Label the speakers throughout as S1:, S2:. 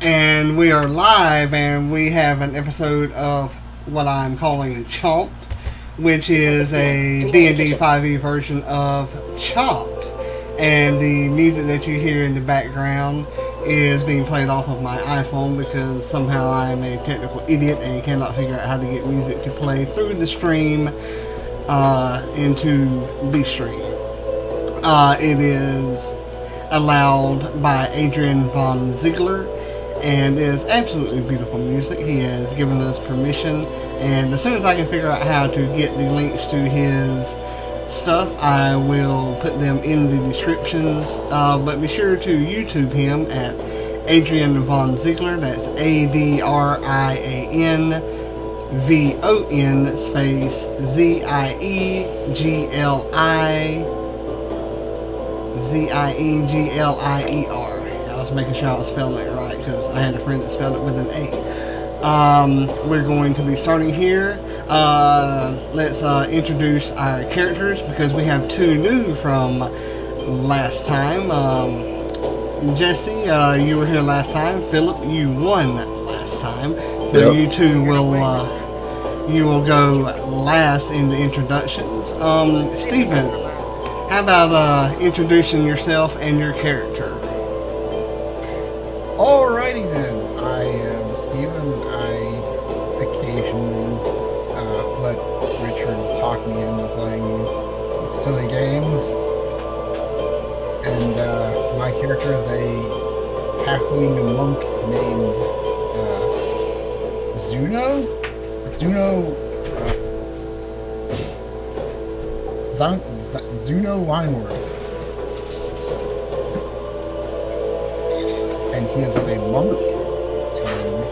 S1: And we are live, and we have an episode of what I'm calling Chomped, which is a D&D 5e version of Chopped. And the music that you hear in the background is being played off of my iPhone because somehow I am a technical idiot and cannot figure out how to get music to play through the stream into the stream. It is allowed by Adrian von Ziegler and is absolutely beautiful music. He has given us permission, and as soon as I can figure out how to get the links to his stuff, I will put them in the descriptions. But be sure to YouTube him at Adrian von Ziegler. That's ADRIAN space ZIEGLIER. I was making sure I was spelling it right because I had a friend that spelled it with an A. We're going to be starting here. Let's introduce our characters because we have two new from last time. Jesse, you were here last time. Philip, you won last time. So you two will go last in the introductions. Stephen, how about introducing yourself and your character?
S2: Alrighty then, I am Steven. I occasionally let Richard talk me into playing these silly games. And my character is a halfling monk named Zuno Lineworth. And he is a monk, and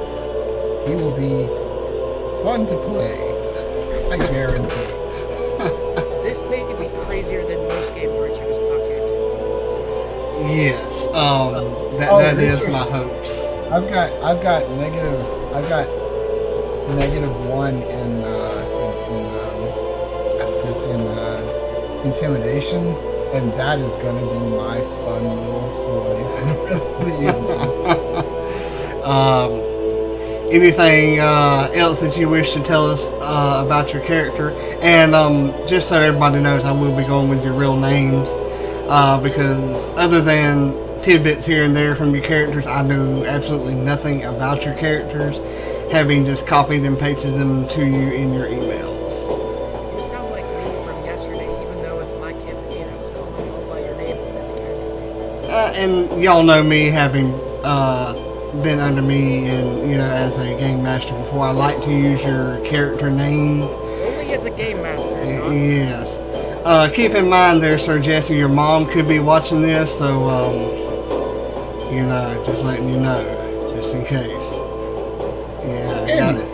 S2: he will be fun to play, I guarantee.
S3: This may be crazier than most games where you just talk to.
S1: Yes, that is my hopes.
S2: I've got -1 in intimidation, and that is going to be my fun little toy for the rest of the evening.
S1: Anything else that you wish to tell us about your character? And just so everybody knows, I will be going with your real names because other than tidbits here and there from your characters, I know absolutely nothing about your characters, having just copied and pasted them to you in your emails.
S3: You sound like me from yesterday, even though it's my campaign. I was calling you all by your names instead of character names.
S1: And y'all know me, having been under me and as a game master before. I like to use your character names.
S3: Only as a game master.
S1: Yes. Keep in mind there, Sir Jesse, your mom could be watching this, so just letting you know, just in case. Yeah, got it.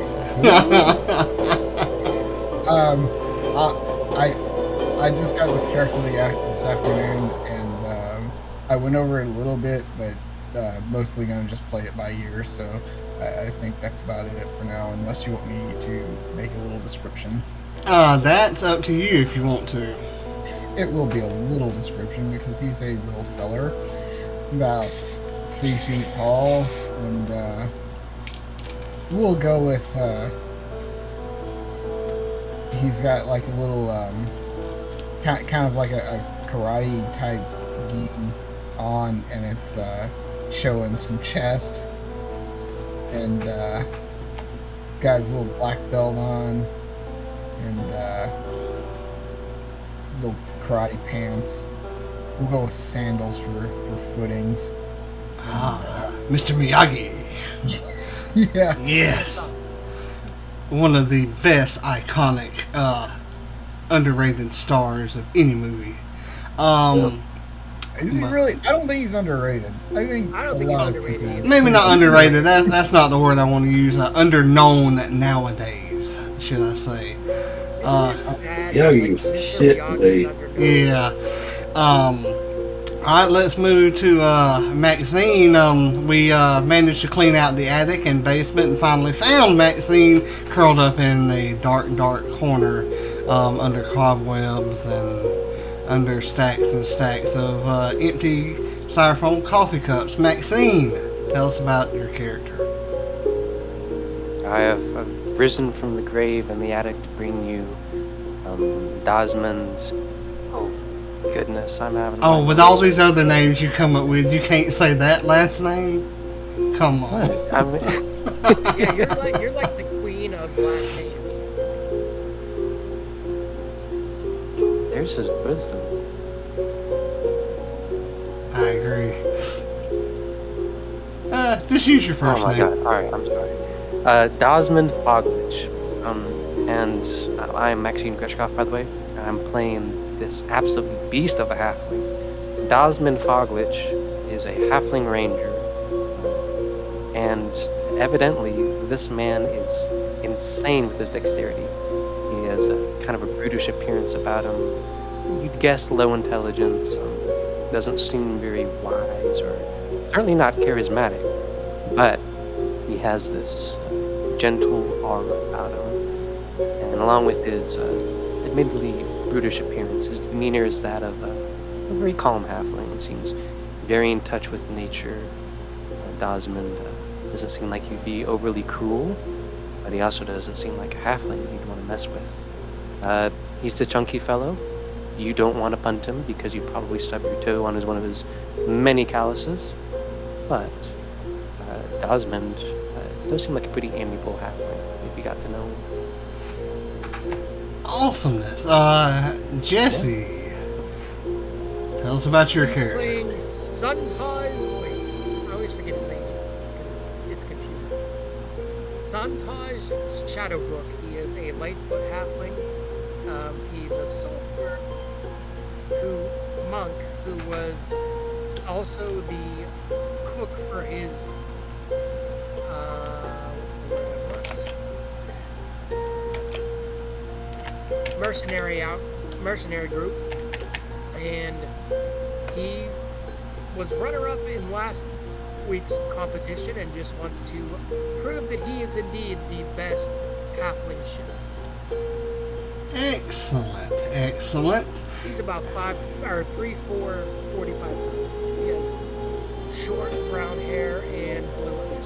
S2: I just got this character this afternoon, and I went over it a little bit, but mostly going to just play it by ear, so I think that's about it for now, unless you want me to make a little description.
S1: That's up to you if you want to.
S2: It will be a little description because he's a little feller, about 3 feet tall, and we'll go with he's got like a little kind of like a karate type gi on, and it's showing some chest, and he's got his little black belt on, and little karate pants. We'll go with sandals for footings.
S1: Mr. Miyagi.
S2: Yeah.
S1: Yes. One of the best iconic, underrated stars of any movie.
S2: Is he really? I don't think he's underrated. I think he's underrated.
S1: Maybe not underrated. That's not the word I want to use. Underknown nowadays, should I say?
S4: Yeah, you shit, dude.
S1: Yeah. Alright, let's move to Maxine. We managed to clean out the attic and basement and finally found Maxine curled up in a dark corner under cobwebs and under stacks and stacks of empty styrofoam coffee cups. Maxine, Tell us about your character.
S5: I've risen from the grave in the attic to bring you Desmond. Oh, goodness, I'm having.
S1: Oh, with all these other names you come up with, you can't say that last name? Come on.
S3: Yeah, you're like the queen of last names.
S5: There's his wisdom.
S1: I agree. Just use your first
S5: Oh my
S1: name.
S5: god, alright, I'm sorry. Desmond Foglich. And I'm Maxine Grechkov, by the way. I'm playing this absolute beast of a halfling. Desmond Foglich is a halfling ranger. And evidently, this man is insane with his dexterity. He has a kind of a brutish appearance about him. You'd guess low intelligence. Doesn't seem very wise, or certainly not charismatic. But he has this gentle aura about him. And along with his admittedly brutish appearance, his demeanor is that of a very calm halfling. He seems very in touch with nature. Desmond doesn't seem like he'd be overly cruel, but he also doesn't seem like a halfling you'd want to mess with. He's the chunky fellow. You don't want to punt him because you'd probably stub your toe on one of his many calluses. But Desmond does seem like a pretty amiable halfling if you got to know him.
S1: Awesomeness. Jesse, tell us about your character.
S3: Playing Suntai. Wait, I always forget his name. It's confusing. Suntaj Shadowbrook. He is a Lightfoot halfling. He's a soldier monk who was also the cook for his mercenary group, and he was runner-up in last week's competition and just wants to prove that he is indeed the best halfling chef.
S1: Excellent.
S3: He's about 3'4", 45. He has short brown hair and blue eyes.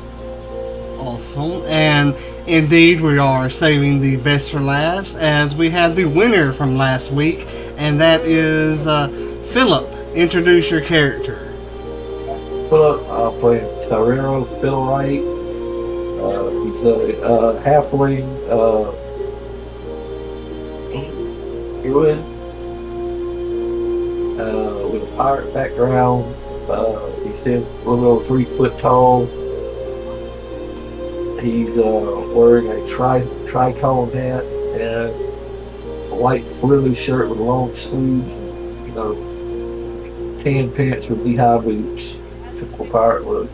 S1: Awesome. And indeed, we are saving the best for last, as we have the winner from last week, and that is Philip. Introduce your character.
S4: Philip, I play Tyrero Philwright. He's a halfling druid with a pirate background. He stands a little over 3 foot tall. He's wearing a tri-column hat and a white frilly shirt with long sleeves, and, tan pants with knee-high boots. Typical pirate look.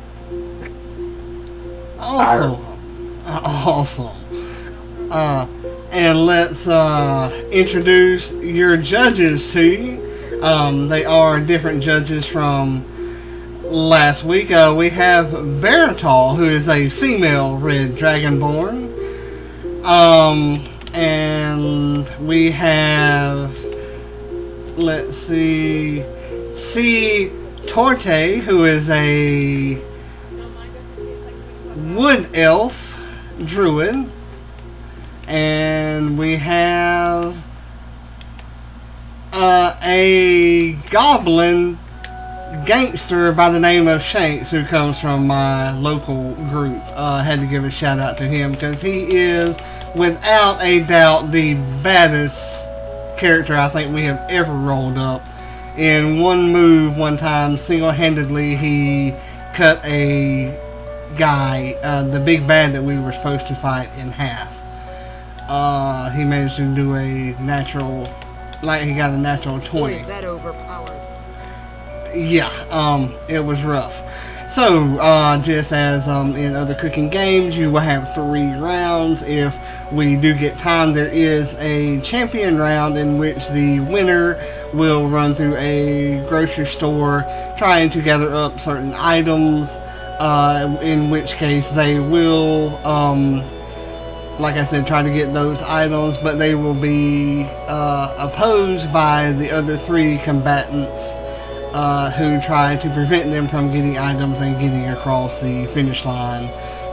S1: Awesome. And let's introduce your judges to you. They are different judges from last week. We have Baratal, who is a female red dragonborn. And we have, let's see, C. Torte, who is a wood elf druid. And we have a goblin gangster by the name of Shanks, who comes from my local group. Had to give a shout out to him because he is without a doubt the baddest character I think we have ever rolled up. In one move, one time, single-handedly, he cut a guy, the big bad that we were supposed to fight, in half. He managed to do he got a natural 20.
S3: Boy, is that overpowered.
S1: Yeah, it was rough. So, just as in other cooking games, you will have 3 rounds. If we do get time, there is a champion round in which the winner will run through a grocery store trying to gather up certain items, in which case they will, like I said, try to get those items, but they will be opposed by the other 3 combatants who try to prevent them from getting items and getting across the finish line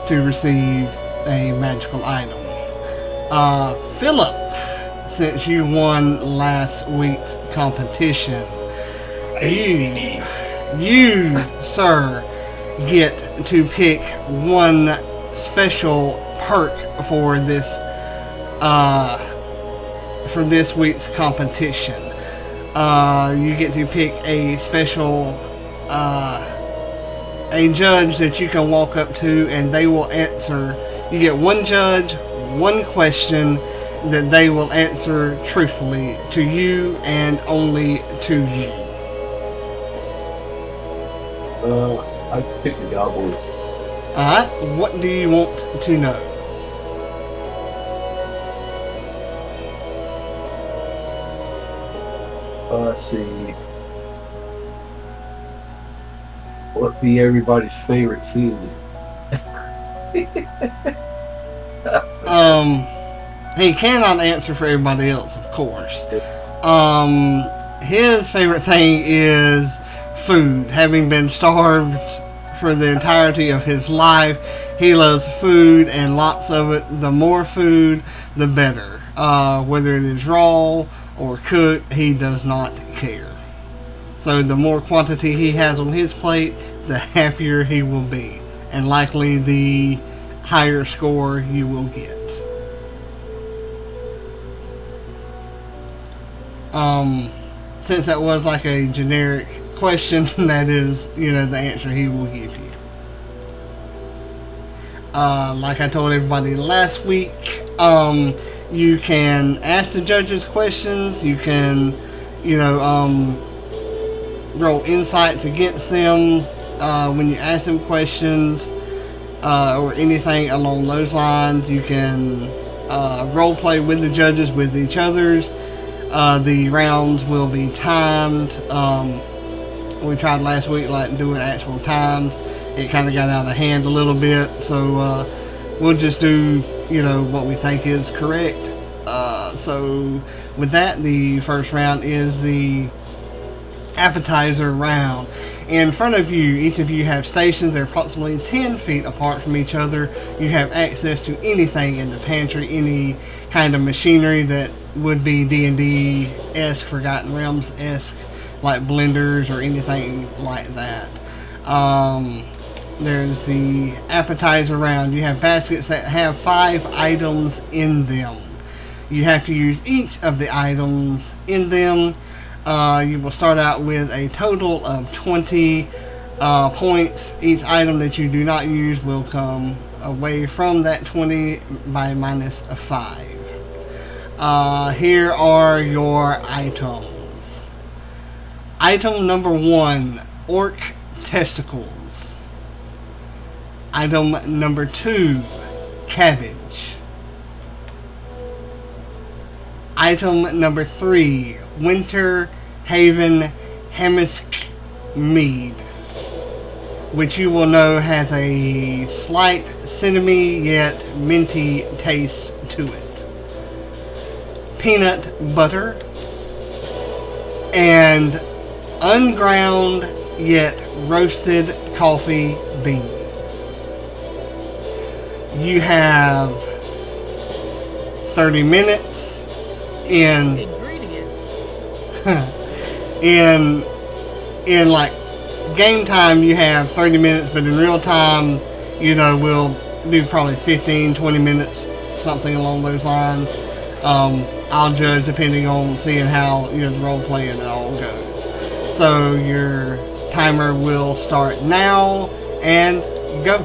S1: to receive a magical item. Philip, since you won last week's competition, you, sir, get to pick one special perk for this week's competition. You get to pick a special a judge that you can walk up to, and they will answer. You get one judge, one question that they will answer truthfully to you and only to you.
S4: I pick the goblins.
S1: Alright, what do you want to know?
S4: Let's see. What be everybody's favorite food?
S1: He cannot answer for everybody else, of course. His favorite thing is food. Having been starved for the entirety of his life, he loves food and lots of it. The more food, the better. Whether it is raw or cooked, he does not care. So the more quantity he has on his plate, the happier he will be, and likely the higher score you will get. Since that was like a generic question, that is, the answer he will give you. Like I told everybody last week, you can ask the judges questions. You can, roll insights against them when you ask them questions, or anything along those lines. You can role play with the judges, with each other's. The rounds will be timed. We tried last week doing actual times. It kind of got out of hand a little bit, so we'll just do what we think is correct. So with that, the first round is the Appetizer Round. In front of you, each of you have stations. They're approximately 10 feet apart from each other. You have access to anything in the pantry, any kind of machinery that would be D&D-esque, Forgotten Realms-esque, like blenders or anything like that. There's the Appetizer Round. You have baskets that have 5 items in them. You have to use each of the items in them. You will start out with a total of 20 points. Each item that you do not use will come away from that 20 by minus a 5. Here are your items. Item number 1, orc testicles. Item number 2, cabbage. Item number 3, Winter Haven Hamisk mead, which you will know has a slight cinnamony yet minty taste to it. Peanut butter and unground yet roasted coffee beans. You have 30 minutes in like game time. You have 30 minutes, but in real time, we'll do probably 15-20 minutes, something along those lines. I'll judge depending on seeing how the role playing it all goes. So your timer will start now and go.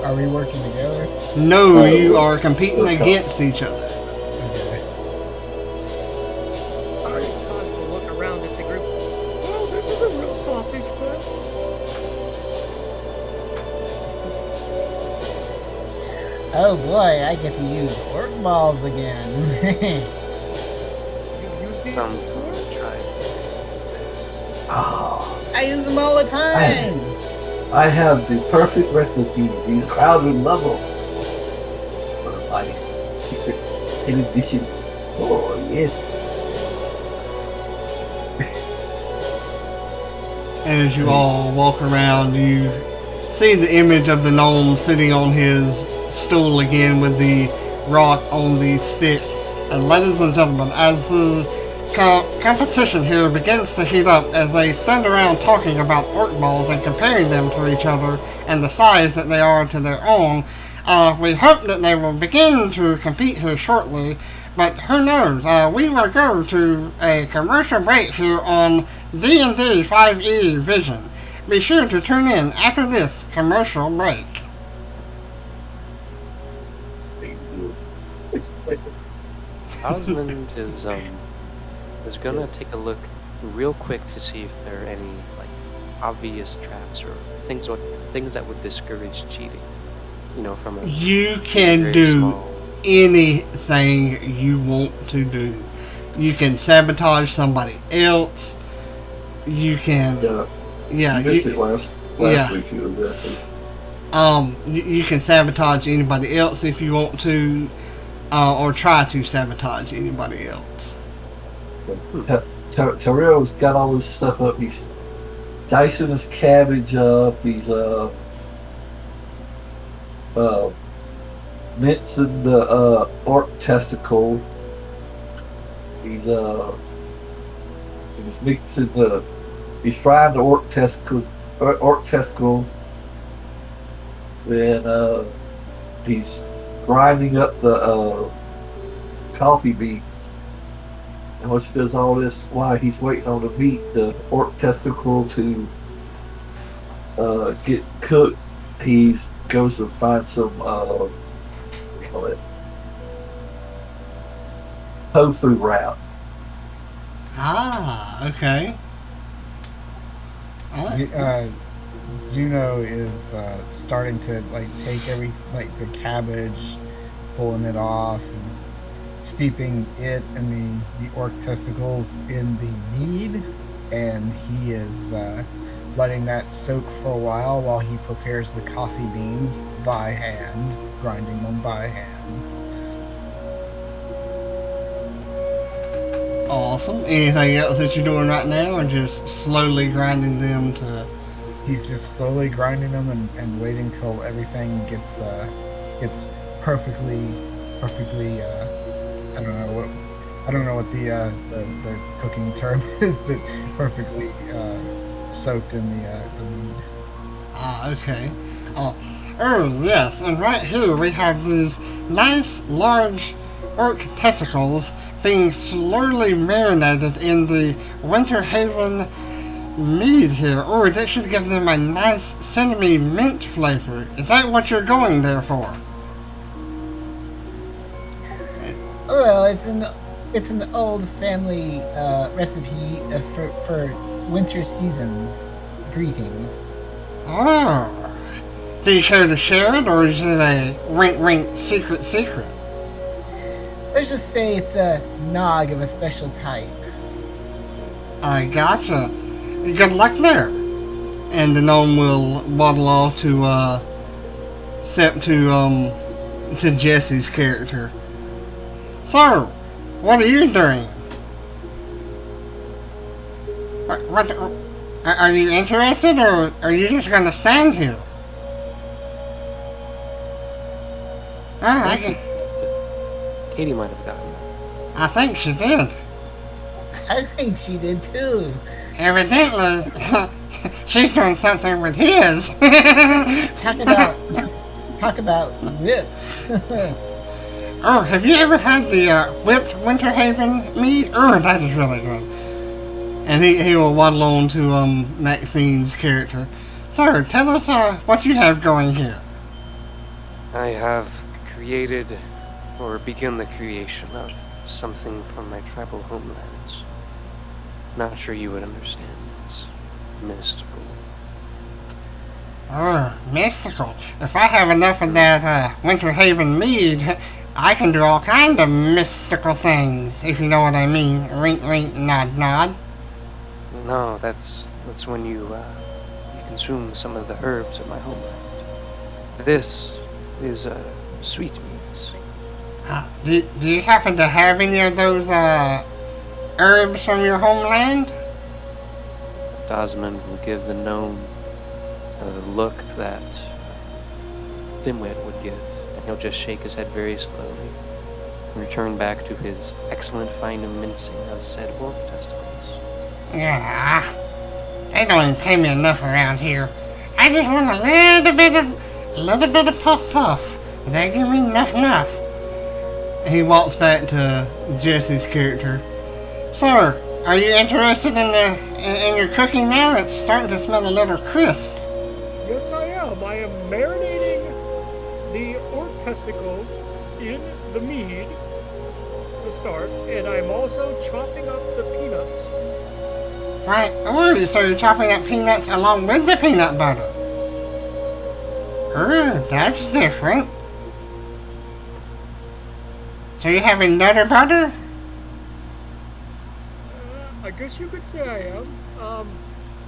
S2: Are we working together?
S1: No, you are competing against each other.
S2: Okay.
S3: Todd will look around at the group. Well, this is a real sausage fest.
S2: Oh boy, I get to use orc balls again.
S3: You used these before?
S5: Try this.
S4: Ah,
S2: I use them all the time.
S4: I have the perfect recipe. The crowd would love them. One of my secret hidden dishes. Oh, yes.
S1: As you all walk around, you see the image of the gnome sitting on his stool again with the rock on the stick. And ladies and gentlemen, as the competition here begins to heat up, as they stand around talking about orc balls and comparing them to each other and the size that they are to their own, we hope that they will begin to compete here shortly. But who knows? We will go to a commercial break here on D&D 5e Vision. Be sure to tune in after this commercial break.
S5: Osmond is gonna take a look real quick to see if there are any like obvious traps or things that would discourage cheating. You know, from a
S1: You can
S5: very
S1: do
S5: small.
S1: anything you want to do. You can sabotage somebody else. You can,
S4: Yeah, you missed it last
S1: yeah.
S4: week. You were there.
S1: You can sabotage anybody else if you want to, or try to sabotage anybody else.
S4: Terrell's got all this stuff up. He's dicing his cabbage up. He's mincing the orc testicle. He's mixing he's frying the orc testicle. Then he's grinding up the coffee beans. And once he does all this, while he's waiting on the meat, the orc testicle to get cooked, he goes to find some what do you call it? Tofu wrap.
S1: Ah, okay.
S2: Zuno is starting to like take the cabbage, pulling it off, and steeping it and the orc testicles in the mead, and he is letting that soak for a while he prepares the coffee beans by hand, grinding them by hand.
S1: Awesome. Anything else that you're doing right now, or just slowly grinding them to?
S2: He's just slowly grinding them and waiting till everything gets perfectly. I don't know what the cooking term is, but perfectly soaked in the mead.
S1: Ah, okay. Oh, yes, and right here we have these nice large orc testicles being slowly marinated in the Winter Haven mead here. Oh, that should give them a nice cinnamony mint flavor. Is that what you're going there for?
S2: Well, it's an old family recipe for winter seasons. Greetings.
S1: Oh. Do you care to share it, or is it a wink secret?
S2: Let's just say it's a nog of a special type.
S1: I gotcha. Good luck there. And the gnome will waddle off to Jesse's character. So, what are you doing? What are you interested, or are you just gonna stand here?
S5: Katie might have gotten that.
S1: I think she did.
S2: I think she did too.
S1: Evidently, she's doing something with his.
S2: Talk about whipped.
S1: Oh, have you ever had the whipped Winter Haven mead? Oh, that is really good. And he will waddle on to Maxine's character. Sir, tell us what you have going here.
S5: I have created, or begun the creation of, something from my tribal homelands. Not sure you would understand. It's mystical.
S1: Oh, mystical. If I have enough of that Winter Haven mead, I can do all kinds of mystical things, if you know what I mean. Wink, wink, nod, nod.
S5: No, that's when you consume some of the herbs of my homeland. This is sweetmeats.
S1: Do you happen to have any of those herbs from your homeland?
S5: Dosman will give the gnome a look that Dimwit would give, and he'll just shake his head very slowly and return back to his excellent fine mincing of said orc testicles.
S1: Yeah, they don't even pay me enough around here. I just want a little bit of puff puff. They give me enough. He walks back to Jesse's character. Sir, are you interested in your cooking now? It's starting to smell a little crisp.
S3: Yes, I am. I am marinating the orc testicles in the mead to start, and I'm also chopping up the peanuts.
S1: Right. Oh, so you're chopping up peanuts along with the peanut butter. That's different. So you're having nutter butter?
S3: I guess you could say I am.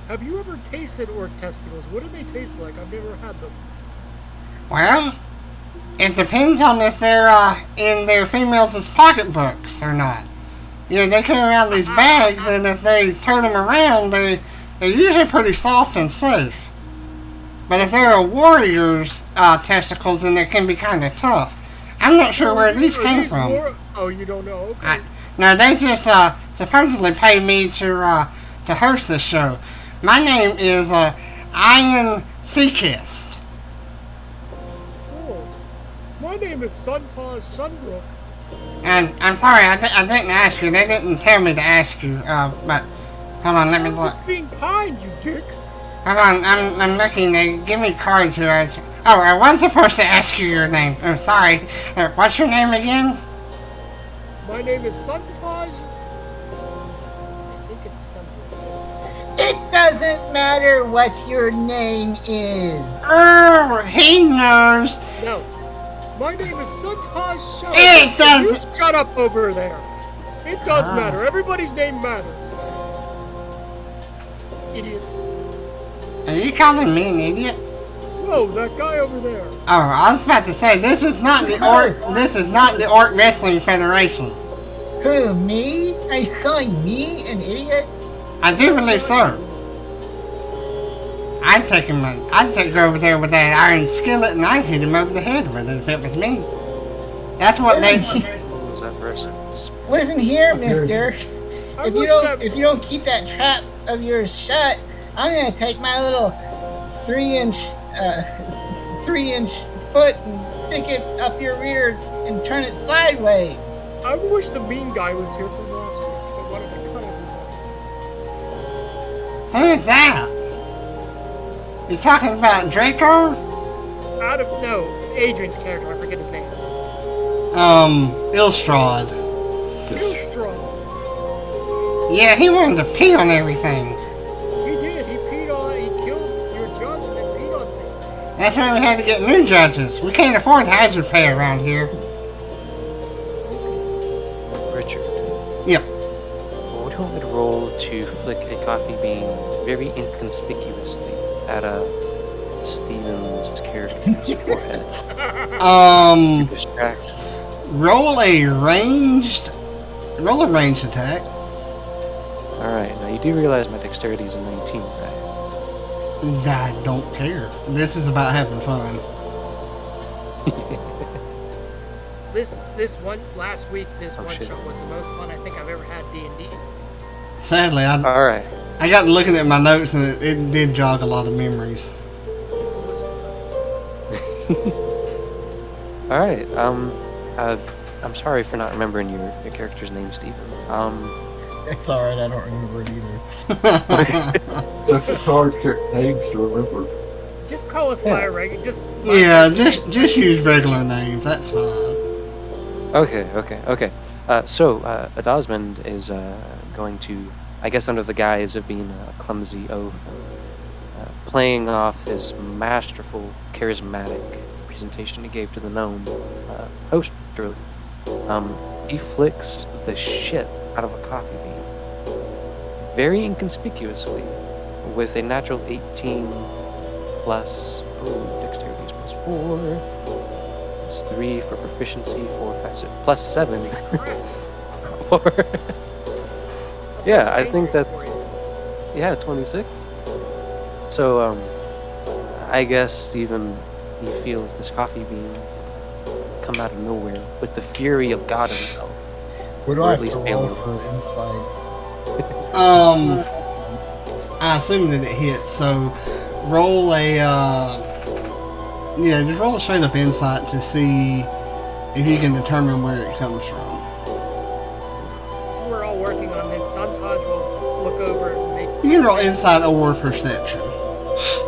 S3: Have you ever tasted orc testicles? What do they taste like? I've never had them.
S1: Well, it depends on if they're in their females' pocketbooks or not. You know, they come around these bags, and if they turn them around, they're usually pretty soft and safe. But if they're a warrior's testicles, then they can be kind of tough. I'm not sure where these came from.
S3: Oh, you don't know? Okay.
S1: No, they just supposedly pay me to host this show. My name is Ian Seakist.
S3: Oh, my name is Suntaj Sunbrook.
S1: And I'm sorry, I didn't ask you. They didn't tell me to ask you. But hold on, let me look.
S3: I'm being kind, you dick.
S1: Hold on, I'm looking. They give me cards here. I was supposed to ask you your name. I'm sorry. What's your name again?
S3: My name is Suntaj. I think it's Suntaj.
S2: It doesn't matter what your name is.
S1: Oh, he knows.
S3: No. My name is Suntaj. Shut
S1: It
S3: up.
S1: doesn't.
S3: You shut up over there. It does matter. Everybody's name matters. Idiot.
S1: Are you calling me an idiot?
S3: Whoa, that guy over there.
S1: Oh, I was about to say this is not the orc. This is not the Orc Wrestling Federation.
S2: Who, me? Are you calling me an idiot?
S1: I do believe so. I'd take over there with that iron skillet and I'd hit him over the head with it if it was me. That's what they.
S5: What's that verse?
S2: Listen here, mister. If you don't keep that trap of yours shut, I'm gonna take my little 3-inch foot and stick it up your rear and turn it sideways.
S3: I wish the mean guy was here from last week. I wanted to cut everybody.
S1: Who's that? You talking about Draco?
S3: No, Adrian's character. I forget his name.
S1: Ilstrad.
S3: Ilstrad.
S1: Yeah, he wanted to pee on everything.
S3: He did. He killed your judge and peed on things.
S1: That's why we had to get new judges. We can't afford hazard pay around here.
S5: Richard.
S1: Yep.
S5: Well, would you want me to roll to flick a coffee bean very inconspicuously at Steven's character's forehead? Distract.
S1: Roll a ranged attack.
S5: Alright, now you do realize my dexterity is a 19, right?
S1: I don't care. This is about having fun.
S3: This one last week,
S5: Oh,
S3: one
S5: shit.
S3: shot was the most fun I think I've ever had D&D.
S1: Sadly,
S5: Alright.
S1: I got looking at my notes and it did jog a lot of memories.
S5: Alright, I'm sorry for not remembering your character's name, Steven.
S2: It's alright, I don't remember it either.
S4: That's a hard names to remember.
S3: Just call us by a regular.
S1: Yeah, just use regular names. That's fine.
S5: Okay. So Adosmond is going to, I guess under the guise of being a clumsy oaf, playing off his masterful, charismatic presentation he gave to the gnome host earlier. He flicks the shit out of a coffee bean, very inconspicuously, with a natural 18 plus, dexterity is plus 4, plus 3 for proficiency, 4, 5, 6, plus 7 for... Yeah, I think that's Yeah, 26. So, I guess, Stephen, you feel this coffee bean come out of nowhere with the fury of God himself.
S2: What do
S5: Or
S2: I
S5: at
S2: have
S5: least
S2: to roll
S5: Baylor.
S2: for insight?
S1: I assume that it hit. So roll a just roll a straight up insight to see if you can determine where it comes from.
S3: So we're all working on this. Santaj will look over and make.
S1: You can roll insight or perception.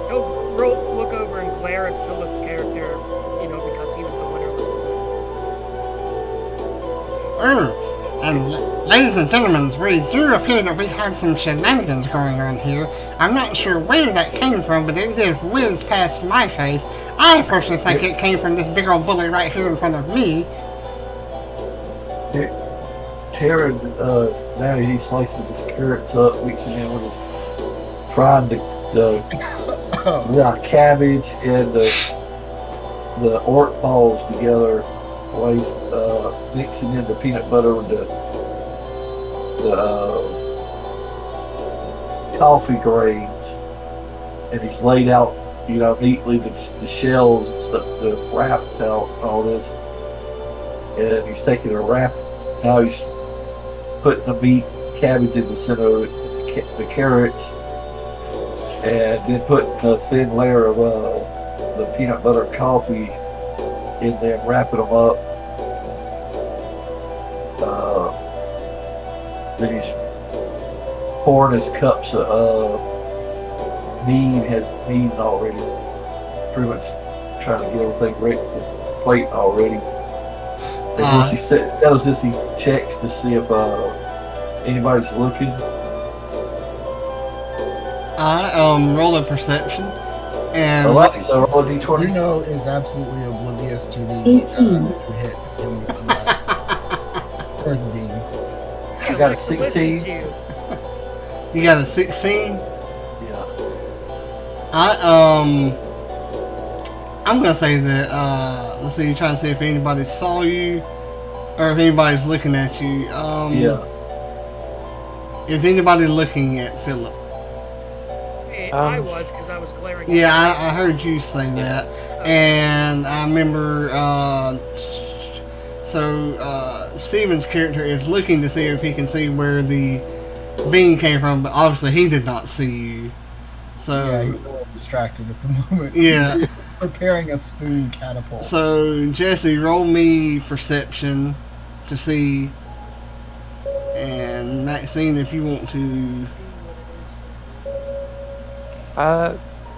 S3: He'll look over and glare at Philip's character, because he was the winner last time.
S1: And ladies and gentlemen, we do appear that we have some shenanigans going on here. I'm not sure where that came from, but it did whiz past my face. I personally think it came from this big old bully right here in front of me.
S4: Taryn, now he slices his carrots up, mixing in with his frying the cabbage and the orc balls together. While he's mixing in the peanut butter with the coffee grains, and he's laid out, neatly the shells and stuff, the wrapped out, all this, and he's taking a wrap. Now he's putting the meat, cabbage in the center of the carrots, and then putting a thin layer of the peanut butter coffee in there, wrapping them up. Then he's pouring his cups of mead, has mead already. Pretty much trying to get everything ready to the plate already. And once he settles this, he checks to see if anybody's looking.
S1: Roll a perception. And
S4: So roll a d20.
S2: Is absolutely oblivious to the hit from the or the beam.
S4: I got a 16.
S1: You got a 16?
S4: Yeah.
S1: I'm gonna say that let's see, you're trying to see if anybody saw you or if anybody's looking at you.
S4: Yeah.
S1: Is anybody looking at Philip?
S3: I was, because I was glaring.
S1: Yeah, I heard you say that, and I remember. Steven's character is looking to see if he can see where the bean came from, but obviously he did not see you. So
S2: yeah, he's a little distracted at the moment.
S1: Yeah.
S2: Preparing a spoon catapult.
S1: So Jesse, roll me perception to see, and Maxine, if you want to.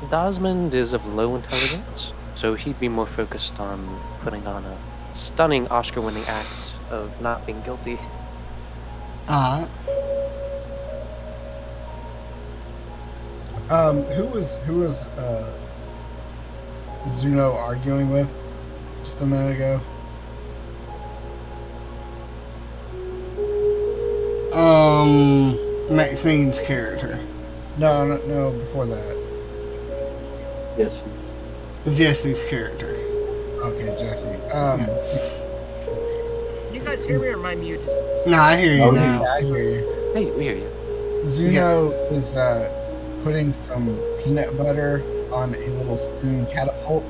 S5: Desmond is of low intelligence, so he'd be more focused on putting on a stunning Oscar-winning act of not being guilty.
S2: Who was Zuno arguing with just a minute ago?
S1: Maxine's character.
S2: No, before that.
S4: Yes.
S1: Jesse's character.
S2: Okay, Jesse.
S3: You guys hear me or am I muted?
S1: No, I hear you now.
S2: Yeah, I hear you.
S5: Hey, we hear you.
S2: Zuno is putting some peanut butter on a little spoon catapult,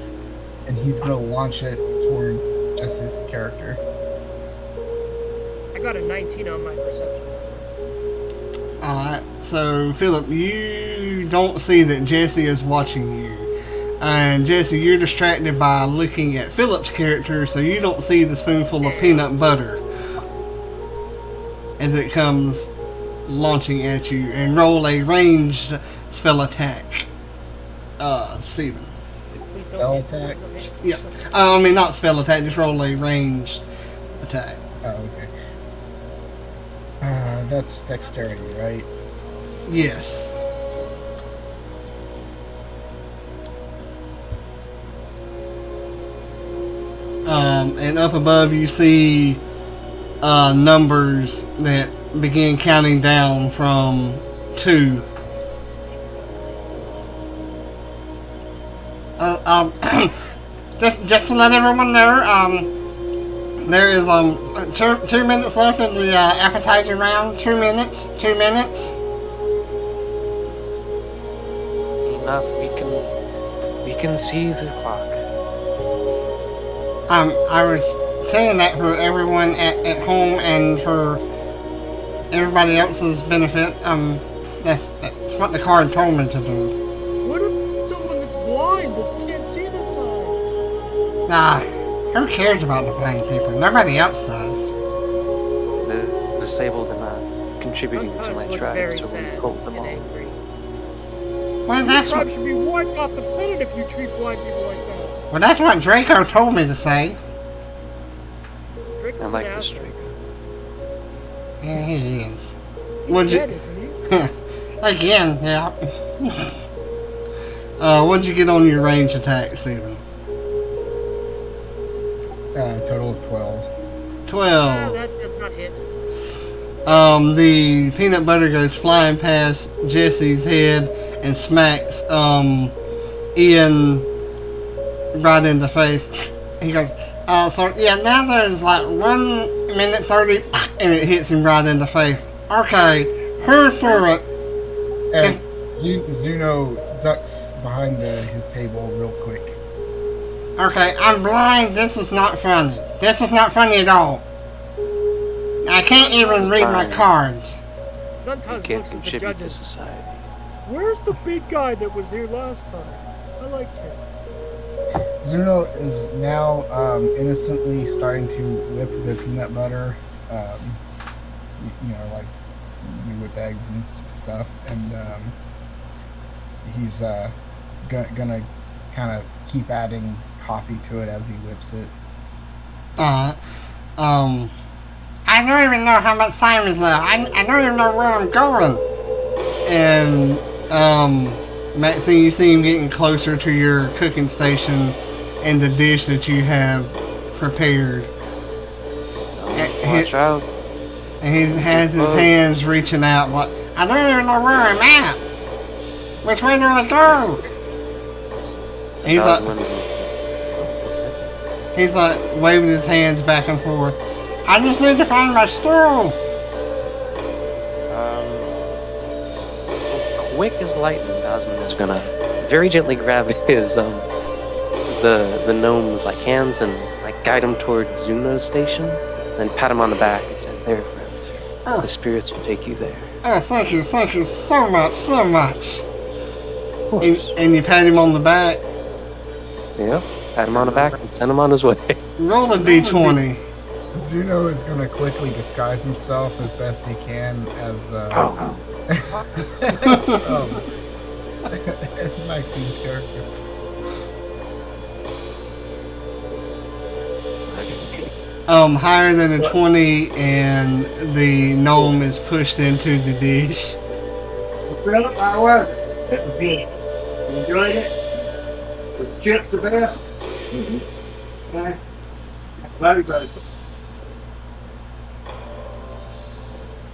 S2: and he's going to launch it toward Jesse's character.
S3: I got a 19 on my perception.
S1: Alright, so Philip, you don't see that Jesse is watching you. And Jesse, you're distracted by looking at Philip's character, so you don't see the spoonful of peanut butter as it comes launching at you. And roll a ranged spell attack, Steven.
S2: Spell attack?
S1: Yeah. I mean, not spell attack, just roll a ranged attack.
S2: Oh, okay. That's dexterity, right?
S1: Yes. And up above you see numbers that begin counting down from 2. Just to let everyone know, there is 2 minutes left in the appetizer round. 2 minutes. 2 minutes.
S5: enough. We can see the clock.
S1: I was saying that for everyone at home and for everybody else's benefit. That's what the card told me to do.
S3: What if someone that's blind that can't see the sign?
S1: Nah, who cares about the blind people? Nobody else does.
S5: The disabled are not contributing to my
S3: Looks
S5: tribe,
S3: very
S5: so we
S3: sad
S5: hold them
S3: and
S5: all.
S3: angry.
S1: Well,
S3: This tribe should be wiped off the planet if you treat blind people like that.
S1: Well, that's what Draco told me to say.
S3: Draco's
S5: I like
S3: an
S5: this
S3: asshole.
S5: Draco.
S1: Yeah, he is.
S3: He's
S1: What'd you-
S3: dead, isn't he?
S1: Again, yeah. What'd you get on your range attack, Steven?
S2: Total of 12.
S1: 12.
S3: That does not hit.
S1: The peanut butter goes flying past Jesse's head and smacks Ian right in the face. He goes, so yeah, now there's like 1 minute 30, and it hits him right in the face. Okay, who threw it?
S2: And Zuno ducks behind his table real quick.
S1: Okay, I'm blind. This is not funny. This is not funny at all. I can't even read my
S5: Fine.
S1: cards.
S5: You
S3: Sometimes
S5: can't
S3: looks at the
S5: contribute to
S3: judges.
S5: society.
S3: Where's the big guy that was here last time? I liked him.
S2: Zuno is now innocently starting to whip the peanut butter. You know, like you whip eggs and stuff, and he's gonna kind of keep adding coffee to it as he whips it.
S1: I don't even know how much time is left. I don't even know where I'm going. And, Maxine, you see him getting closer to your cooking station and the dish that you have prepared.
S5: Watch out.
S1: And he has his hands reaching out like, I don't even know where I'm at. Which way do I go? And he's like waving his hands back and forth. I just need to find my stool.
S5: Quick as lightning, Osmond is gonna very gently grab his the gnome's like hands and like guide him toward Zuno's station, then pat him on the back and say, "There, friend,
S1: Oh.
S5: the spirits will take you there."
S1: Oh, thank you so much, so much.
S5: Of course.
S1: And you pat him on the back.
S5: Yeah, pat him on the back and send him on his way.
S1: Roll a d20.
S2: Zuno is gonna quickly disguise himself as best he can as as Maxine's character.
S1: Higher than a 20, and the gnome is pushed into the dish.
S6: Well, I was. It was good. You enjoyed it? Was the chips the best? Okay. Very good.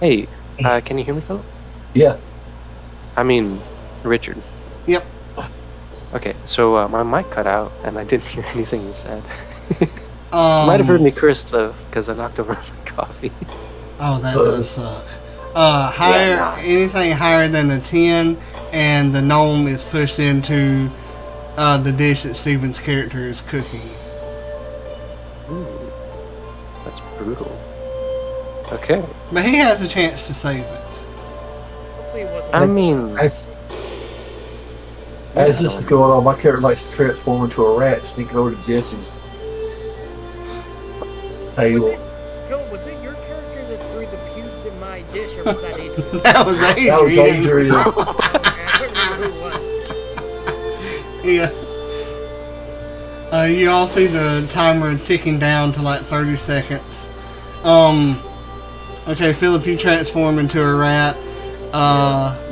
S5: Hey, can you hear me, Philip?
S4: Yeah.
S5: I mean, Richard.
S1: Yep.
S5: Okay, so my mic cut out and I didn't hear anything you said. You
S1: Um,
S5: might have heard me curse though, because I knocked over my coffee.
S1: Oh, that does suck. Anything higher than a 10, and the gnome is pushed into the dish that Steven's character is cooking.
S5: Ooh, that's brutal. Okay.
S1: But he has a chance to save it.
S3: Hopefully it wasn't.
S5: I mean,
S4: As this is going on, my character likes to transform into a rat, sneaking over to Jesse's table.
S3: Phil, was it your character that threw the pubes in my dish, or was that Adrian?
S1: That was Adrian.
S4: That was Adrian.
S3: Okay, I couldn't remember who it was.
S1: Yeah. You all see the timer ticking down to like 30 seconds. Okay, Philip, you transform into a rat.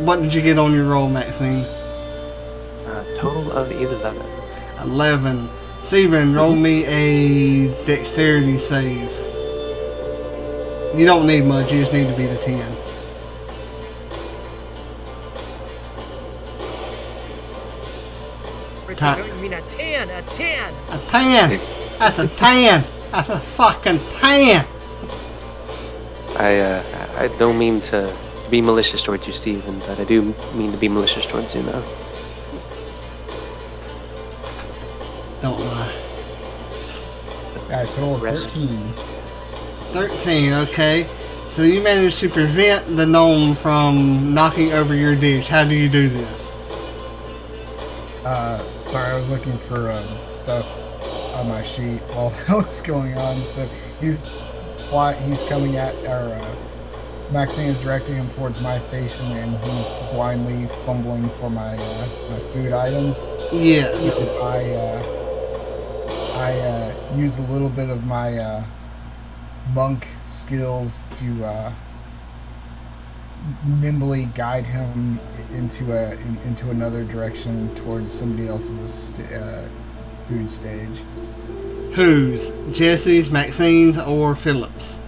S1: What did you get on your roll, Maxine?
S5: total of 11.
S1: 11. Steven, roll me a dexterity save. You don't need much, you just need to beat a 10.
S3: Richard, don't you mean a 10? A 10!
S1: A 10! That's a 10! That's a fucking 10!
S5: I don't mean to be malicious towards you, Steven, but I do mean to be malicious towards Zuno.
S1: Don't lie.
S2: Got a total of
S5: Rest.
S2: 13.
S1: 13, okay. So you managed to prevent the gnome from knocking over your dish. How do you do this?
S2: Sorry, I was looking for stuff on my sheet while that was going on. So he's coming at, or Maxine is directing him towards my station, and he's blindly fumbling for my food items.
S1: Yes.
S2: So I use a little bit of my monk skills to nimbly guide him into another direction towards somebody else's food stage.
S1: Whose? Jesse's, Maxine's, or Philip's?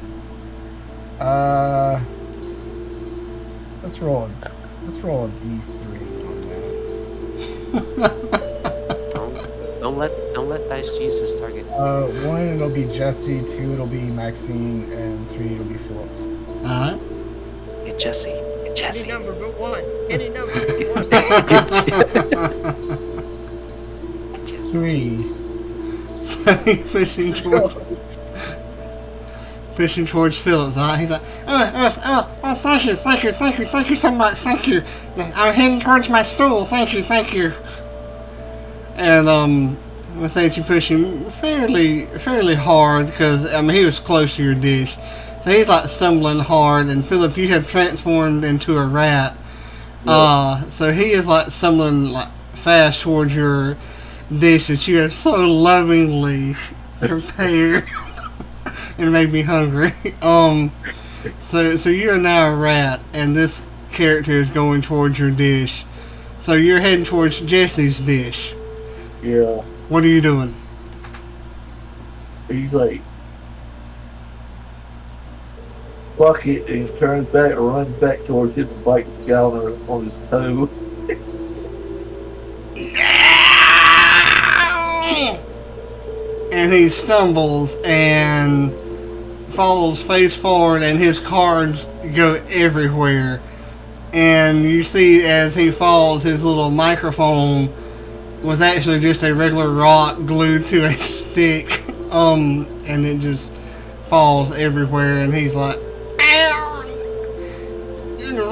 S2: Let's roll a d3 on that.
S5: Don't let Dice Jesus target.
S2: 1 it'll be Jesse, 2 it'll be Maxine, and 3 it'll be Phillips.
S1: Alright.
S5: Get Jesse. Get Jesse.
S3: Any number but 1. Any number but 1.
S5: Get Jesse.
S2: 3.
S1: So he's pushing towards Phillips. Alright, he's like, thank you so much, thank you. I'm heading towards my stool, thank you. And with that, you push him fairly hard because he was close to your dish, so he's like stumbling hard. And Philip, you have transformed into a rat, so he is like stumbling like fast towards your dish that you have so lovingly prepared and made me hungry. So you are now a rat, and this character is going towards your dish. So you're heading towards Jesse's dish.
S4: Yeah.
S1: What are you doing?
S4: He's like, fuck it, and he turns back and runs back towards him and bites the guy on his toe.
S1: And he stumbles and falls face forward, and his cards go everywhere. And you see as he falls, his little microphone was actually just a regular rock glued to a stick, and it just falls everywhere, and he's like, "Ow!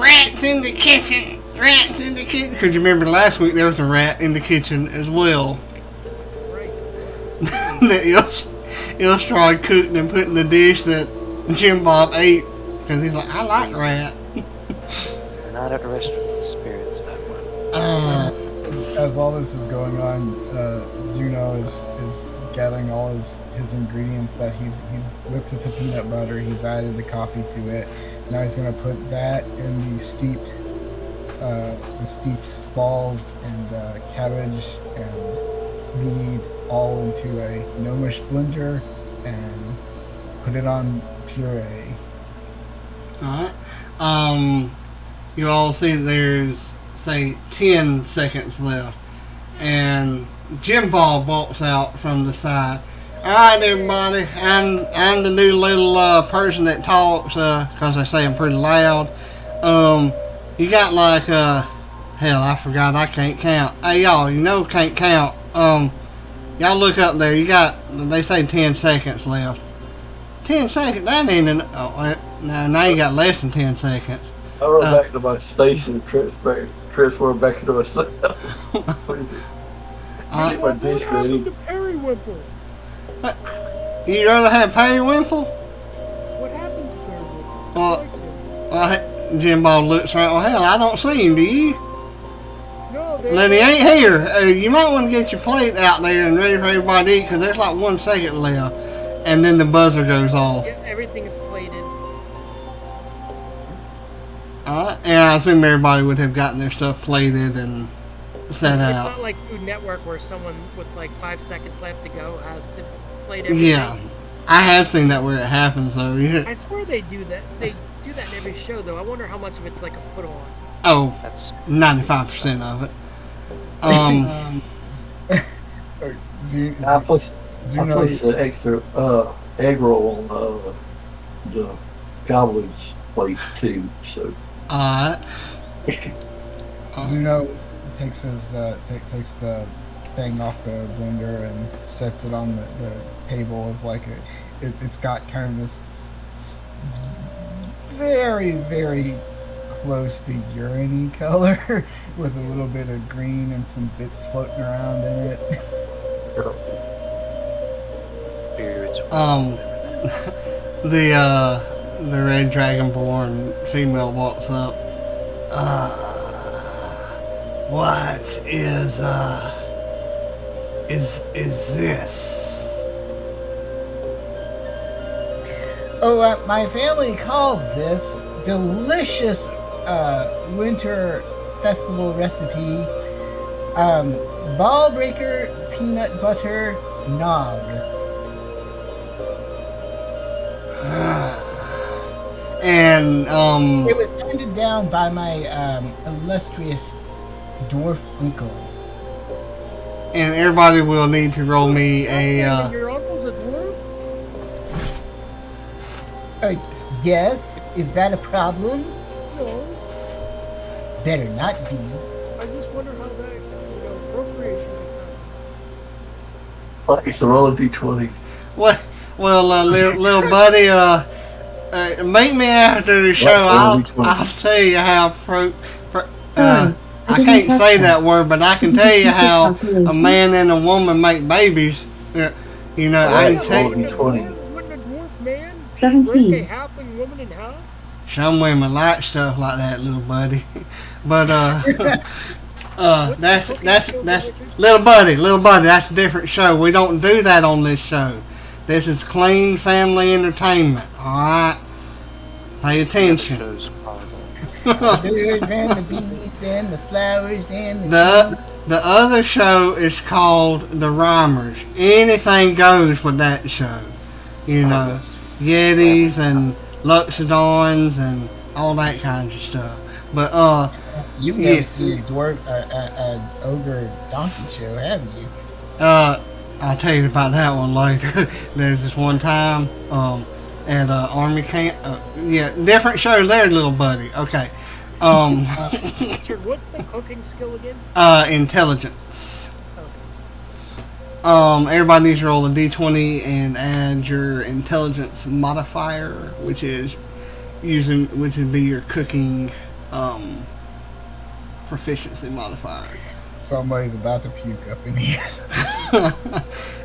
S1: Rats in the kitchen! Rats in the kitchen!" Because you remember last week there was a rat in the kitchen as well.
S3: Right.
S1: That Ilstrad cooked and put in the dish that Jim Bob ate, because he's like, "I like rat."
S5: Not at a restaurant with spirits, that one.
S2: As all this is going on, Zuno is gathering all his ingredients that he's whipped with the peanut butter. He's added the coffee to it. Now he's going to put that in the steeped balls and cabbage and mead all into a gnomish blender and put it on puree.
S1: Alright. You all see that there's, say, 10 seconds left. And Jim Bob walks out from the side. Alright, everybody. I'm the new little person that talks, because I say I'm pretty loud. You got like, hell, I forgot I can't count. Hey, y'all, can't count. Y'all look up there. They say 10 seconds left. 10 seconds? That ain't now you got less than 10 seconds.
S4: I run back to my station and transfer back into myself. What is it? Get my dish
S3: What happened
S4: ready.
S3: to Periwinkle?
S1: You'd rather have Periwinkle?
S3: What happened to Periwinkle?
S1: Well,
S3: I liked him.
S1: Jim Bob looks around. Well, hell, I don't see him, do you?
S3: No,
S1: Lenny ain't here. You might want to get your plate out there and ready for everybody to eat, because there's like 1 second left. And then the buzzer goes off.
S3: Yeah, everything is plated.
S1: And I assume everybody would have gotten their stuff plated and set
S3: It's
S1: out.
S3: not like Food Network where someone with like 5 seconds left to go has to plate everything.
S1: Yeah. I have seen that where it happens, though. Yeah.
S3: I swear they do that. They do that in every show, though. I wonder how much of it's like a put on.
S1: Oh,
S5: That's
S1: 95% of it.
S4: I place
S2: Zuno's
S4: the extra egg roll on the goblin's plate too. So
S1: Alright.
S2: Zuno takes his takes the thing off the blender and sets it on the table as like it's got kind of this very, very close to urine-y color with a little bit of green and some bits floating around in it.
S5: Spirits.
S1: The red dragonborn female walks up. What is this?
S2: Oh, my family calls this delicious winter festival recipe ball breaker peanut butter nog.
S1: And
S2: It was handed down by my illustrious dwarf uncle.
S1: and everybody will need to roll me a
S3: Your uncle's a dwarf?
S2: Yes, is that a problem?
S3: No.
S2: Better not be.
S3: I just wonder how that, procreation
S4: Like it's a roll of D20.
S1: well, little buddy, meet me after the show. I'll tell you how I can't say that word, but I can tell you how a man and a woman make babies. I can tell you.
S3: Wouldn't a dwarf man
S7: 17.
S3: break a halfling woman in half?
S1: Some women like stuff like that, little buddy. But that's little buddy. That's a different show. We don't do that on this show. This is clean family entertainment. All right, pay attention.
S2: The birds and the bees and the flowers and
S1: The other show is called The Rhymers. Anything goes with that show. Yetis and Luxodons and all that kinds of stuff. But
S2: You've never seen a dwarf, an ogre donkey show, have you?
S1: I'll tell you about that one later. There's this one time at army camp. Different show there, little buddy. Okay.
S3: Richard, what's the cooking skill again?
S1: Intelligence.
S3: Okay.
S1: Everybody needs to roll a d20 and add your intelligence modifier, which would be your cooking proficiency modifier.
S2: Somebody's about to puke up in here.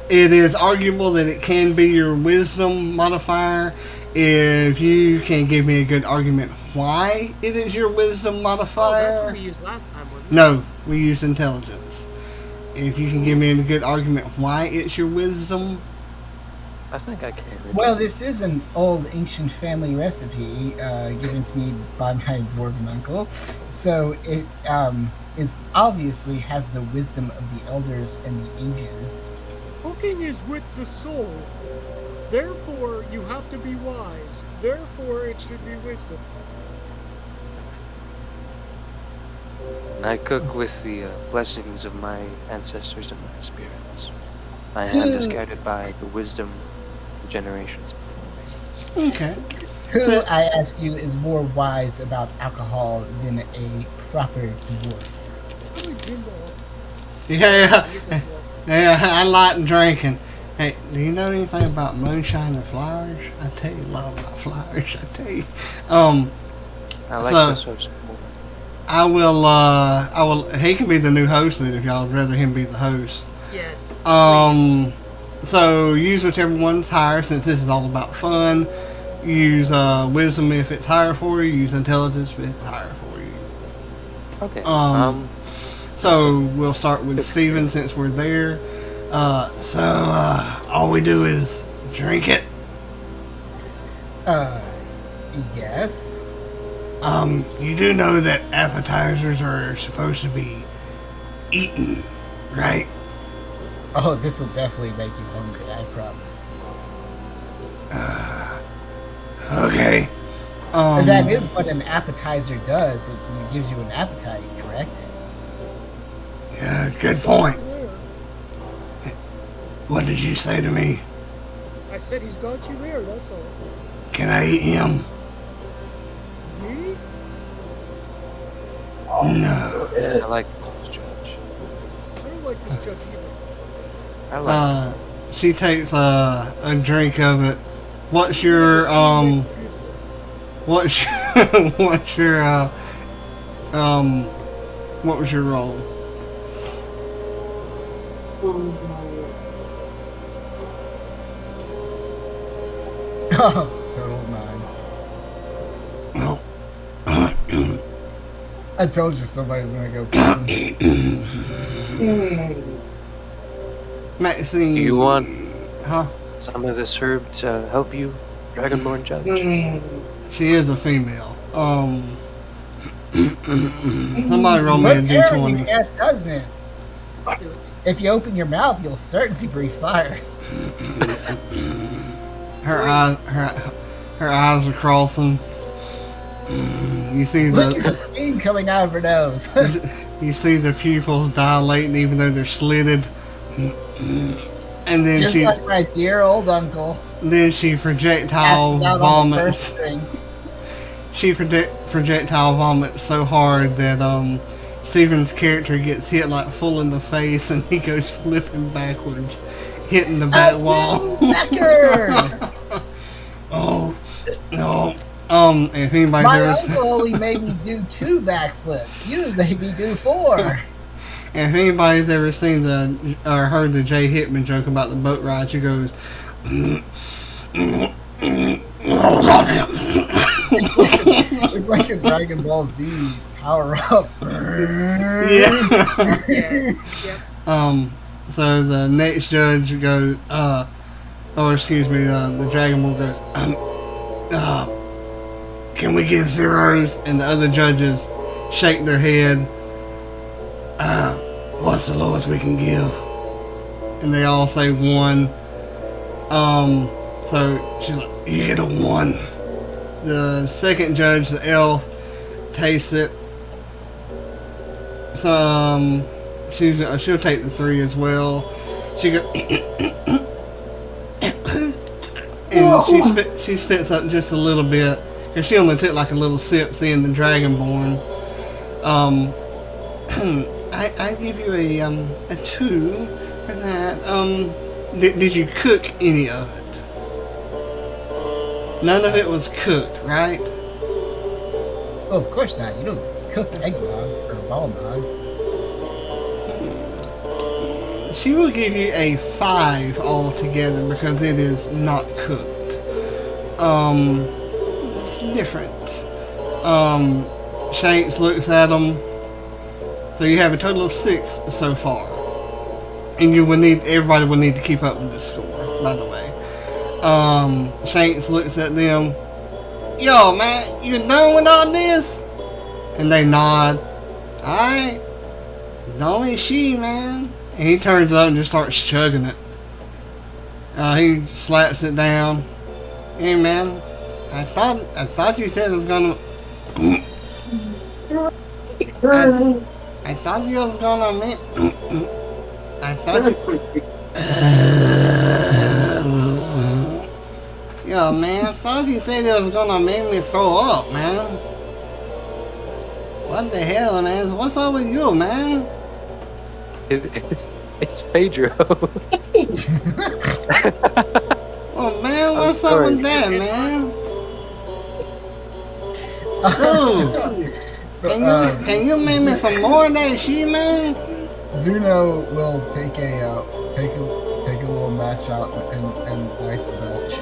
S1: It is arguable that it can be your wisdom modifier if you can give me a good argument why it is your wisdom
S3: Oh, that's
S1: modifier.
S3: what we used last time, wasn't it?
S1: No, we used intelligence. If you can give me a good argument why it's your wisdom.
S5: I think I can.
S2: Well, this is an old ancient family recipe given to me by my dwarven uncle. So it is obviously has the wisdom of the elders and the ages.
S3: Cooking is with the soul. Therefore, you have to be wise. Therefore, it should be wisdom.
S5: And I cook with the blessings of my ancestors and my spirits. My hand is guided by the wisdom of generations before me.
S1: Okay.
S2: Who, I ask you, is more wise about alcohol than a proper dwarf?
S3: Probably Jimbo.
S1: Yeah,
S3: He's a dwarf.
S1: yeah, I like drinking. Hey, do you know anything about moonshine and flowers? I tell you a lot about flowers. I tell you.
S5: I like
S1: So-
S5: this sort of more.
S1: I will. He can be the new host then if y'all would rather him be the host.
S3: Yes.
S1: So use whichever one's higher since this is all about fun. Use wisdom if it's higher for you. Use intelligence if it's higher for you.
S5: Okay.
S1: So we'll start with Steven since we're there. All we do is drink it.
S2: Yes.
S1: You do know that appetizers are supposed to be eaten, right?
S2: Oh, this will definitely make you hungry, I promise.
S1: Okay.
S2: That is what an appetizer does. It gives you an appetite, correct?
S1: Yeah, good point.
S3: Where?
S1: What did you say to me?
S3: I said he's got you there, that's all.
S1: Can I eat him?
S3: Me?
S1: No.
S5: I like this judge.
S3: I don't like this judge either.
S5: I like
S1: She takes a drink of it. What's your what's your, what's your what was your role?
S2: Total of 9. I told you somebody was gonna go prison.
S1: Maxine.
S5: Do you want
S1: Huh?
S5: some of this herb to help you, Dragonborn Judge?
S1: She is a female. Somebody roll me a
S2: What's air when you
S1: d20.
S2: cast, doesn't it? If you open your mouth, you'll certainly breathe fire.
S1: Her eyes are crossing. You see
S2: Look at the
S1: the
S2: steam coming out of her nose.
S1: you see the pupils dilating even though they're slitted. And then
S2: Just like my dear old uncle.
S1: she projectile
S2: Passes out on the first
S1: vomits.
S2: string.
S1: She projectile vomits so hard that Steven's character gets hit like full in the face and he goes flipping backwards, hitting the back wall.
S2: Record!
S1: Oh no. If anybody's
S2: My
S1: ever
S2: uncle only made me do 2 backflips. You made me do 4.
S1: if anybody's ever seen or heard the Jay Hitman joke about the boat ride, she goes,
S2: It's like a Dragon Ball Z power up.
S1: yeah.
S3: Yep.
S1: So the next judge goes, the Dragon Ball goes, can we give zeros? And the other judges shake their head. What's the lowest we can give? And they all say 1. So she's like, you get a 1. The second judge, the elf, tastes it. So she'll take the 3 as well. She goes, and she spits up just a little bit because she only took like a little sip seeing the Dragonborn. I give you a 2 for that. Did you cook any of it? None of it was cooked, right?
S2: Oh, of course not. You don't cook eggnog or ball nog.
S1: She will give you a 5 altogether because it is not cooked. It's different. Shanks looks at them. So you have a total of 6 so far. And everybody will need to keep up with the score, by the way. Shanks looks at them. Yo, man, you done with all this? And they nod. Alright. Don't be she, man. And he turns up and just starts chugging it. He slaps it down. Hey, man, I thought you said it was gonna. I thought you was gonna make. I thought you. Yo, man, I thought you said it was gonna make me throw up, man. What the hell, man? What's up with you, man?
S5: It's Pedro.
S1: Oh, man, what's up with that, man? Dude, can you make me some more of that shit, man?
S2: Zuno will take a little match out and light the belch.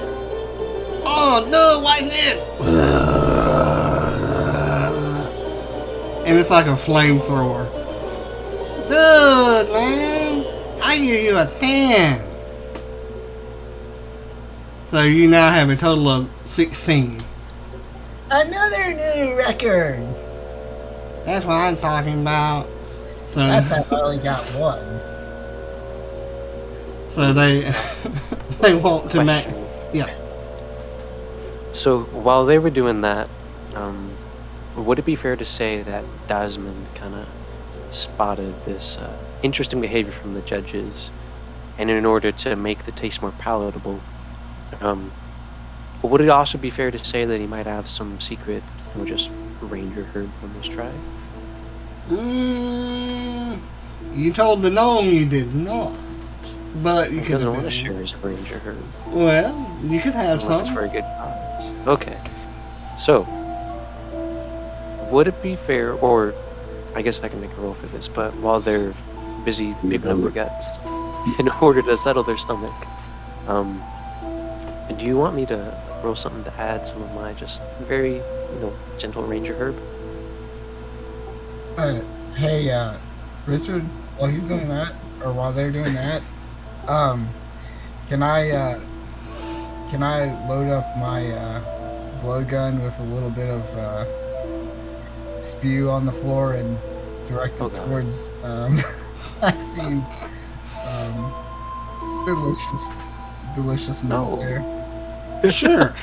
S1: Oh, dude, what's it? And it's like a flamethrower. Dude, man, I give you a 10. So you now have a total of 16.
S2: Another new record.
S1: That's what I'm talking about. So,
S2: Last time I only got 1.
S1: so they walk to Mac.
S5: Question.
S1: Yeah.
S5: So while they were doing that, would it be fair to say that Desmond kind of spotted this interesting behavior from the judges, and in order to make the taste more palatable, would it also be fair to say that he might have some secret, just ranger herb from this tribe?
S1: You told the gnome you did not. But you
S5: He
S1: could
S5: doesn't
S1: have
S5: want to
S1: been.
S5: share his ranger herb.
S1: Well, you could have
S5: Unless it's
S1: some.
S5: for a good cause. Okay. So, would it be fair, or I guess I can make a roll for this, but while they're busy picking up their guts, in order to settle their stomach, do you want me to roll something to add some of my just very, gentle ranger herb?
S2: Hey, Richard, while he's doing that, or while they're doing that, can I load up my blowgun with a little bit of spew on the floor and direct it towards Maxine's delicious meal there?
S1: Sure.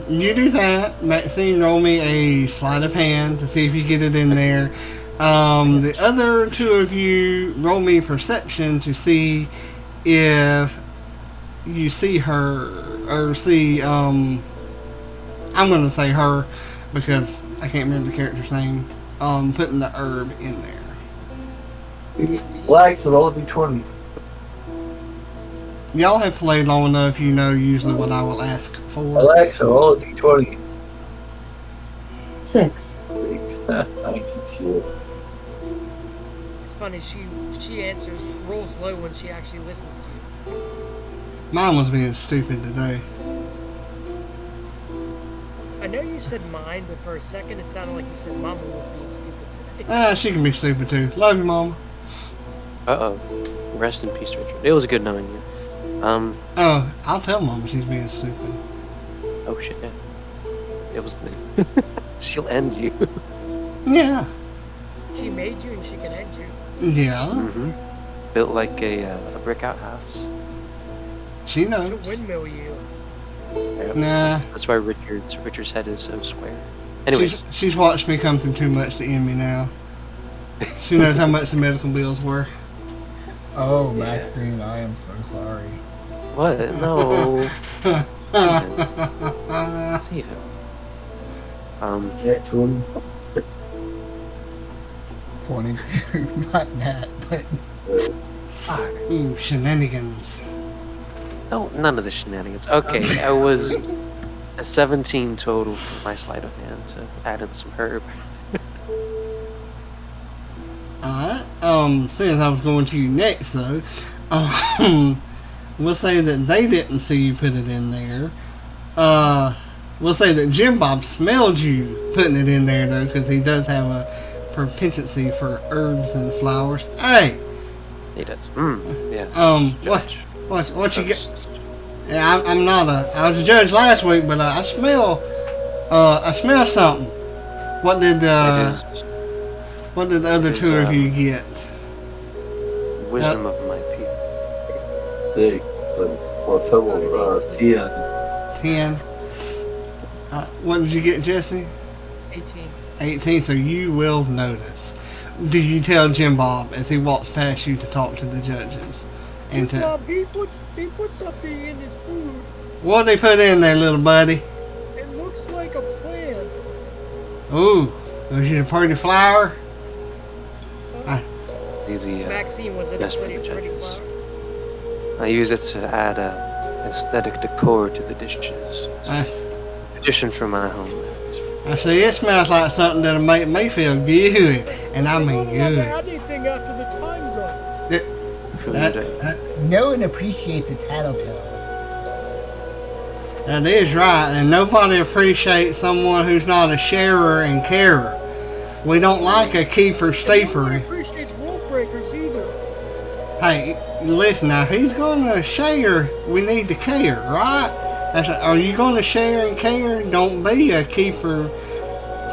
S1: You do that. Maxine, roll me a sleight of hand to see if you get it in there. The other two of you roll me perception to see if you see her or see. I'm gonna say her because I can't remember the character's name. Putting the herb in there.
S4: Alexa, roll a d20.
S1: Y'all have played long enough, you know usually what I will ask for.
S4: Alexa, roll a d20.
S7: 6.
S4: Nice shit.
S3: It's funny, she answers, rolls low when she actually listens to you.
S1: Mine was being stupid today.
S3: I know you said mine, but for a second it sounded like you said Mama was being stupid today.
S1: She can be stupid too. Love you, Mama.
S5: Uh-oh. Rest in peace, Richard. It was good knowing you.
S1: Oh, I'll tell Mama she's being stupid.
S5: Oh shit. It was she'll end you.
S1: Yeah.
S3: She made you and she can end you.
S1: Yeah.
S5: Mm-hmm. Built like a brick outhouse.
S1: She
S3: To
S1: knows.
S3: windmill you.
S5: Yep.
S1: Nah.
S5: That's why Richard's head is so square. Anyways,
S1: She's watched me come through too much to end me now. She knows how much the medical bills were.
S2: Oh,
S5: Yeah.
S2: Maxine, I am so sorry.
S5: what? No. Save him.
S4: Yeah, 20.
S2: 22, not Nat, but
S1: Ooh, shenanigans.
S5: No, none of the shenanigans. Okay, I was a 17 total for my sleight of hand to add in some herb.
S1: Alright. Seeing as I was going to you next though, we'll say that they didn't see you put it in there. We'll say that Jim Bob smelled you putting it in there though, because he does have a propensity for herbs and flowers. Hey!
S5: He does. Yes.
S1: What?
S5: Judge.
S1: What you get?
S5: Toast.
S1: Yeah, I'm not I was a judge last week, but I smell something. What did
S5: It is
S1: what did the other
S5: it is,
S1: two of you get?
S5: wisdom of my people.
S4: 6. Or total 10.
S1: 10. What did you get, Jesse?
S3: 18.
S1: 18. So you will notice. Do you tell Jim Bob as he walks past you to talk to the judges? And to
S3: Bob, he put something in his food.
S1: what they put in there, little buddy?
S3: It looks like a plant.
S1: Ooh, was it a pretty flower?
S5: The
S3: Maxine, was it
S5: best
S3: a
S5: for the
S3: pretty
S5: judges.
S3: flower?
S5: I use it to add aesthetic decor to the dishes. It's a tradition from my homeland.
S1: I see it smells like something that'll make me feel good, and I mean
S3: They don't have to
S1: good.
S3: add anything after the time's up.
S5: Food.
S2: no one appreciates a tattletale.
S1: That is right, and nobody appreciates someone who's not a sharer and carer. We don't like a keeper
S3: Nobody
S1: steeper.
S3: appreciates rule breakers either.
S1: Hey, listen now, if he's gonna share, we need to care, right? Are you gonna share and care? Don't be a keeper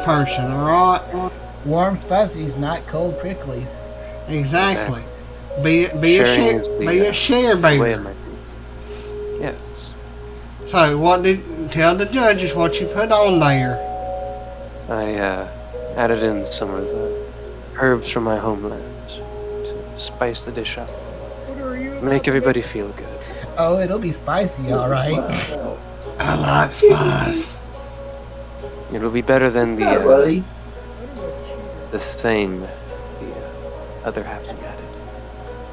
S1: person, alright?
S2: Warm fuzzies, not cold pricklies.
S1: Exactly. Be
S5: Sharing is
S1: a share
S5: way of
S1: baby.
S5: my people. Yes.
S1: So tell the judges what you put on there.
S5: I added in some of the herbs from my homeland to spice the dish up.
S3: What are you about
S5: Make
S3: to
S5: everybody feel good.
S2: Oh, it'll be spicy, all right.
S1: I like spice.
S5: It'll be better than
S4: Hi, buddy.
S3: I don't know, cheater.
S5: the thing, other halfling added.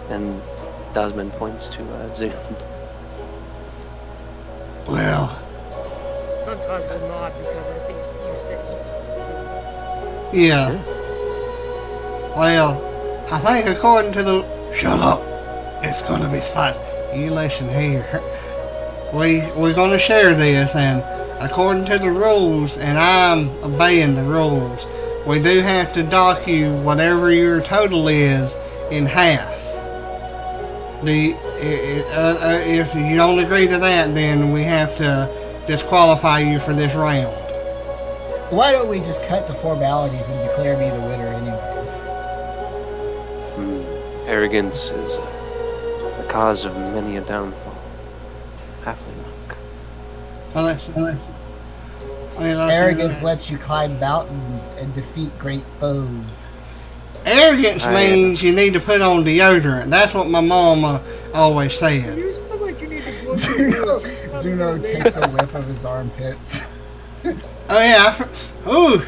S5: And Dosman points to Zoom.
S1: Well,
S3: Sometimes will nod because I think you said he's.
S1: yeah. Well, I think according to the... Shut up. It's gonna be spicy. You listen here. We're gonna share this, and according to the rules, and I'm obeying the rules, we do have to dock you whatever your total is in half. If you don't agree to that, then we have to disqualify you for this round.
S2: Why don't we just cut the formalities and declare me the winner anyways?
S5: Arrogance is the cause of many a downfall. Halfling monk.
S2: Arrogance lets you climb mountains and defeat great foes.
S1: Arrogance means you need to put on deodorant. That's what my mama always said.
S3: You sound like you need to blow
S2: Zuno takes a whiff of his armpits.
S1: Oh yeah. Ooh.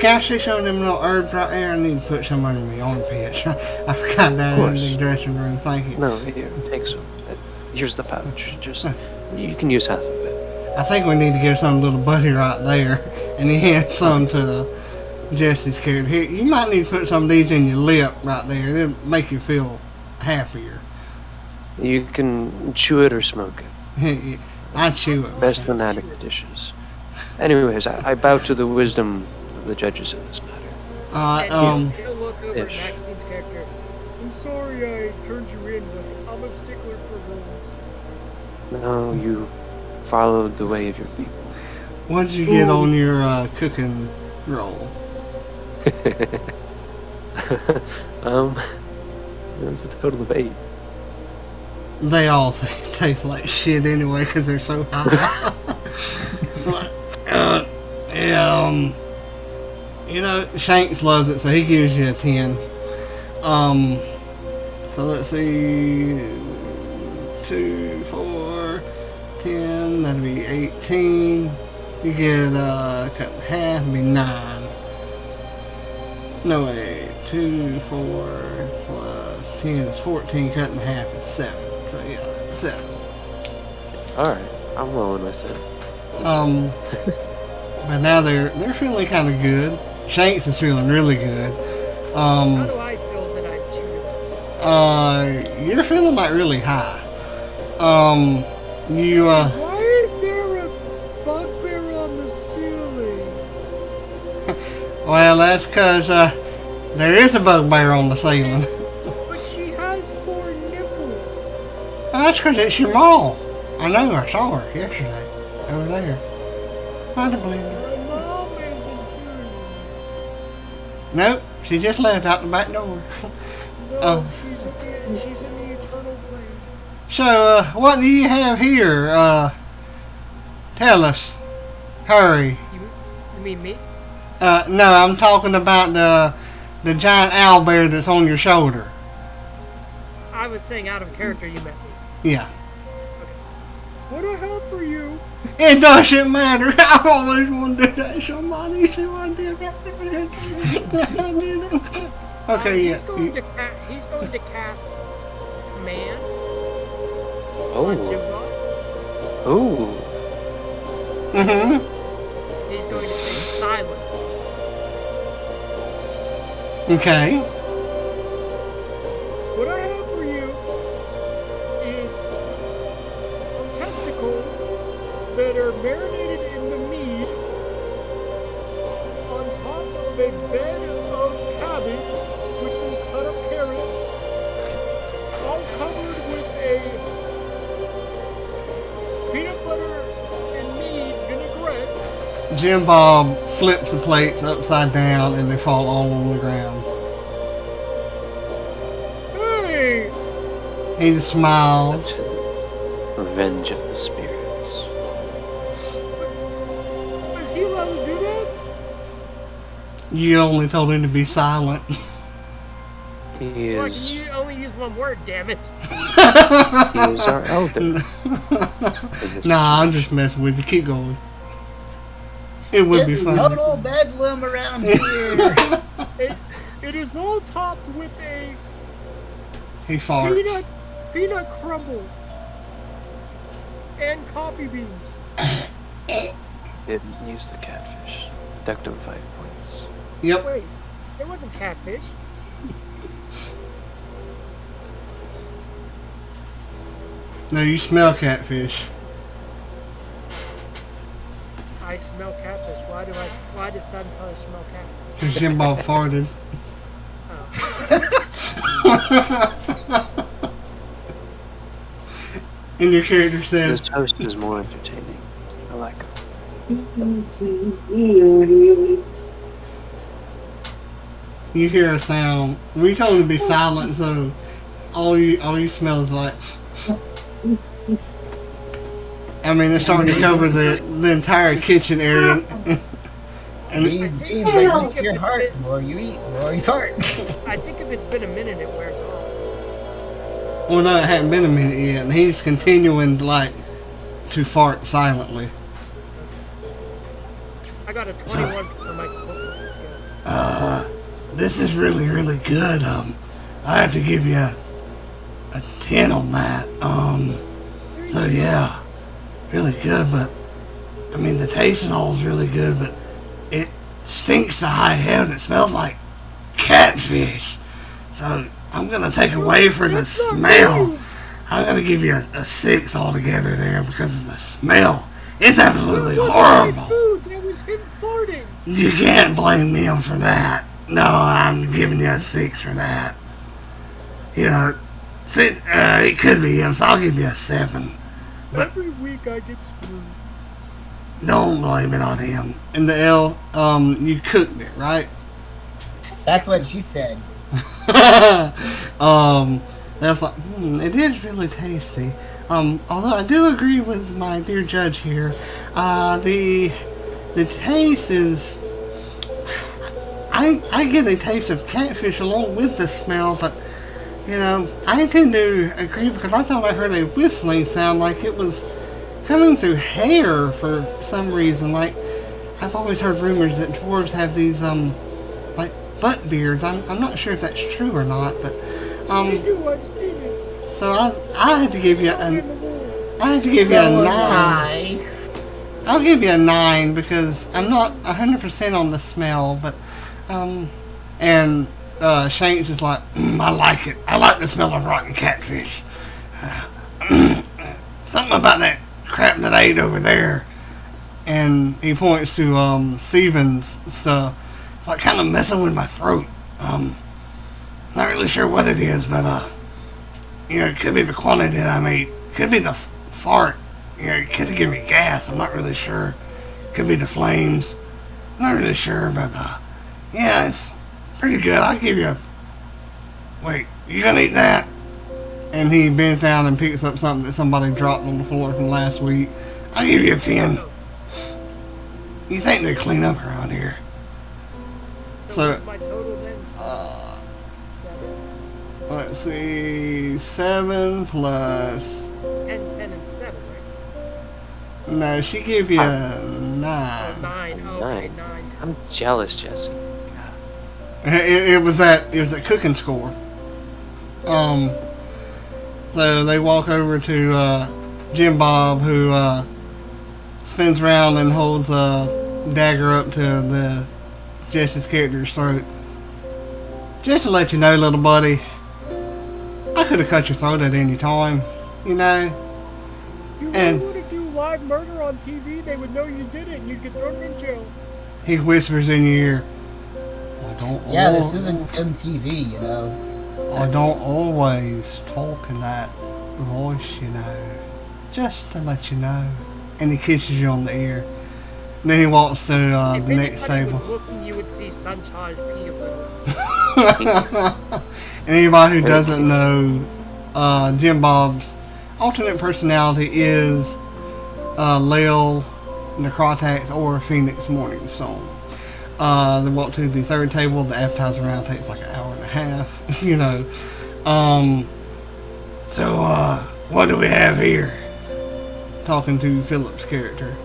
S1: Can I see some of them little herbs right there? I need to put some under my armpits. I forgot that in the dressing room. Thank you.
S5: No, here, take some. Here's the pouch. Just you can use half of it.
S1: I think we need to give some little buddy right there, and then some to Jesse's character. Here, you might need to put some of these in your lip right there. It'll make you feel happier.
S5: You can chew it or smoke it.
S1: I chew it.
S5: Best when adding the dishes. Anyways, I bow to the wisdom of the judges in this matter.
S3: He'll look over at
S5: Ish.
S3: Maxine's character. I'm sorry I turned you in, but I'm a stickler for rules.
S5: No, you followed the way of your people.
S1: What did you get on your cooking roll?
S5: It was a total of 8.
S1: They all taste like shit anyway because they're so high. You know, Shanks loves it, so he gives you a 10. So let's see, 2, 4, 10. That'd be 18. You get cut in half, it'd be 9. No wait, 2, 4 plus 10 is 14. Cut in half is 7. So yeah, 7.
S5: Alright, I'm rolling with it.
S1: But now they're feeling kind of good. Shanks is feeling really good.
S3: How do I feel that I chewed?
S1: You're feeling like really high. You
S3: Why is there a bugbear on the ceiling?
S1: well, that's because there is a bugbear on the ceiling.
S3: But she has 4 nipples.
S1: That's because it's your mom. I know. I saw her yesterday over there. I don't believe her.
S3: My mom isn't here.
S1: Nope, she just left out the back door.
S3: No, she's in the eternal plane.
S1: So, what do you have here? Tell us. Hurry.
S3: You mean me?
S1: No, I'm talking about the giant owlbear that's on your shoulder.
S3: I was saying out of character you meant me.
S1: Yeah.
S3: What do I have for you?
S1: It doesn't matter. I always wanted to do somebody. See what I did? Okay, yeah.
S3: He's going to cast command on
S5: Oh.
S3: Jimbo.
S5: Ooh.
S1: Mm-hmm.
S3: He's going to stay silent.
S1: Okay.
S3: What I have for you is some testicles that are marinated in the mead on top of a bed of cabbage with some cut up carrots, all covered with a peanut butter and mead vinaigrette.
S1: Jim Bob flips the plates upside down and they fall all on the ground.
S3: Hey!
S1: He just smiles.
S5: Revenge of the spirits.
S3: Is he allowed to do that?
S1: You only told him to be silent.
S5: He
S3: Well,
S5: is,
S3: you only use one word, damn it.
S5: he is our elder.
S1: Nah, I'm just messing with you. Keep going. It would be
S2: It's
S1: fun.
S2: total bedlam around here.
S3: It is all topped with a
S1: He farts.
S3: peanut crumble and coffee beans.
S5: Didn't use the catfish. Deduct him 5 points.
S1: Yep.
S3: Wait, it wasn't catfish.
S1: No, you smell catfish.
S3: I smell catfish. Why does Sun Tyler smell catfish?
S1: Because Jim Bob farted.
S3: Oh.
S1: And your character
S5: This
S1: says,
S5: toast is more entertaining. I like it.
S1: you hear a sound. We told him to be silent, so all you smell is like. I mean, they're starting to cover the entire kitchen area. And
S2: Beans, that makes your heart. The more you eat, the more you fart.
S3: I think if it's been a minute, it wears off.
S1: well, no, it hadn't been a minute yet, and he's continuing to fart silently.
S3: I got a 21 for my cooking skill.
S1: This is really, really good. I have to give you a 10 on that. So yeah, really good. But I mean, the taste and all is really good, but it stinks to high heaven. It smells like catfish. So I'm gonna take away for the smell. I'm gonna give you a 6 altogether there because of the smell. It's absolutely horrible.
S3: Food, that was him farting.
S1: You can't blame him for that. No, I'm giving you a 6 for that. You know, it could be him, so I'll give you a 7. But
S3: Every week I get screwed.
S1: don't blame it on him. And the L, you cooked it, right?
S2: That's what she said.
S1: That's like, it is really tasty. Although I do agree with my dear judge here, the taste is, I get a taste of catfish along with the smell, but you know, I tend to agree because I thought I heard a whistling sound like it was coming through hair for some reason. Like, I've always heard rumors that dwarves have these like butt beards. I'm not sure if that's true or not, but
S3: I've seen it.
S1: so I had to give you a 9. I'll give you a 9 because I'm not 100% on the smell, but and Shanks is like, I like it. I like the smell of rotten catfish. Something about that crap that I ate over there. And he points to Steven's stuff. It's like kind of messing with my throat. Not really sure what it is, but you know, it could be the quantity that I made. Could be the fart. You know, it could have given me gas. I'm not really sure. Could be the flames. I'm not really sure, but yeah, it's pretty good. I'll give you a... Wait, you gonna eat that? And he bends down and picks up something that somebody dropped on the floor from last week. I'll give you a 10. You think they clean up around here? So
S3: what's my total then?
S1: let's see, 7 plus...
S3: 10, and 7, right?
S1: No, she gave you a 9.
S3: 9. Oh, okay, 9.
S5: I'm jealous, Jesse.
S1: It was that cooking score. So they walk over to Jim Bob, who spins around and holds a dagger up to Jesse's character's throat. Just to let you know, little buddy, I could have cut your throat at any time, you know.
S3: You
S1: And-
S3: really want to do live murder on TV? They would know you did it and you'd get thrown in jail.
S1: He whispers in your ear,
S2: Yeah, this isn't MTV, you know.
S1: I don't always talk in that voice, you know. Just to let you know. And he kisses you on the ear. And then he walks to
S3: If
S1: the next
S3: anybody
S1: table.
S3: was looking, you would see Sunshine pee a little.
S1: Anybody who doesn't know, Jim Bob's alternate personality is Lil, Necrotax, or Phoenix Morning Song. They walk to the third table. The appetizer round takes like an hour and a half, you know. So, what do we have here? Talking to Philip's character.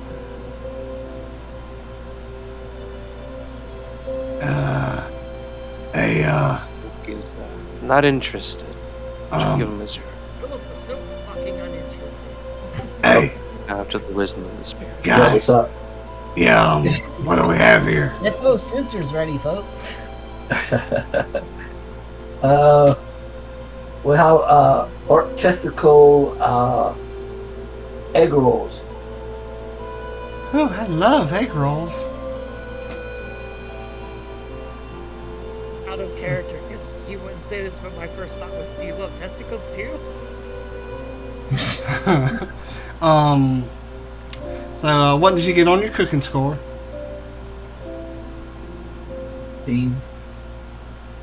S1: Hey,
S5: He's not interested. Give him his
S3: Philip was so fucking uninterested.
S1: hey,
S5: after the wisdom of the spirit.
S4: Yeah,
S1: guys.
S4: what's up?
S1: Yeah, what do we have here?
S2: Get those sensors ready, folks.
S4: We have orchestral egg rolls.
S1: Oh, I love egg rolls.
S3: Out of character, because you wouldn't say this, but my first thought was, do you love testicles too?
S1: So what did you get on your cooking score?
S4: Team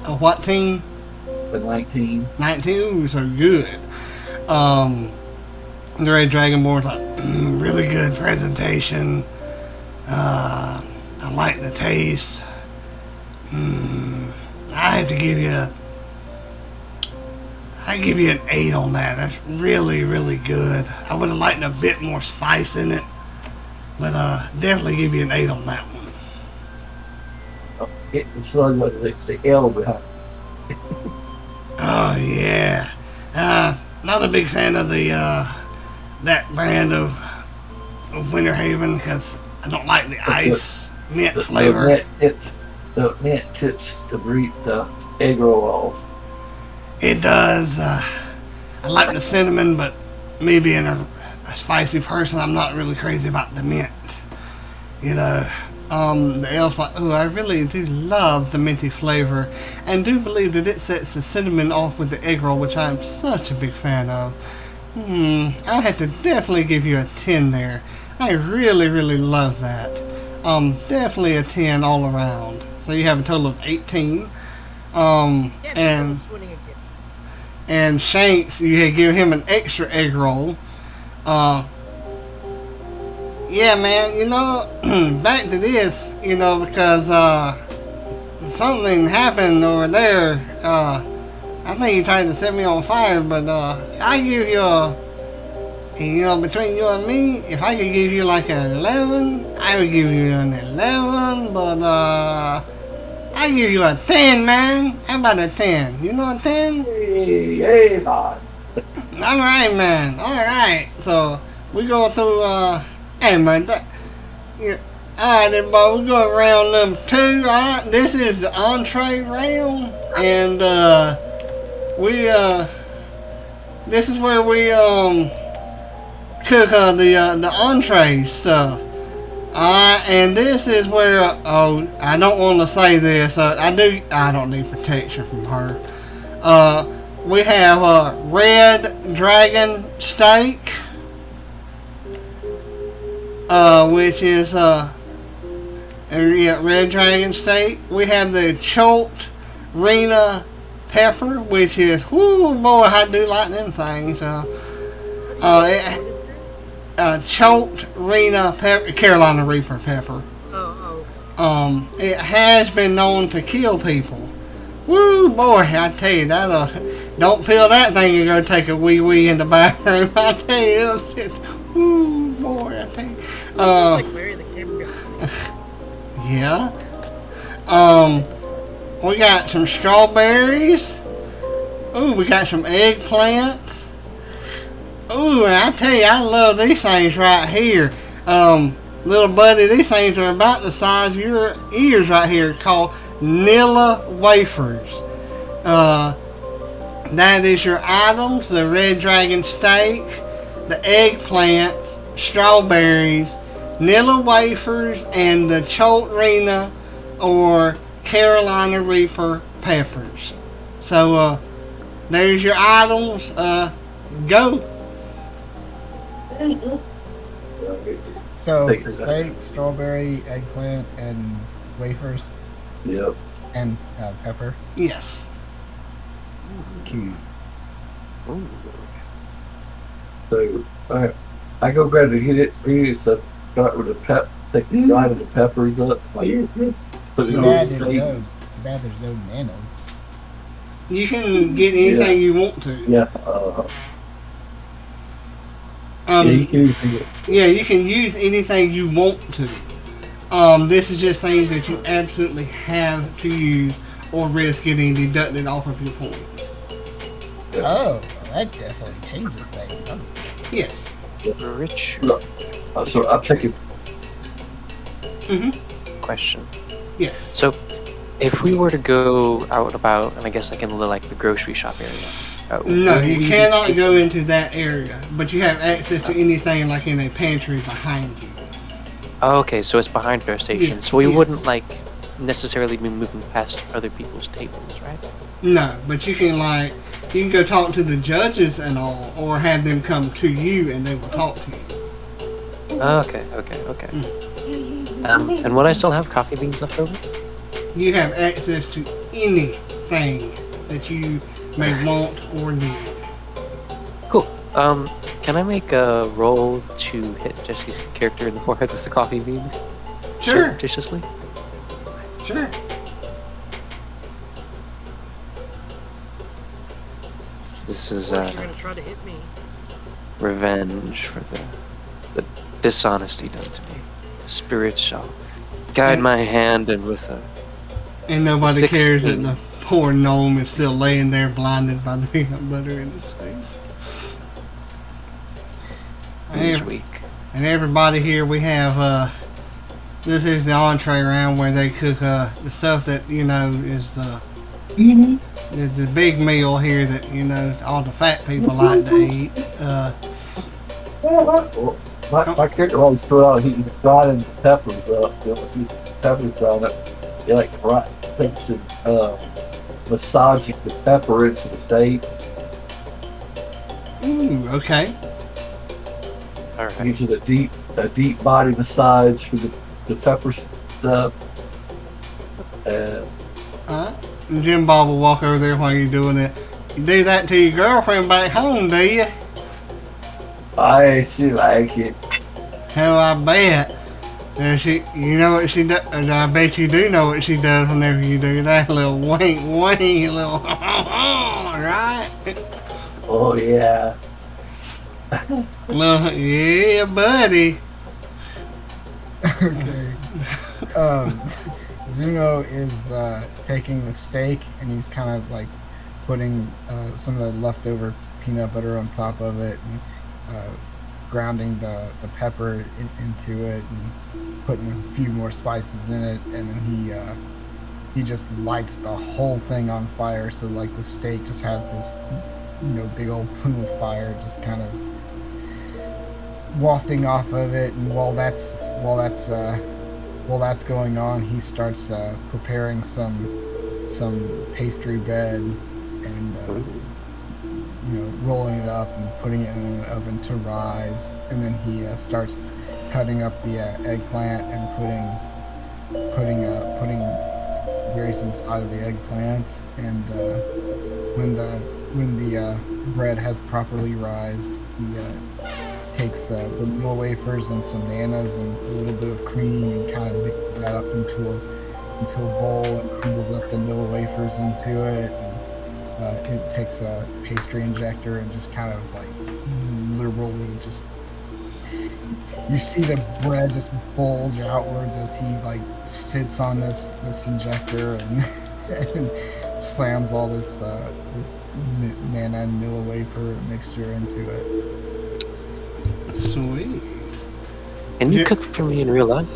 S1: A what team?
S4: with 19.
S1: 19. Ooh, so good. The Red Dragonborn's like, really good presentation. I like the taste. I have to give you. I give you an 8 on that. That's really, really good. I would have liked a bit more spice in it, but definitely give you an 8 on that one.
S4: It's the L behind.
S1: Oh yeah. Not a big fan of the that brand of Winter Haven because I don't like the ice mint flavor.
S4: The mint tips the egg roll off.
S1: It does. I like the cinnamon, but me being a spicy person, I'm not really crazy about the mint. You know, the elf's like, oh, I really do love the minty flavor, and do believe that it sets the cinnamon off with the egg roll, which I'm such a big fan of. I had to definitely give you a 10 there. I really, really love that. Definitely a 10 all around. So you have a total of 18. And Shanks, you had give him an extra egg roll. Yeah, man, you know, back to this, you know, because something happened over there. I think he tried to set me on fire, but I give you a, you know, between you and me, if I could give you like an 11, I would give you an 11, but I give you a 10, man. How about a 10? You know a 10?
S4: Hey, man.
S1: Alright, man. Alright. So, we go through, hey, man. Alright, then, boy. We go round number 2, alright? This is the entree round. And, this is where we, cook, the entree stuff. And this is where, I don't want to say this. I don't need protection from her. We have a red dragon steak, which is red dragon steak. We have the chopped Rena pepper, which is, whoo boy, I do like them things. Chopped Rena pepper, Carolina Reaper pepper. It has been known to kill people. Woo boy, I tell you, don't peel that thing and go take a wee in the bathroom. I tell you, it's just, woo boy, I tell you.
S3: Like Mary the Camera.
S1: Yeah. We got some strawberries. Ooh, we got some eggplants. Ooh, I tell you, I love these things right here. Little buddy, these things are about the size of your ears right here, called Nilla wafers. That is your items: the red dragon steak, the eggplants, strawberries, Nilla wafers, and the Cholrena or Carolina Reaper peppers. So there's your items. Go.
S2: So, steak, strawberry, eggplant, and wafers.
S4: Yep.
S2: And pepper.
S1: Yes.
S2: Cute.
S4: So, I go grab the unit three, so start with the take the side of the peppers up. Put it
S2: Too
S4: on
S2: bad
S4: the
S2: there's
S4: steak.
S2: no bananas.
S1: You can get anything you want to.
S4: Yeah. You can use it.
S1: Yeah, you can use anything you want to. This is just things that you absolutely have to use or risk getting deducted off of your points.
S2: Oh, that definitely changes things, doesn't it?
S1: Yes.
S5: Rich
S4: So I'm checking.
S5: question.
S1: Yes.
S5: So, if we were to go out and about, and I guess like in the grocery shop area.
S1: No,
S5: would
S1: you
S5: we-
S1: cannot go into that area, but you have access to anything like in a pantry behind you.
S5: Oh, okay, so it's behind our station,
S1: Yes,
S5: so we
S1: yes.
S5: wouldn't like necessarily be moving past other people's tables, right?
S1: No, but you can you can go talk to the judges and all, or have them come to you and they will talk to you.
S5: Okay. And would I still have coffee beans left over?
S1: You have access to anything that you may want or need.
S5: Cool. Can I make a roll to hit Jesse's character in the forehead with the coffee bean?
S1: Sure.
S5: Surreptitiously?
S1: Sure.
S5: This is
S3: You're gonna try to hit me.
S5: revenge for the dishonesty done to me. Spirit shall guide my hand, and with a
S1: And nobody
S5: 16.
S1: cares that the poor gnome is still laying there blinded by the peanut butter in his face.
S5: he's
S1: And,
S5: weak.
S1: and everybody here, we have, this is the entree round where they cook the stuff that, is the big meal here that, all the fat people like to eat.
S4: Well, my character always threw out he frying peppers up. These peppers frying up. He takes and massages the pepper into the steak.
S1: Ooh, okay.
S5: All right.
S4: Gives you a deep body massage for the pepper stuff. And
S1: And Jim Bob will walk over there while you're doing it. You do that to your girlfriend back home, do you?
S4: I see like it.
S1: Hell, I bet. You know what she does? I bet you do know what she does whenever you do that little wink, little right?
S4: Oh yeah.
S1: Little, yeah, buddy.
S2: Okay. Zuno is taking the steak and he's kind of like putting some of the leftover peanut butter on top of it and grounding the pepper into it and putting a few more spices in it, and then he just lights the whole thing on fire, so like the steak just has this big old plume of fire just kind of wafting off of it. And while that's going on, he starts preparing some pastry bread and rolling it up and putting it in an oven to rise. And then he starts cutting up the eggplant and putting berries inside of the eggplant. And when the bread has properly rised, he takes the little wafers and some bananas and a little bit of cream and kind of mixes that up into a bowl and crumbles up the little wafers into it. And it takes a pastry injector and just kind of like liberally just, you see the bread just bulge outwards as he like sits on this injector and slams all this nana and Nilla wafer mixture into it.
S1: Sweet.
S5: Can you cook for me in real life?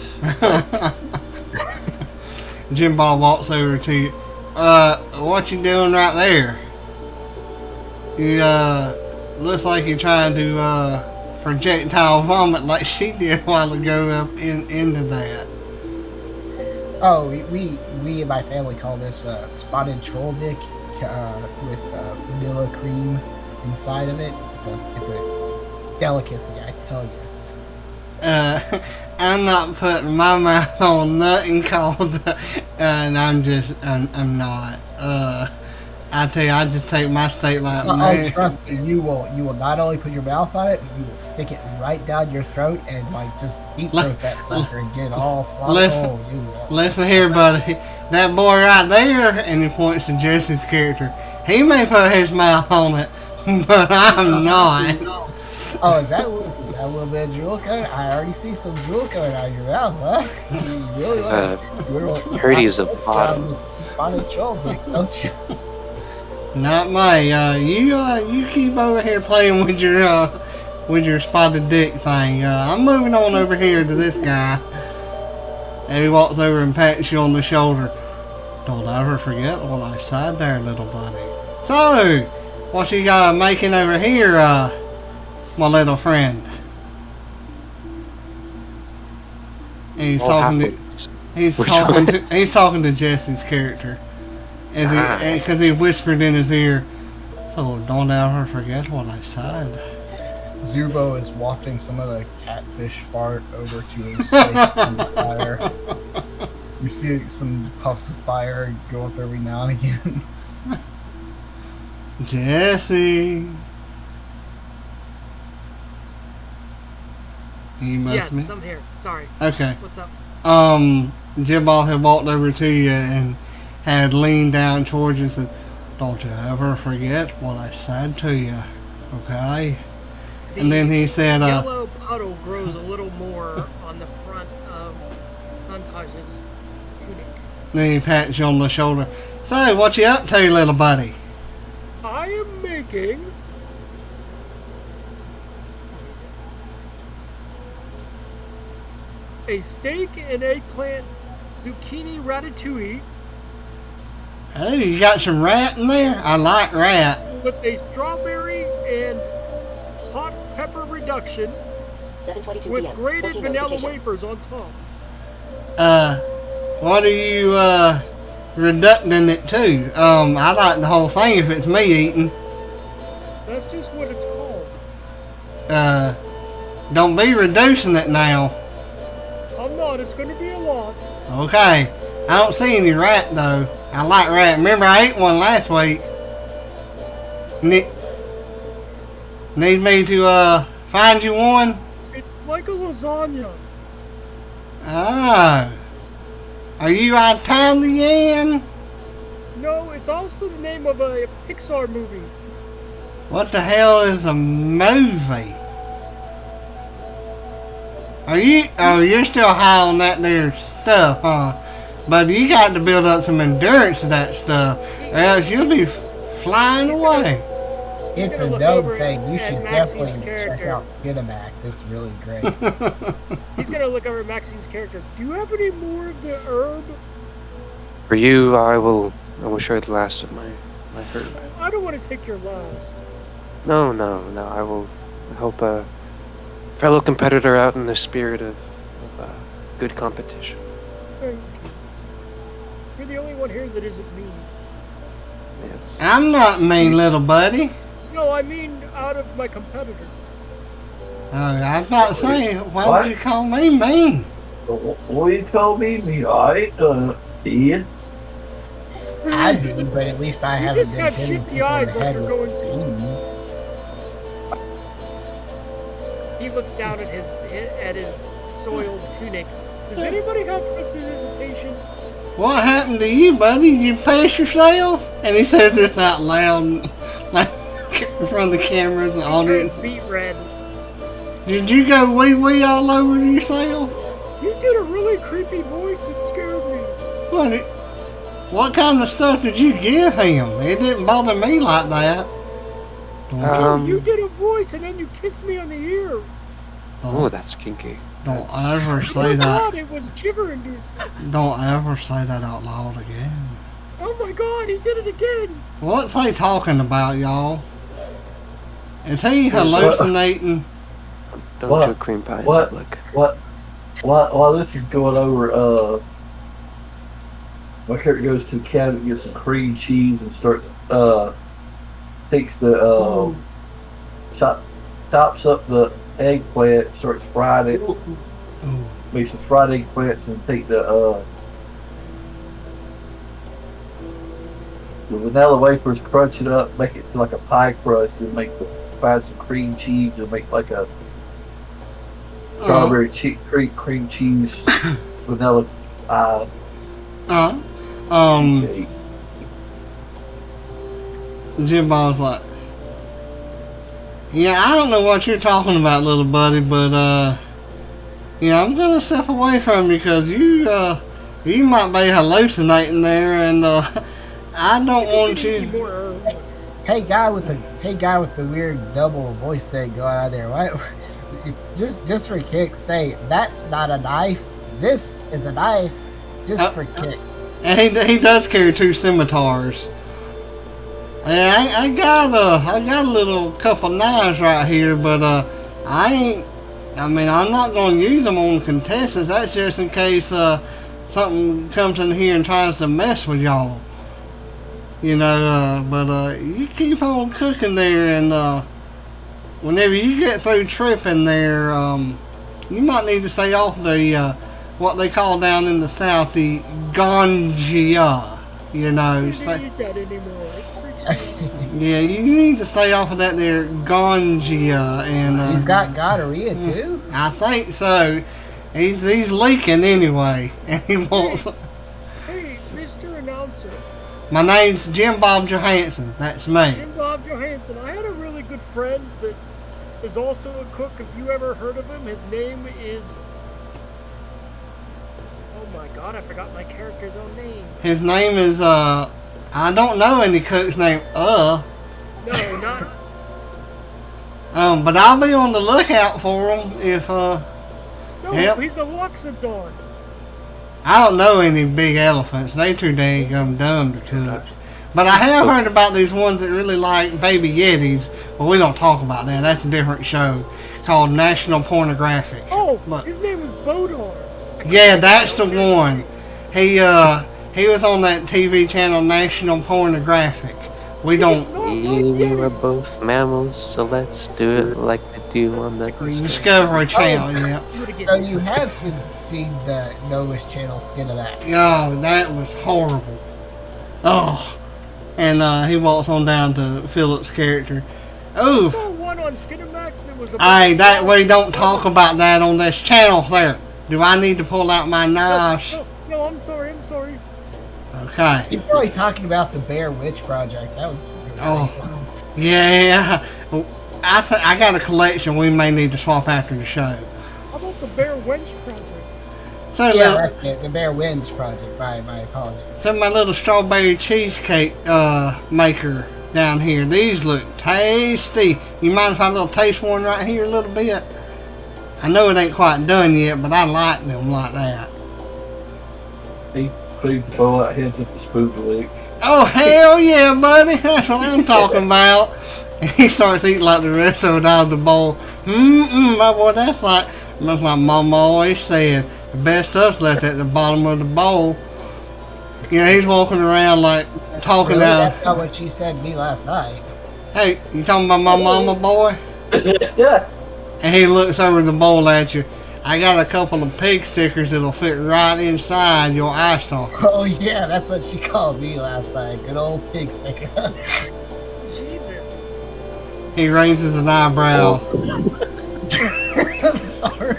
S1: Jim Bob walks over to you. What you doing right there? You, looks like you're trying to, projectile vomit like she did a while ago up into that.
S2: Oh, we in my family call this spotted troll dick with vanilla cream inside of it. It's a delicacy, I tell you.
S1: I'm not putting my mouth on nothing called, and I'm not. I tell you, I just take my steak like
S2: Oh, trust me, you will not only put your mouth on it, but you will stick it right down your throat and like just deep throat that sucker and get it all sloppy.
S1: Listen here, buddy. That boy right there, and he points to Jesse's character. He may put his mouth on it, but I'm not.
S2: Oh, is that that little bit of jewel coming? I already see some jewel coming out of your mouth, huh? You really want to
S5: heard he's a bottom.
S2: this spotted troll dick, don't you?
S1: Not me. You keep over here playing with your spotted dick thing. I'm moving on over here to this guy. And he walks over and pats you on the shoulder. Don't ever forget what I said there, little buddy. So, what you making over here, my little friend? And he's talking to Jesse's character, because he whispered in his ear. So don't ever forget what I said.
S2: Zubo is wafting some of the catfish fart over to his station fire. You see some puffs of fire go up every now and again.
S1: Jesse. You must
S3: Yes, I'm here. Sorry.
S1: Okay.
S3: What's up?
S1: Jimbo had walked over to you and had leaned down towards you and said, don't you ever forget what I said to you, okay? And then he said,
S3: yellow puddle grows a little more on the front of Santaj's tunic.
S1: Then he pats you on the shoulder. So, what you up to, little buddy?
S3: I am making a steak and eggplant zucchini ratatouille
S1: Oh, you got some rat in there? I like rat.
S3: with a strawberry and hot pepper reduction
S7: 7:22
S3: with
S7: p.m.
S3: grated
S7: 14
S3: vanilla
S7: notifications.
S3: wafers on top.
S1: What are you, reducting it to? I like the whole thing if it's me eating.
S3: That's just what it's called.
S1: Don't be reducing it now.
S3: I'm not. It's going to be a lot.
S1: Okay. I don't see any rat, though. I like rat. Remember, I ate one last week. Need me to, find you one?
S3: It's like a lasagna.
S1: Oh. Are you out of town again?
S3: No, it's also the name of a Pixar movie.
S1: What the hell is a movie? You're still high on that there stuff, huh? But you got to build up some endurance to that stuff, or else you'll be flying away.
S2: It's a dope thing. You should definitely check out Getamax. It's really great.
S3: He's going to look over Maxine's character. Do you have any more of the herb?
S5: For you, I will share the last of my herb.
S3: I don't want to take your last.
S5: No. I will help a fellow competitor out in the spirit of good competition.
S3: Thank you. You're the only one here that isn't mean.
S5: Yes.
S1: I'm not mean, little buddy.
S3: No, I mean out of my competitor.
S1: Oh, I was about to say, why would you call me mean?
S4: What you call me? I ain't done it. Ian.
S2: I do, but at least I
S3: You
S2: haven't
S3: just
S2: been
S3: have
S2: hitting
S3: shifty
S2: people in
S3: eyes
S2: the
S3: like
S2: head
S3: you're
S2: with
S3: going to.
S2: beans.
S3: He looks down at his soiled tunic. Does anybody have prestidigitation?
S1: What happened to you, buddy? You pass yourself? And he says this out loud, like in front of the cameras and audience.
S3: Beat red.
S1: Did you go wee-wee all over yourself?
S3: You did a really creepy voice that scared me.
S1: What kind of stuff did you give him? It didn't bother me like that.
S3: You did a voice and then you kissed me on the ear.
S5: Oh, that's kinky.
S1: Don't
S5: That's-
S1: ever
S3: Oh
S1: say
S3: my
S1: that.
S3: god, it was shiver-inducing.
S1: Don't ever say that out loud again.
S3: Oh my god, he did it again.
S1: What's he talking about, y'all? Is he hallucinating?
S5: Don't
S4: What?
S5: do a cream pie in
S4: What?
S5: public.
S4: While this is going over, my character goes to the cabinet and gets some cream cheese and starts, takes the, chops up the eggplant, starts frying it, make some fried eggplants and take the vanilla wafers, crunch it up, make it like a pie crust, and find some cream cheese and make like a strawberry cream cheese vanilla cake.
S1: Jim Bob's like, Yeah, I don't know what you're talking about, little buddy, but yeah, I'm gonna step away from you because you might be hallucinating there, and I don't want
S3: Need
S1: you.
S3: more herbs.
S2: Hey guy with the weird double voice thing going on there. Why? Just for kicks, say that's not a knife. This is a knife. Just for kicks.
S1: And he does carry 2 scimitars. And I got a little couple knives right here, but I'm not gonna use them on contestants. That's just in case something comes in here and tries to mess with y'all. But you keep on cooking there, and whenever you get through tripping there, you might need to stay off the what they call down in the south the ganja.
S3: I don't need that anymore.
S1: Yeah, you need to stay off of that there ganja, and
S2: He's got gonorrhea too.
S1: I think so. He's leaking anyway, and he wants.
S3: Hey, Mr. Announcer.
S1: My name's Jim Bob Johansson. That's me.
S3: Jim Bob Johansson. I had a really good friend that is also a cook. Have you ever heard of him? His name is... Oh my god, I forgot my character's own name.
S1: His name is I don't know any cook's name.
S3: No, not...
S1: But I'll be on the lookout for him if
S3: No,
S1: Yep.
S3: he's a Loxodon.
S1: I don't know any big elephants. They too dang dumb to cook. But I have heard about these ones that really like baby yetis. But we don't talk about that. That's a different show called National Pornographic.
S3: Oh,
S1: But
S3: his name is Bodar.
S1: yeah, that's the one. He was on that TV channel National Pornographic. We don't
S5: We are both mammals, so let's do it like they do on the
S1: Discovery Channel. Yeah.
S2: So you have seen the Novice Channel Skinamax.
S1: Oh, that was horrible. Oh, and he walks on down to Philip's character.
S3: I
S1: Oh,
S3: saw one on Skinamax that was
S1: hey, that we don't talk about that on this channel there. Do I need to pull out my knives?
S3: No, I'm sorry.
S1: Okay.
S2: He's probably talking about the Bear Witch Project. That was.
S1: Oh, yeah. I got a collection we may need to swap after the show.
S3: How about the Bear Wench Project?
S1: So,
S2: Yeah, that's it. The Bear Witch Project. My apologies.
S1: so my little strawberry cheesecake maker down here. These look tasty. You mind if I little taste one right here a little bit? I know it ain't quite done yet, but I like them like that.
S4: He cleaves the bowl out, heads up the spoon lick.
S1: Oh, hell yeah, buddy. That's what I'm talking about. And he starts eating like the rest of it out of the bowl. My boy, that's like Mama always said. The best stuff's left at the bottom of the bowl. You know, he's walking around like talking
S2: Really?
S1: out.
S2: That's not what she said to me last night.
S1: Hey, you talking about my mama, boy?
S4: Yeah.
S1: And he looks over the bowl at you. I got a couple of pig stickers that'll fit right inside your eye socket.
S2: Oh yeah, that's what she called me last night. Good old pig sticker.
S3: Jesus.
S1: He raises an eyebrow.
S2: I'm sorry.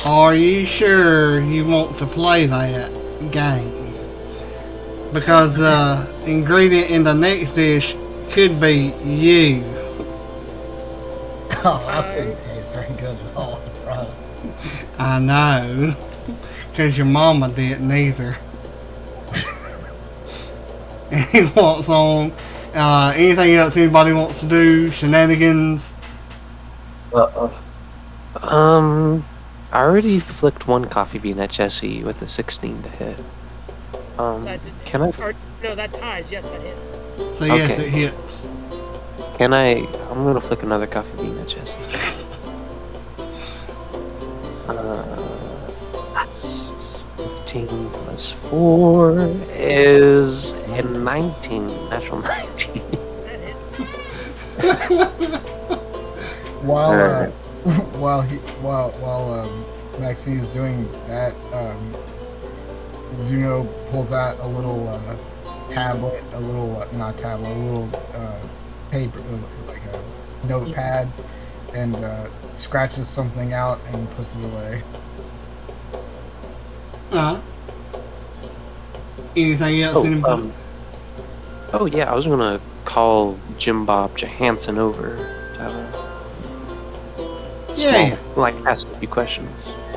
S1: Are you sure you want to play that game? Because the ingredient in the next dish could be you.
S2: Oh, that didn't taste very good at all, I promise.
S1: I know. Because your mama didn't either. And he walks on. Anything else anybody wants to do? Shenanigans?
S5: I already flicked one coffee bean at Jesse with a 16 to hit. Can I?
S3: No, that ties. Yes, that is.
S1: So yes,
S5: Okay.
S1: it hits.
S5: Can I? I'm gonna flick another coffee bean at Jesse. That's 15 plus 4 is a 19. Natural 19.
S3: That hits.
S2: While Maxine is doing that, Zuno pulls out a little tablet, a little paper, like a notepad, and scratches something out and puts it away.
S1: Anything else? Anybody?
S5: Oh yeah, I was gonna call Jim Bob Johansson over to have a
S1: Yeah.
S5: like ask a few questions.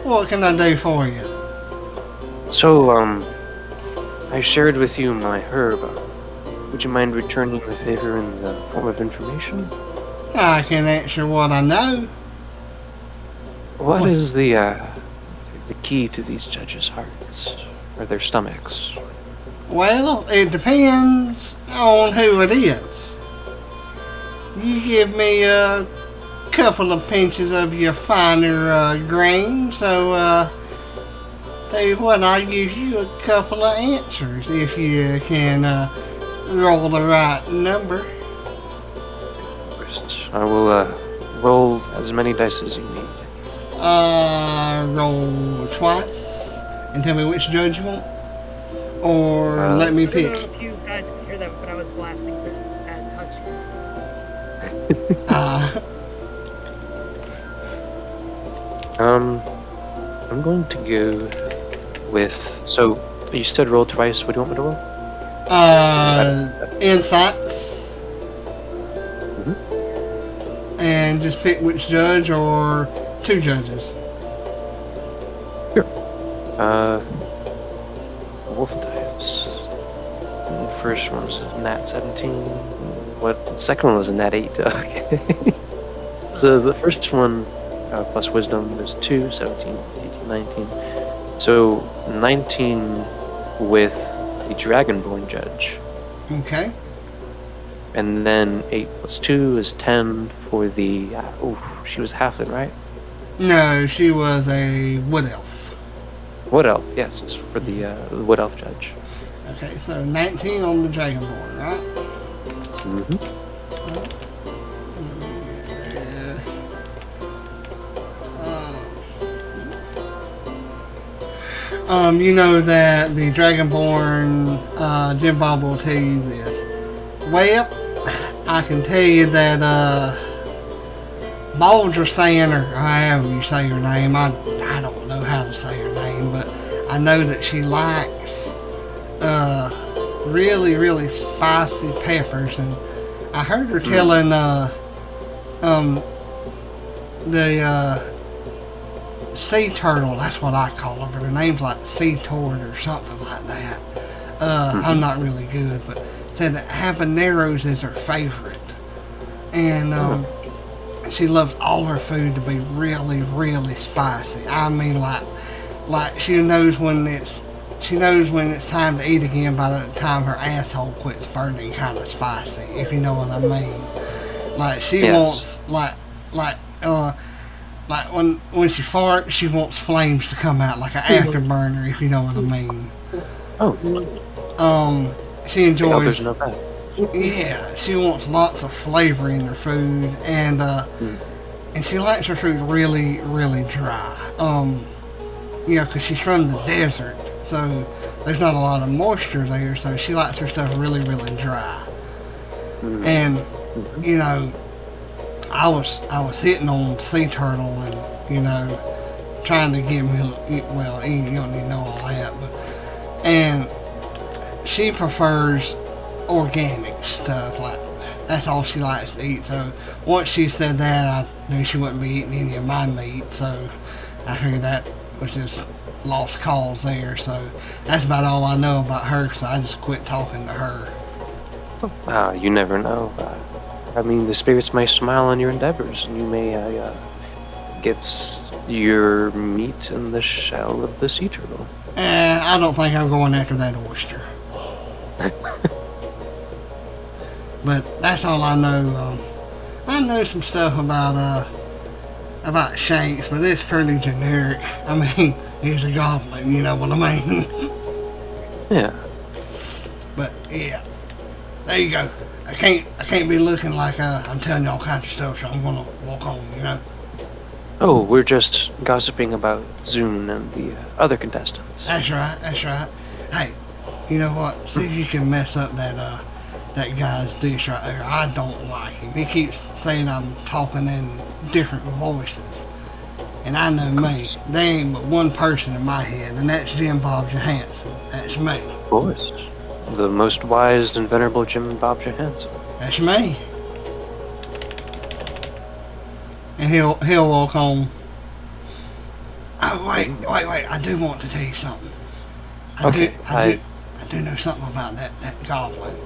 S1: What can I do for you?
S5: So, I shared with you my herb. Would you mind returning the favor in the form of information?
S1: I can answer what I know.
S5: What is the key to these judges' hearts or their stomachs?
S1: Well, it depends on who it is. You give me a couple of pinches of your finer grain, so tell you what, I'll give you a couple of answers if you can roll the right number.
S5: First, I will roll as many dice as you need.
S1: Roll twice and tell me which judge you want, or let me
S3: I don't know
S1: pick.
S3: if you guys could hear that, but I was blasting the touch.
S5: I'm going to go with. So you said roll twice. What do you want me to roll?
S1: Insights. And just pick which judge or two judges.
S5: Sure. Wolf dice. The first one was a nat 17. What? The second one was a nat 8. Okay. So the first one plus wisdom was 2, 17, 18, 19. So 19 with the Dragonborn judge.
S1: Okay.
S5: And then 8 plus 2 is 10 for the. She was a halfling, right?
S1: No, she was a wood elf.
S5: Wood elf, yes, for the wood elf judge.
S1: Okay, so 19 on the Dragonborn, right?
S5: Mm-hmm.
S1: You know that the Dragonborn, Jim Bob will tell you this. Well, I can tell you that, Baldra saying, or however you say her name, I don't know how to say her name, but I know that she likes, really, really spicy peppers, and I heard her telling, the, sea turtle, that's what I call her, but her name's like sea tort or something like that. I'm not really good, but said that habaneros is her favorite. And she loves all her food to be really, really spicy. I mean, like she knows when it's time to eat again by the time her asshole quits burning kind of spicy, if you know what I mean. Like she wants like when she farts, she wants flames to come out like an afterburner, if you know what I mean. She enjoys.
S5: There's no bad.
S1: Yeah, she wants lots of flavor in her food, and she likes her food really, really dry. Because she's from the desert, so there's not a lot of moisture there, so she likes her stuff really, really dry. And I was hitting on sea turtle and trying to give me you don't need to know all that, and she prefers organic stuff, like that's all she likes to eat. So once she said that, I knew she wouldn't be eating any of my meat, so I figured that was just lost cause there. So that's about all I know about her, so I just quit talking to her.
S5: You never know. I mean, the spirits may smile on your endeavors, and you may get your meat in the shell of the sea turtle.
S1: I don't think I'm going after that oyster. But that's all I know. I know some stuff about Shanks, but it's pretty generic. I mean, he's a goblin, you know what I mean?
S5: Yeah.
S1: But yeah, there you go. I can't be looking like I'm telling you all kinds of stuff, so I'm gonna walk on,
S5: Oh, we're just gossiping about Zune and the other contestants.
S1: That's right. Hey, you know what? See if you can mess up that guy's dish right there. I don't like him. He keeps saying I'm talking in different voices. And I know me. There ain't but one person in my head, and that's Jim Bob Johansson. That's me.
S5: Of course. The most wise and venerable Jim Bob Johansson.
S1: That's me. and he'll walk on. Oh wait! I do want to tell you something. I do know something about that goblin.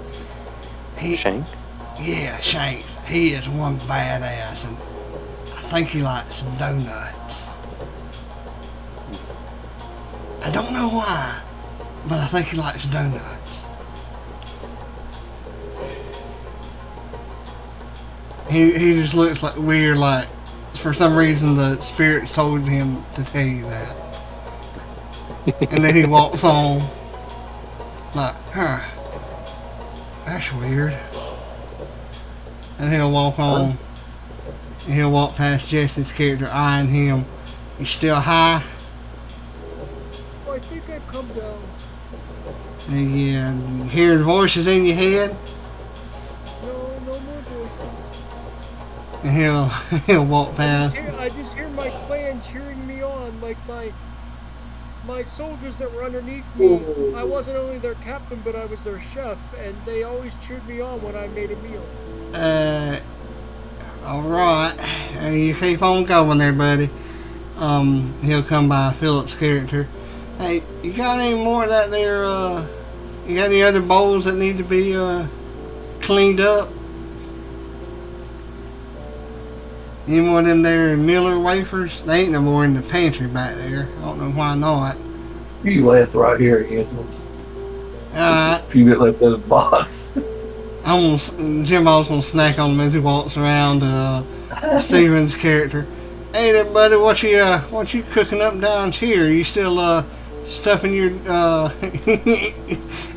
S5: Shank?
S1: Yeah, Shanks. He is one badass, and I think he likes donuts. I don't know why, but I think he likes donuts. He just looks like weird, like for some reason the spirits told him to tell you that. And then he walks on like, huh, that's weird. And he'll walk on, and he'll walk past Jesse's character, eyeing him. You still high?
S3: I think I've come down.
S1: And you hearing voices in your head?
S3: No more voices.
S1: And he'll walk past.
S3: I just hear my clan cheering me on, like my soldiers that were underneath me. I wasn't only their captain, but I was their chef, and they always cheered me on when I made a meal.
S1: Alright. You keep on going there, buddy. He'll come by Philip's character. Hey, you got any more of that there, you got any other bowls that need to be, cleaned up? Any more of them there Miller wafers? They ain't no more in the pantry back there. I don't know why not.
S4: You left right here, Ansels.
S1: Alright.
S4: A few bit left in the box.
S1: Jimbo's gonna snack on him as he walks around Steven's character. Hey there, buddy, what you cooking up down here? Are you still stuffing your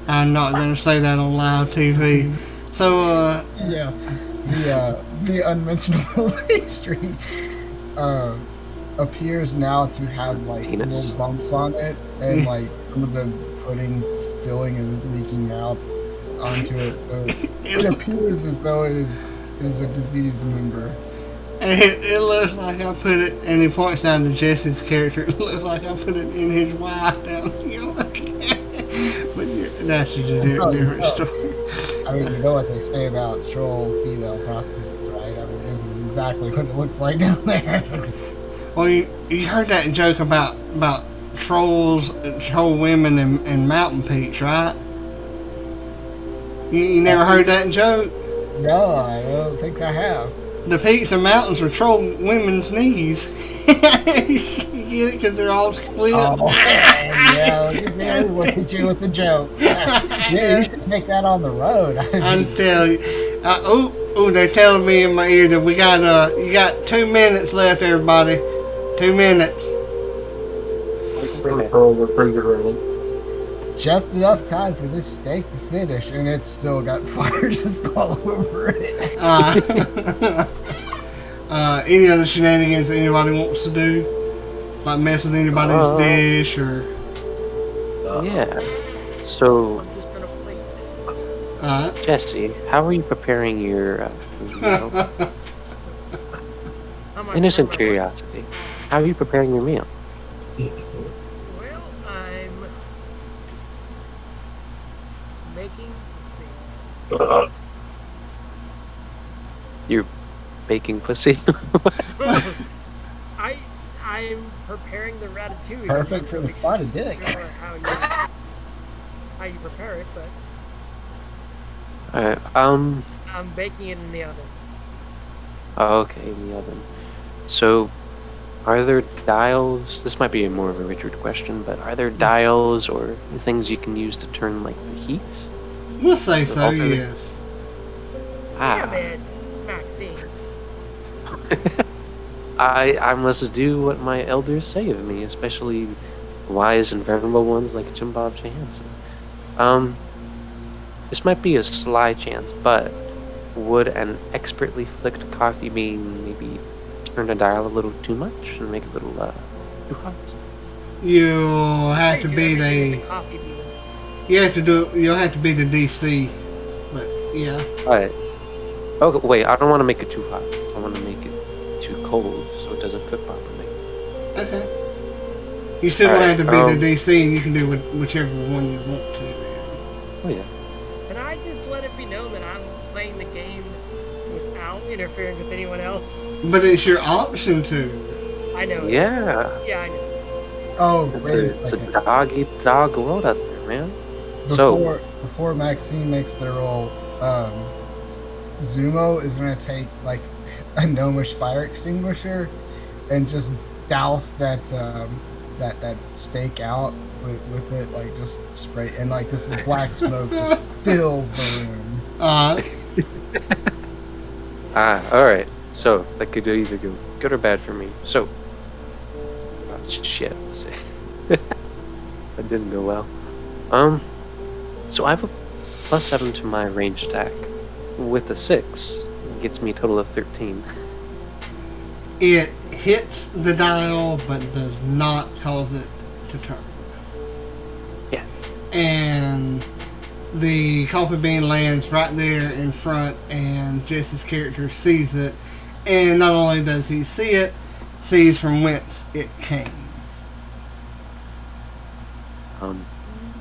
S1: I'm not gonna say that on live TV. So
S2: Yeah. The unmentionable pastry appears now to have like
S5: Penis.
S2: little bumps on it, and like some of the pudding's filling is leaking out onto it. So it appears as though it is a diseased member.
S1: it looks like I put it, and he points down to Jesse's character. It looks like I put it in his wife down here. But that's just a different story.
S2: I mean, you know what they say about troll female prostitutes, right? I mean, this is exactly what it looks like down there.
S1: Well, you heard that joke about troll women and mountain peaks, right? You never heard that joke?
S2: No, I don't think I have.
S1: The peaks and mountains are troll women's knees. You get it? Because they're all split.
S2: Oh, yeah, look at you with the jokes. Yeah, you should take that on the road.
S1: I'm telling you. They're telling me in my ear that you got 2 minutes left, everybody. 2 minutes.
S2: Just enough time for this steak to finish, and it's still got fire just all over it.
S1: Any other shenanigans that anybody wants to do? Like mess with anybody's dish or...
S5: Yeah. So,
S3: I'm just gonna play.
S5: Jesse, how are you preparing your meal?
S3: I'm gonna
S5: Innocent
S3: prepare my-
S5: curiosity. How are you preparing your meal?
S3: Well, I'm making. Let's see.
S5: You're baking pussy?
S3: I'm preparing the ratatouille.
S2: Perfect for the spotted dick.
S3: Sure how you prepare it, but
S5: Alright,
S3: I'm baking it in the oven.
S5: okay, in the oven. So, are there dials? This might be more of a Richard question, but are there dials or things you can use to turn, like, the heat?
S1: We'll say so,
S5: Okay.
S1: yes.
S3: Damn it, Maxine.
S5: I must do what my elders say of me, especially wise and venerable ones like Jimbob Johansson. This might be a sly chance, but would an expertly flicked coffee bean maybe turn a dial a little too much and make it a little too hot?
S1: You'll have
S3: I
S1: to
S3: do
S1: be
S3: everything in
S1: the...
S3: coffee beans.
S1: You'll have to be the DC. But, yeah.
S5: Alright. Okay, wait, I don't want to make it too hot. I want to make it too cold so it doesn't cook properly.
S1: Okay. You still
S5: All right,
S1: have to be the DC, and you can do whichever one you want to then.
S5: Oh yeah.
S3: Can I just let it be known that I'm playing the game without interfering with anyone else?
S1: But it's your option to.
S3: I know.
S5: Yeah.
S3: Yeah, I know.
S2: Oh,
S5: It's
S2: wait
S5: a,
S2: a
S5: it's a
S2: second.
S5: dog eat dog world out there, man. So,
S2: Before Maxine makes their roll, Zumo is gonna take like a gnomish fire extinguisher and just douse that that steak out with it, like just spray, and like this black smoke just fills the room.
S5: all right. So that could either go good or bad for me. So, oh, shit. That didn't go well. So I have a +7 to my ranged attack. With a 6, it gets me a total of 13.
S1: It hits the dial, but does not cause it to turn.
S5: Yeah.
S1: And the coffee bean lands right there in front, and Jesse's character sees it. And not only does he see it, sees from whence it came.
S5: I'm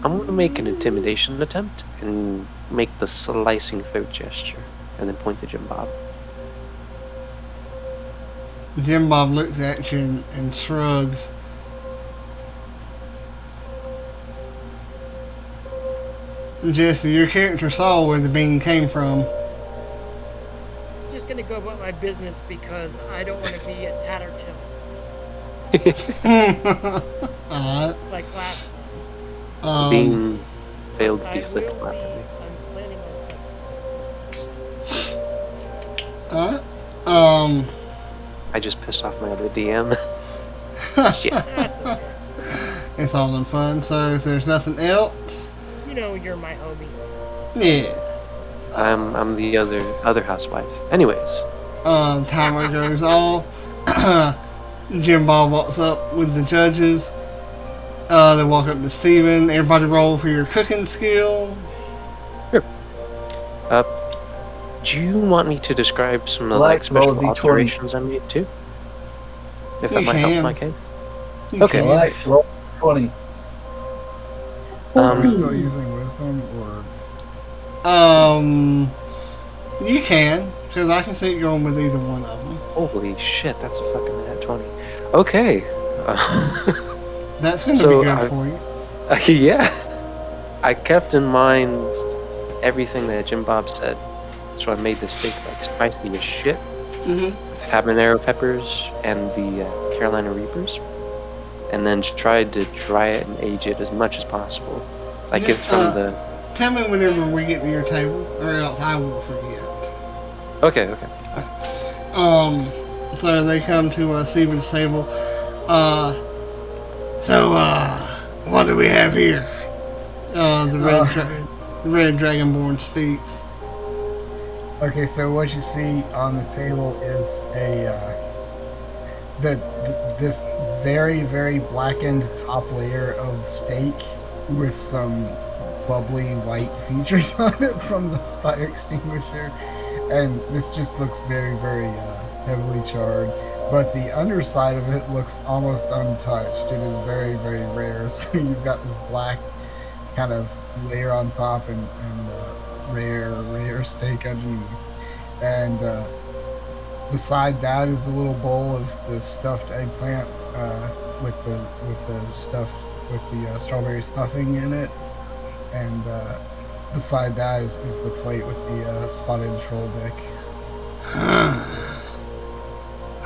S5: going to make an intimidation attempt and make the slicing throat gesture, and then point to Jim Bob.
S1: Jim Bob looks at you and shrugs. Jesse, your character saw where the bean came from.
S3: I'm just gonna go about my business because I don't want to be a tattertale like last time.
S5: Bean failed to
S3: I
S5: be
S3: will
S5: flipped
S3: be.
S5: properly.
S3: I'm planning on something.
S5: I just pissed off my other DM. Shit.
S3: That's okay.
S1: It's all in fun. So if there's nothing else,
S3: You know you're my homie.
S1: yeah.
S5: I'm the other housewife. Anyways,
S1: Timer goes off. Jim Bob walks up with the judges. They walk up to Steven. Everybody roll for your cooking skill.
S5: do you want me to describe some of the
S4: Relax,
S5: special
S4: roll a D20.
S5: alterations I made too? If that
S1: You
S5: might help
S1: can.
S5: my case.
S1: You
S5: Okay.
S1: can.
S4: Relax, roll 20.
S2: Are we still using wisdom or?
S1: You can, because I can see it going with either one of them.
S5: Holy shit, that's a fucking nat 20. Okay.
S1: That's going to
S5: So
S1: be good
S5: I-
S1: for you.
S5: Yeah. I kept in mind everything that Jim Bob said. So I made the steak like spicy as shit
S1: Mm-hmm.
S5: with habanero peppers and the Carolina Reapers. And then tried to dry it and age it as much as possible. Like
S1: Yeah,
S5: it's from the...
S1: Tell me whenever we get to your table, or else I will forget.
S5: Okay.
S1: So they come to Steven's table. What do we have here? The red dragonborn speaks.
S2: Okay, so what you see on the table is this very, very blackened top layer of steak with some bubbly white features on it from the fire extinguisher, and this just looks very, very heavily charred. But the underside of it looks almost untouched. It is very, very rare. So you've got this black kind of layer on top and rare steak underneath. And beside that is a little bowl of the stuffed eggplant with the strawberry stuffing in it. And beside that is the plate with the spotted troll dick.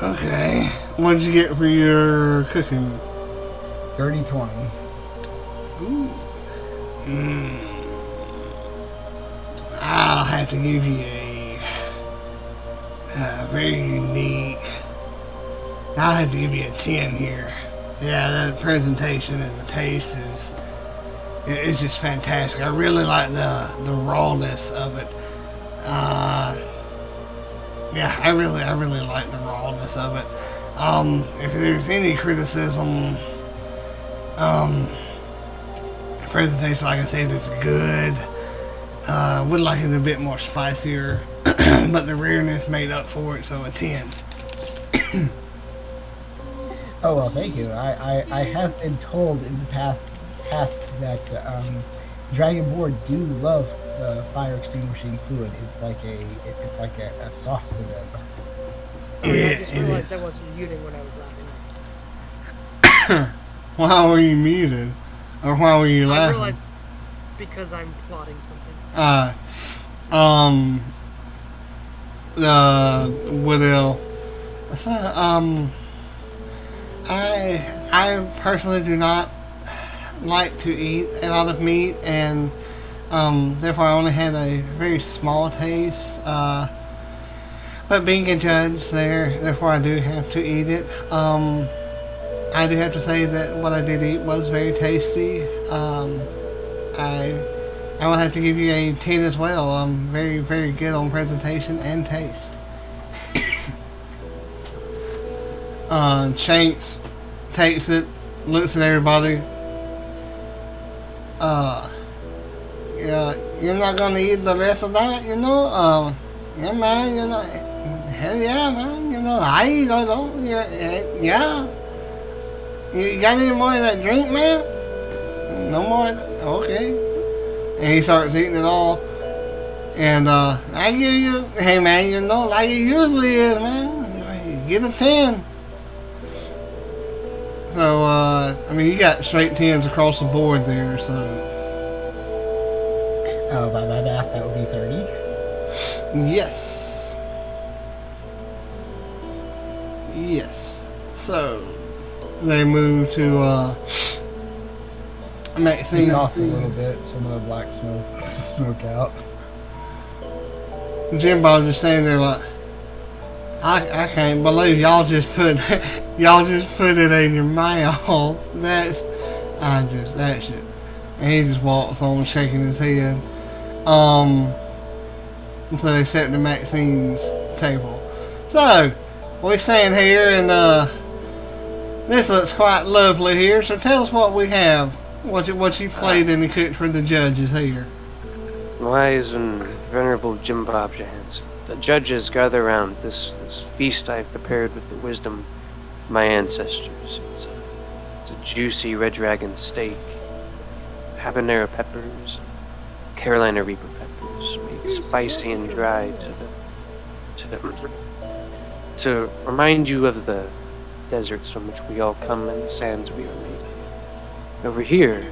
S1: Okay. What did you get for your cooking?
S2: Dirty 20.
S1: Ooh. I'll have to give you a very unique. I'll have to give you a 10 here. Yeah, that presentation and the taste it's just fantastic. I really like the rawness of it. Yeah, I really like the rawness of it. If there's any criticism, the presentation, like I said, is good. Would like it a bit more spicier, but the rareness made up for it, so a 10.
S2: Oh, well, thank you. I have been told in the past that Dragonborn do love the fire extinguishing fluid. It's like a sauce to them.
S3: Sorry, I
S1: Yeah,
S3: just
S1: it
S3: realized
S1: is.
S3: I wasn't muting when I was laughing.
S1: Why were you muted? Or why were you
S3: I
S1: laughing?
S3: realized because I'm plotting something.
S1: Um, what else? So, I personally do not like to eat a lot of meat, and therefore I only had a very small taste. But being a judge there, therefore I do have to eat it. I do have to say that what I did eat was very tasty. I I will have to give you a 10 as well. Very, very good on presentation and taste. Shanks takes it, looks at everybody. Yeah, you're not gonna eat the rest of that, you know? Yeah, man, you know, hell yeah, man, you know, I eat it all. Yeah. You got any more of that drink, man? No more? Okay. And he starts eating it all. And I give you, hey man, you know, like it usually is, man. You get a 10. So, I mean, you got straight 10s across the board there, so.
S2: Oh, by my math, that would be 30.
S1: Yes. Yes. So, they move to, Maxine.
S2: It costs a little bit, some of the black smoke out.
S1: Jim Bob just standing there like, I can't believe y'all just put it in your mouth. That's shit. And he just walks on shaking his head. So they sit at Maxine's table. So we stand here and this looks quite lovely here. So tell us what we have. What you played and cooked for the judges here.
S5: Wise and venerable Jim Bob Johansson, the judges gather around this feast I've prepared with the wisdom of my ancestors. It's a juicy red dragon steak with habanero peppers, Carolina Reaper peppers, made spicy and dry to remind you of the deserts from which we all come and the sands we are made of. Over here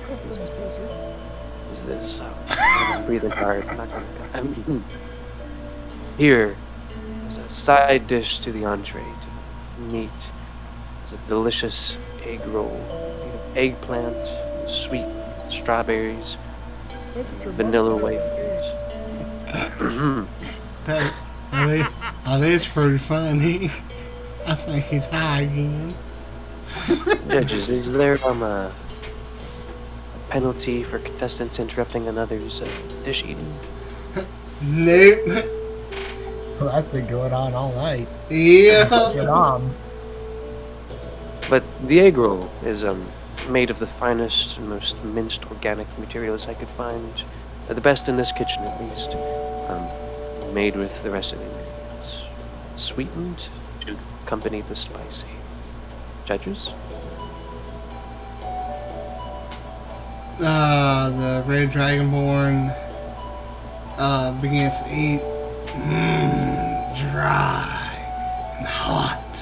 S5: is this. I'm breathing hard. I'm not gonna. Here is a side dish to the entree. To the meat is a delicious egg roll made of eggplant, sweet strawberries, vanilla wafers.
S1: That is pretty funny. I think he's high again.
S5: Judges, is there a penalty for contestants interrupting another's dish eating?
S1: Nope.
S2: Well, that's been going on all night.
S1: Yeah.
S2: Get on.
S5: But the egg roll is made of the finest and most minced organic materials I could find. The best in this kitchen, at least. Made with the rest of the ingredients. Sweetened to accompany the spicy. Judges?
S1: The red dragonborn begins to eat. Dry and hot.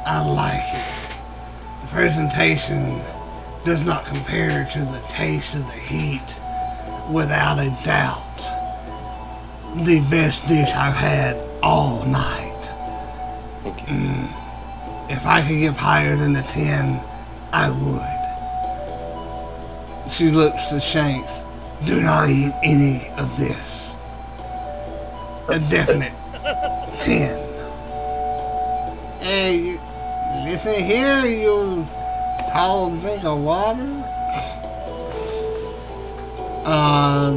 S1: I like it. The presentation does not compare to the taste of the heat. Without a doubt, the best dish I've had all night.
S5: Thank you.
S1: If I could get higher than a 10, I would. She looks to Shanks. Do not eat any of this. A definite 10. Hey, listen here, you tall drink of water.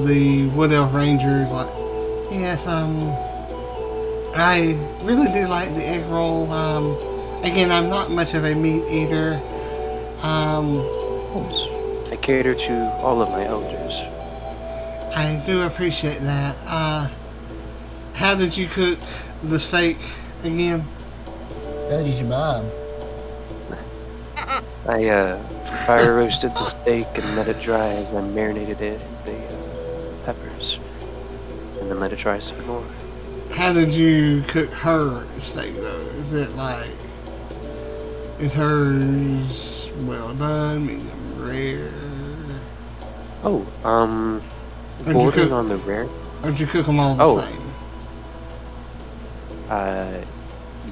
S1: The Wood Elf Ranger is like, yes, I really do like the egg roll. Again, I'm not much of a meat eater.
S5: I cater to all of my elders.
S1: I do appreciate that. How did you cook the steak again?
S2: So did your mom.
S5: I fire roasted the steak and let it dry as I marinated it in the peppers, and then let it dry some more.
S1: How did you cook her steak though? Is it like, is hers well done, medium rare?
S5: Oh,
S1: Or
S5: bordering on the rare.
S1: Or did you cook them all the
S5: Oh.
S1: same?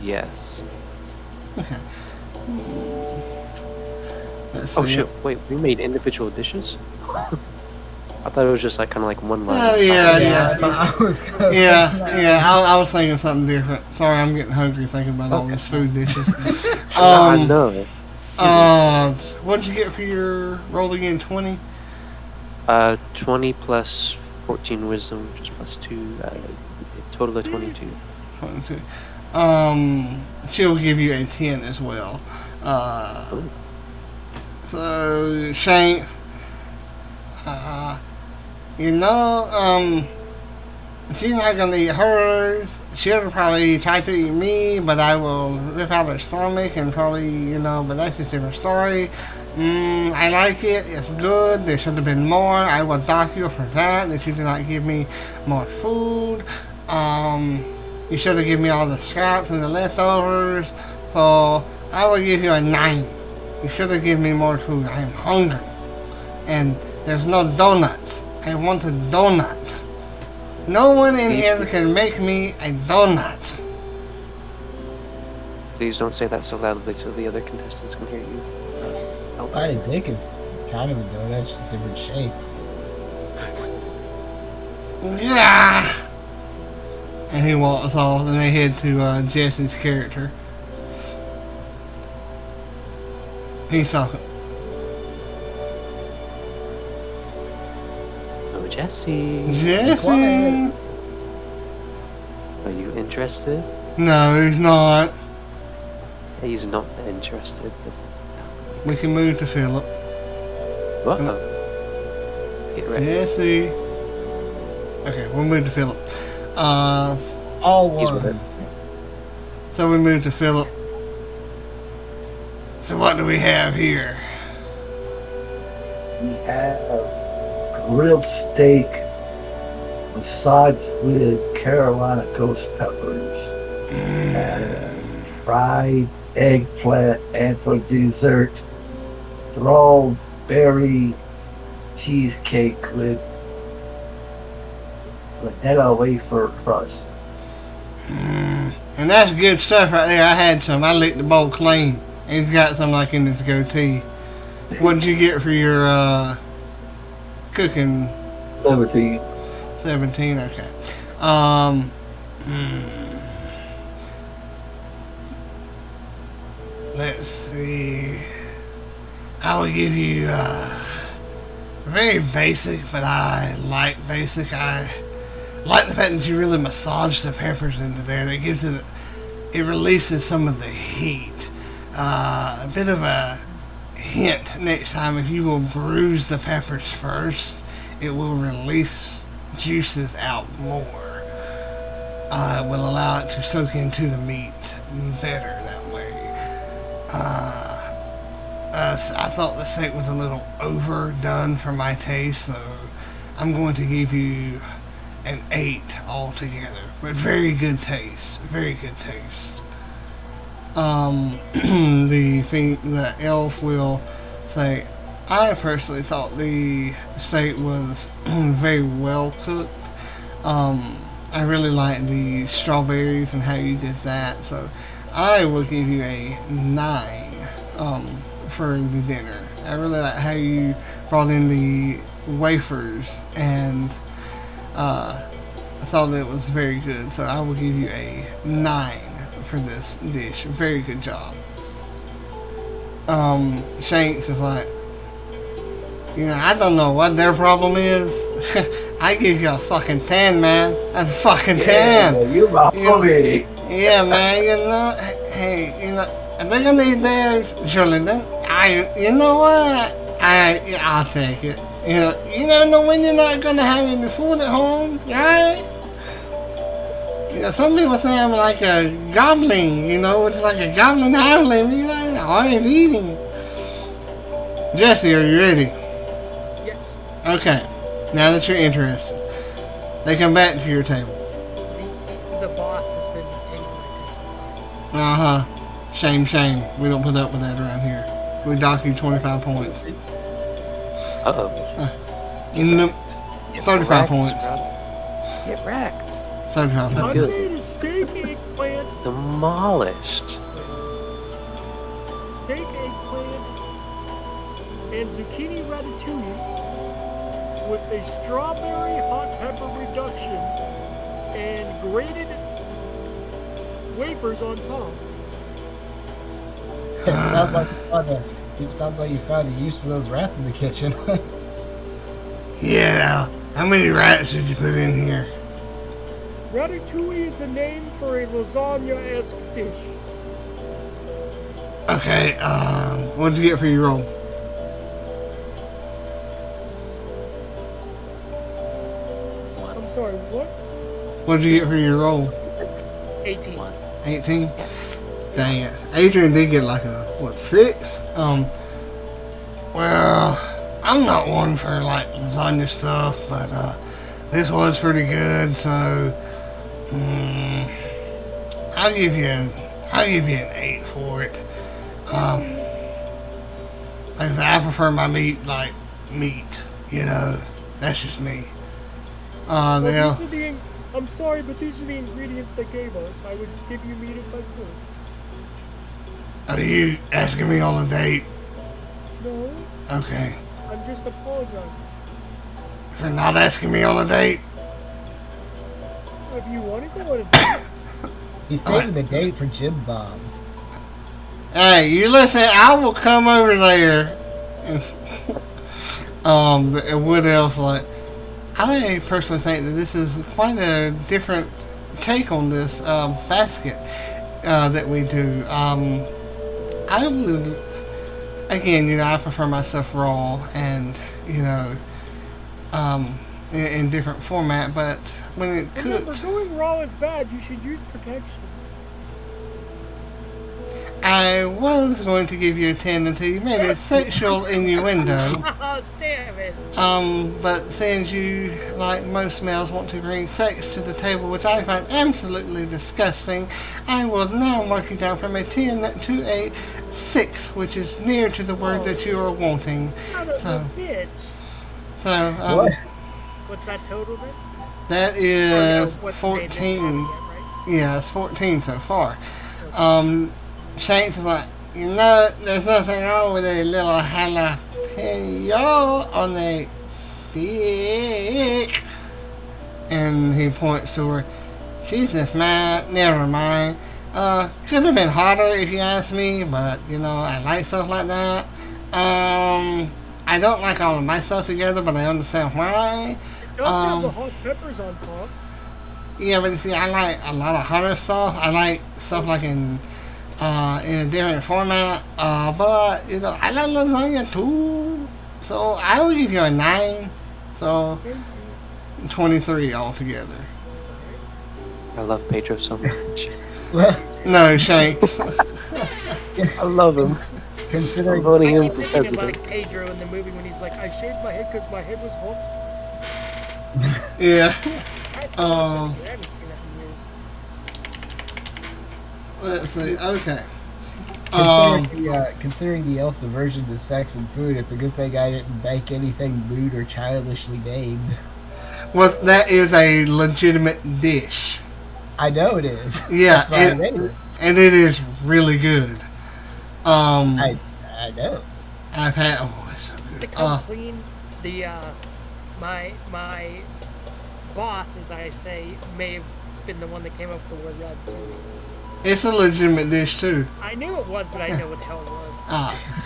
S5: Yes.
S1: Okay. Let's
S5: Oh
S1: see.
S5: shit! Wait, we made individual dishes. I thought it was just like kind of like one line.
S1: Oh, yeah,
S2: I thought I was gonna
S1: Yeah. I was thinking something different. Sorry, I'm getting hungry thinking about all
S5: Okay.
S1: these food dishes.
S5: I know.
S1: What did you get for your roll again? 20?
S5: 20 plus 14 wisdom, which is plus 2. A total of 22.
S1: 22. She'll give you a 10 as well. So, Shank, she's not gonna eat hers. She'll probably try to eat me, but I will rip out her stomach and probably, but that's just a different story. I like it. It's good. There should have been more. I will dock you for that you did not give me more food. You should have given me all the scraps and the leftovers. So, I will give you a 9. You should have given me more food. I am hungry. And there's no donuts. I want a donut. No one in here can make me a donut.
S5: Please don't say that so loudly so the other contestants can hear you.
S2: Patty dick is kind of a donut, just different shape.
S1: Yeah. And he walks off, and they head to Jesse's character. He's talking.
S5: Oh, Jesse.
S1: Jesse.
S2: Quiet.
S5: Are you interested?
S1: No, he's not.
S5: He's not interested.
S1: We can move to Philip.
S5: Uh-oh. Get ready.
S1: Jesse. Okay, we'll move to Philip.
S2: All
S5: He's
S2: one.
S5: with it.
S1: So we move to Philip. So what do we have here?
S4: We have grilled steak with sides with Carolina ghost peppers and fried eggplant, and for dessert, strawberry cheesecake with vanilla wafer crust.
S1: And that's good stuff right there. I had some. I licked the bowl clean. And he's got some like in his goatee. What did you get for your cooking?
S4: 17.
S1: 17, okay. Let's see. I will give you very basic, but I like basic. I like the fact that you really massage the peppers into there. That gives it, it releases some of the heat. A bit of a hint next time: if you will bruise the peppers first, it will release juices out more. It will allow it to soak into the meat better that way. I thought the steak was a little overdone for my taste, so I'm going to give you an 8 altogether. But very good taste. Very good taste. The elf will say, I personally thought the steak was very well cooked. I really like the strawberries and how you did that, so I will give you a 9 for the dinner. I really like how you brought in the wafers, and I thought it was very good, so I will give you a 9 for this dish. Very good job. Shanks is like, I don't know what their problem is. I give you a fucking 10, man. A fucking 10.
S4: Yeah, you're my homie.
S1: Yeah, man, hey, if they're gonna eat theirs, surely then, you know what? I'll take it. You never know when you're not gonna have any food at home, right? Some people say I'm like a goblin, it's like a goblin howling, always eating. Jesse, are you ready?
S3: Yes.
S1: Okay, now that you're interested, they come back to your table.
S3: The
S1: Uh-huh. Shame. We don't put up with that around here. We dock you 25 points.
S5: Uh-oh.
S1: Nope. 35 points.
S5: Get wrecked.
S1: 35
S3: I
S1: points.
S5: Good.
S3: made a steak eggplant.
S5: Demolished.
S3: Steak eggplant and zucchini ratatouille with a strawberry hot pepper reduction and grated wafers on top.
S2: Sounds like you found a use for those rats in the kitchen.
S1: Yeah. How many rats did you put in here?
S3: Ratatouille is a name for a lasagna-esque dish.
S1: Okay, what'd you get for your roll?
S3: I'm sorry, what?
S1: What'd you get for your roll?
S3: 18.
S1: 18? Dang it. Adrian did get like a, 6? Well, I'm not one for like lasagna stuff, but this was pretty good, so I'll give you an 8 for it. Like I said, I prefer my meat like meat, that's just me.
S3: Well,
S1: They'll,
S3: I'm sorry, but these are the ingredients they gave us. I would give you meat if I could.
S1: are you asking me on a date?
S3: No,
S1: Okay.
S3: I'm just apologizing.
S1: For not asking me on a date?
S3: If you want to go on a date,
S2: He's saving the date for Jim Bob.
S1: Hey, you listen, I will come over there. What else? Like, I personally think that this is quite a different take on this basket that we do. I would, again, I prefer my stuff raw and, in different format, but when it
S3: remember,
S1: cooked,
S3: going raw is bad. You should use protection.
S1: I was going to give you a 10 until you made a sexual innuendo.
S3: Oh, damn it.
S1: But since you, like most males, want to bring sex to the table, which I find absolutely disgusting, I will now mark you down from a 10 to a 6, which is near to the word that you are wanting.
S3: Son of
S1: So,
S3: a bitch.
S1: so
S3: What's that total then?
S1: that
S3: Or
S1: is
S3: no, what's
S1: 14.
S3: made this yet, right?
S1: Yeah, it's 14 so far. Shanks is like, there's nothing wrong with a little jalapeno on the stick. And he points to her. Jesus, man, never mind. Could have been hotter if you asked me, but, I like stuff like that. I don't like all of my stuff together, but I understand why.
S3: It does have the hot peppers on top.
S1: Yeah, but you see, I like a lot of hotter stuff. I like stuff like in a different format. But I like lasagna too. So I will give you a 9. So 23 altogether.
S5: I love Pedro so much.
S1: No, Shanks.
S5: I love him. I'm
S2: Considering
S5: voting
S3: I
S5: him
S3: keep
S5: for
S3: thinking of
S5: president.
S3: like Pedro in the movie when he's like, I shaved my head because my head was hot.
S1: Yeah.
S3: I haven't seen that in years.
S1: Let's see. Okay.
S2: considering the Elsa aversion to sex and food, it's a good thing I didn't bake anything lewd or childishly named.
S1: That is a legitimate dish.
S2: I know it is.
S1: Yeah,
S2: That's why I made it.
S1: and it is really good.
S2: I know.
S1: I've had. Oh, it's so
S3: To
S1: good.
S3: come clean, my boss, as I say, may have been the one that came up with the word ratatouille.
S1: It's a legitimate dish too.
S3: I knew it was, but I didn't know what the hell it was.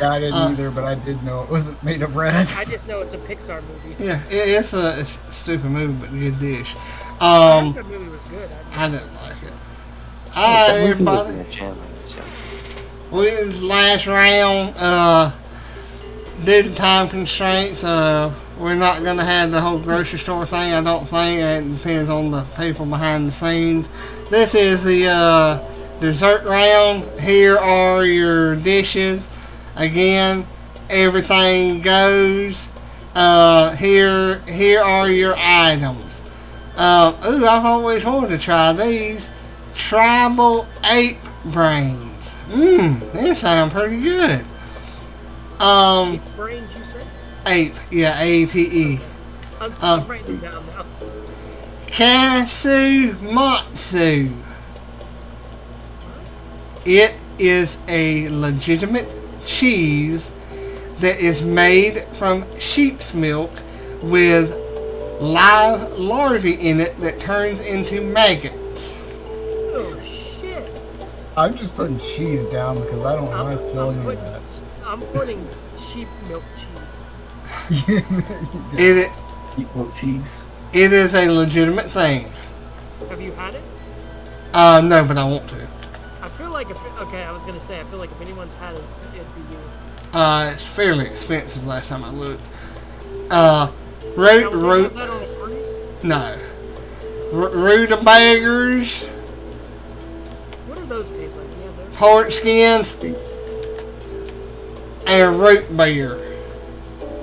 S2: I didn't either, but I did know it wasn't made of rats.
S3: I just know it's a Pixar movie.
S1: Yeah, it's a stupid movie, but a good dish.
S3: I think that movie was good.
S1: I didn't like it.
S5: That
S1: Alright,
S5: movie was
S1: everybody.
S5: in a jam when I was young.
S1: This last round, due to time constraints, we're not going to have the whole grocery store thing, I don't think. It depends on the people behind the scenes. This is the dessert round. Here are your dishes. Again, everything goes. Here are your items. I've always wanted to try these. Tribal Ape brains. They sound pretty good.
S3: 8 brains, you said?
S1: Ape. Yeah, APE.
S3: I'm still writing them down now.
S1: Kasu Matsu. It is a legitimate cheese that is made from sheep's milk with live larvae in it that turns into maggots.
S3: Oh, shit.
S2: I'm just putting cheese down because I don't know how to spell any of that.
S3: I'm putting sheep milk cheese.
S1: It
S4: Eat no cheese.
S1: it is a legitimate thing.
S3: Have you had it?
S1: No, but I want to.
S3: I feel like I was gonna say I feel like if anyone's had it, it'd be you.
S1: It's fairly expensive last time I looked.
S3: Now, would they have
S1: Root,
S3: that on a cruise?
S1: no. Rutabagas,
S3: What do those taste like? Yeah, those.
S1: pork skins, and root beer.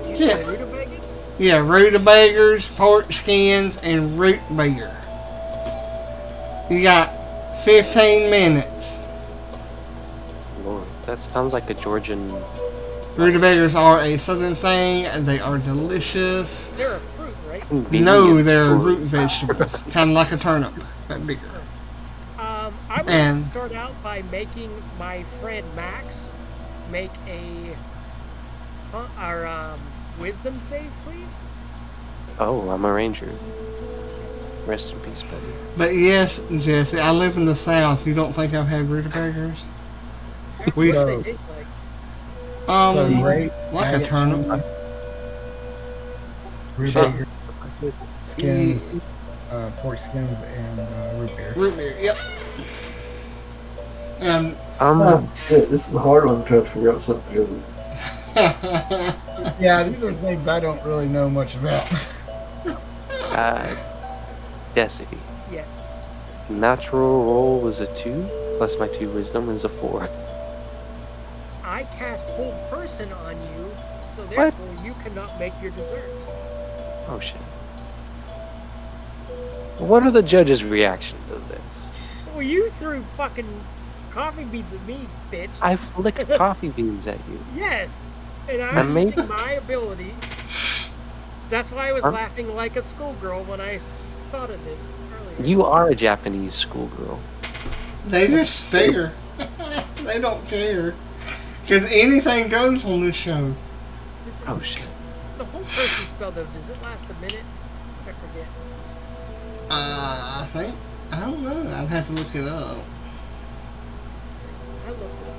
S3: You said
S1: Yeah.
S3: rutabagas?
S1: Yeah, rutabagas, pork skins, and root beer. You got 15 minutes.
S5: Lord, that sounds like a Georgian.
S1: Rutabagas are a southern thing, and they are delicious.
S3: They're a fruit, right?
S1: No,
S5: convenience
S1: they're
S5: store.
S1: root vegetables, kind of like a turnip, but bigger.
S3: I would
S1: And-
S3: start out by making my friend Max make a our wisdom save, please.
S5: Oh, I'm a ranger. Rest in peace, buddy.
S1: But yes, Jesse, I live in the South. You don't think I've had rutabagas? We-
S3: What
S2: No.
S3: they taste like.
S2: So great.
S1: like a turnip.
S2: Rutabaga skins, pork skins, and root beer.
S1: Root beer, yep. And
S4: Oh, shit, this is a hard one to try to figure out something good.
S2: Yeah, these are things I don't really know much about.
S5: Jesse.
S3: Yeah.
S5: Natural roll is a 2, plus my 2 wisdom is a 4.
S3: I cast hold person on you, so therefore you cannot make your dessert.
S5: Oh shit. What are the judges' reaction to this?
S3: Well, you threw fucking coffee beans at me, bitch.
S5: I flicked coffee beans at you.
S3: Yes, and
S5: I
S3: I'm
S5: made-
S3: using my ability. That's why I was
S5: I'm-
S3: laughing like a schoolgirl when I thought of this earlier.
S5: You are a Japanese schoolgirl.
S1: they just stare. They don't care. Because anything goes on this show.
S5: Oh shit.
S3: The whole person spell though, does it last a minute? I forget.
S1: I think. I don't know. I'd have to look it up.
S3: I looked it up.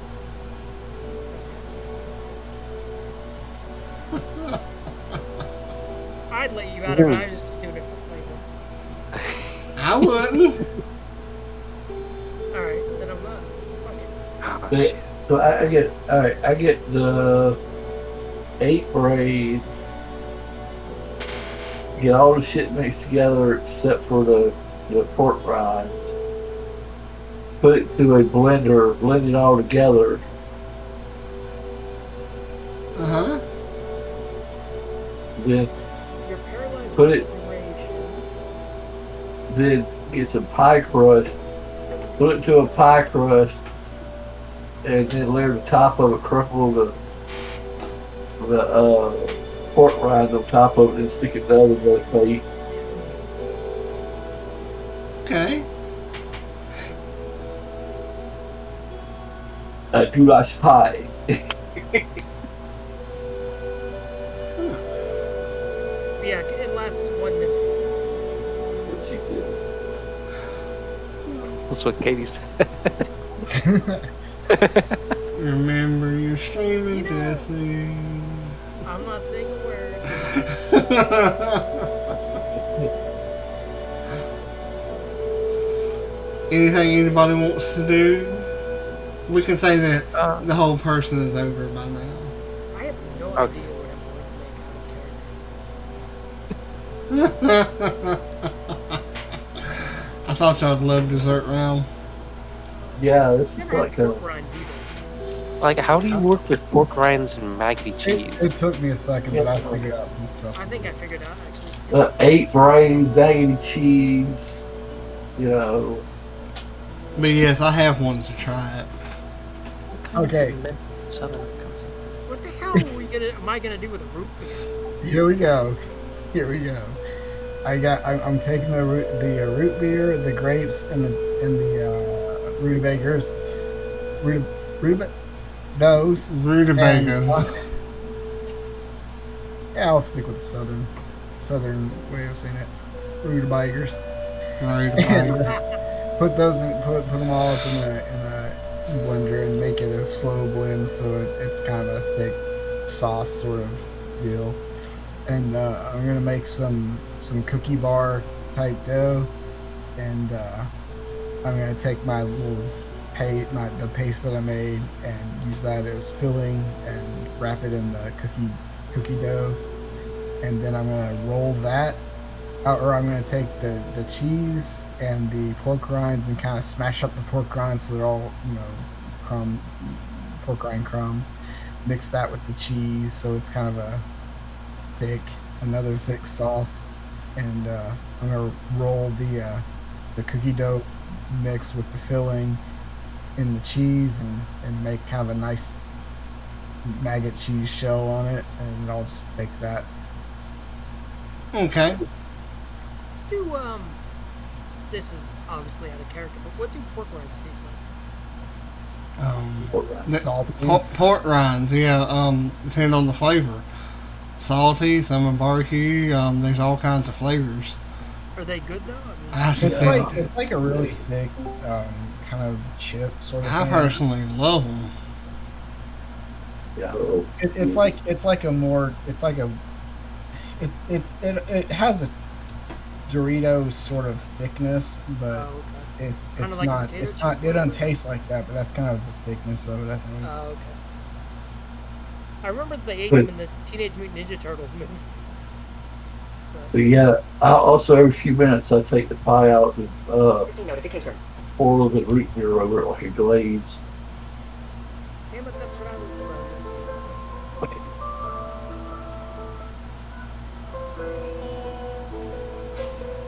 S3: I'd let you out of it. I was just doing it for flavor.
S1: I wouldn't.
S3: Alright, then I'm not. Fuck it.
S5: Ah,
S4: They-
S5: shit.
S4: So I get the 8 braid. Get all the shit mixed together except for the pork rinds. Put it through a blender, blend it all together.
S1: Uh-huh.
S4: Then
S3: You're paralyzed
S4: Put
S3: by
S4: it-
S3: rage.
S4: then get some pie crust. Put it to a pie crust. And then layer the top of it, crumple the pork rind on top of it, and stick it in the oven and let it bake.
S1: Okay.
S4: Goulash pie.
S3: Yeah, it lasts 1 minute.
S4: What she said.
S5: That's what Katie said.
S1: Remember your streaming, Jesse.
S3: I'm not saying a word.
S1: Anything anybody wants to do? We can say that the whole person is over by now.
S3: I have no
S5: Okay.
S3: idea what I'm going to make out of character.
S1: I thought y'all'd love dessert round.
S4: Yeah, this is
S3: Never
S4: like
S3: had
S4: a.
S3: pork rinds either.
S5: Like, how do you work with pork rinds and maggoty cheese?
S2: It took me a second, but I figured out some stuff.
S3: I think I figured out actually.
S4: 8 brains, baggedy cheese, you know,
S1: But yes, I have wanted to try it.
S2: Okay.
S5: Southern comes in.
S3: What the hell am I gonna do with a root beer?
S2: Here we go. Here we go. I'm taking the root beer, the grapes, and the rutabagas. Those.
S1: Rutabagas.
S2: Yeah, I'll stick with the southern way of saying it. Rutabagas.
S1: Rutabagas.
S2: Put those in, put them all up in the blender and make it a slow blend, so it's kind of a thick sauce sort of deal. And I'm gonna make some cookie bar type dough, and I'm gonna take my little the paste that I made and use that as filling and wrap it in the cookie dough, and then I'm gonna roll that, or I'm gonna take the cheese and the pork rinds and kind of smash up the pork rinds so they're all pork rind crumbs. Mix that with the cheese so it's kind of another thick sauce, and I'm gonna roll the cookie dough mix with the filling in the cheese and make kind of a nice maggot cheese shell on it, and I'll just bake that.
S1: Okay.
S3: This is obviously out of character, but what do pork rinds taste like?
S2: Salty.
S1: Pork rinds, yeah. Depending on the flavor. Salty, some are barbecue. There's all kinds of flavors.
S3: Are they good though? I mean,
S2: It's like a really thick kind of chip sort of
S1: I
S2: thing.
S1: personally love them.
S4: Yeah.
S2: It has a Doritos sort of thickness, but
S3: oh, okay.
S2: it doesn't taste like that, but that's kind of the thickness of it, I think.
S3: Oh, okay. I remember they ate them in the Teenage Mutant Ninja Turtles movie.
S4: But yeah, also every few minutes I take the pie out and pour a little bit of root beer over it like a glaze.
S3: Damn it, that's what I was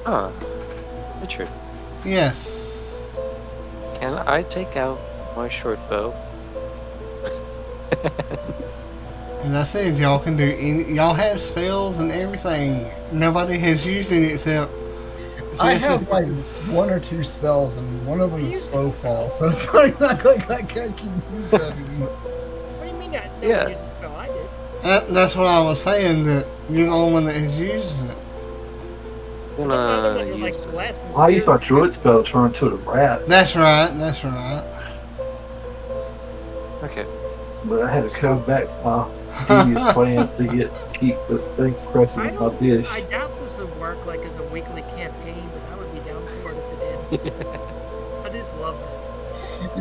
S5: Huh. Richard,
S1: Yes.
S5: can I take out my short bow?
S1: As I said, y'all can do y'all have spells and everything. Nobody has used any except
S2: I
S1: Jesse.
S2: have like one or two spells, and one of them is slow fall, so it's not like I can use that anymore.
S3: What do you mean that no
S5: Yeah.
S3: one uses spell? I did.
S1: That's what I was saying, that you're the only one that has used it.
S5: I'm
S3: The other
S5: gonna
S3: ones are
S5: use
S3: like bless and
S4: I use my
S3: spirit.
S4: druid spell to turn into a rat,
S1: That's right.
S5: Okay.
S4: but I had to come back to my devious plans to keep the thing pressing in my dish.
S3: I doubt this would work like as a weekly campaign, but I would be down for it if it did. I just love this.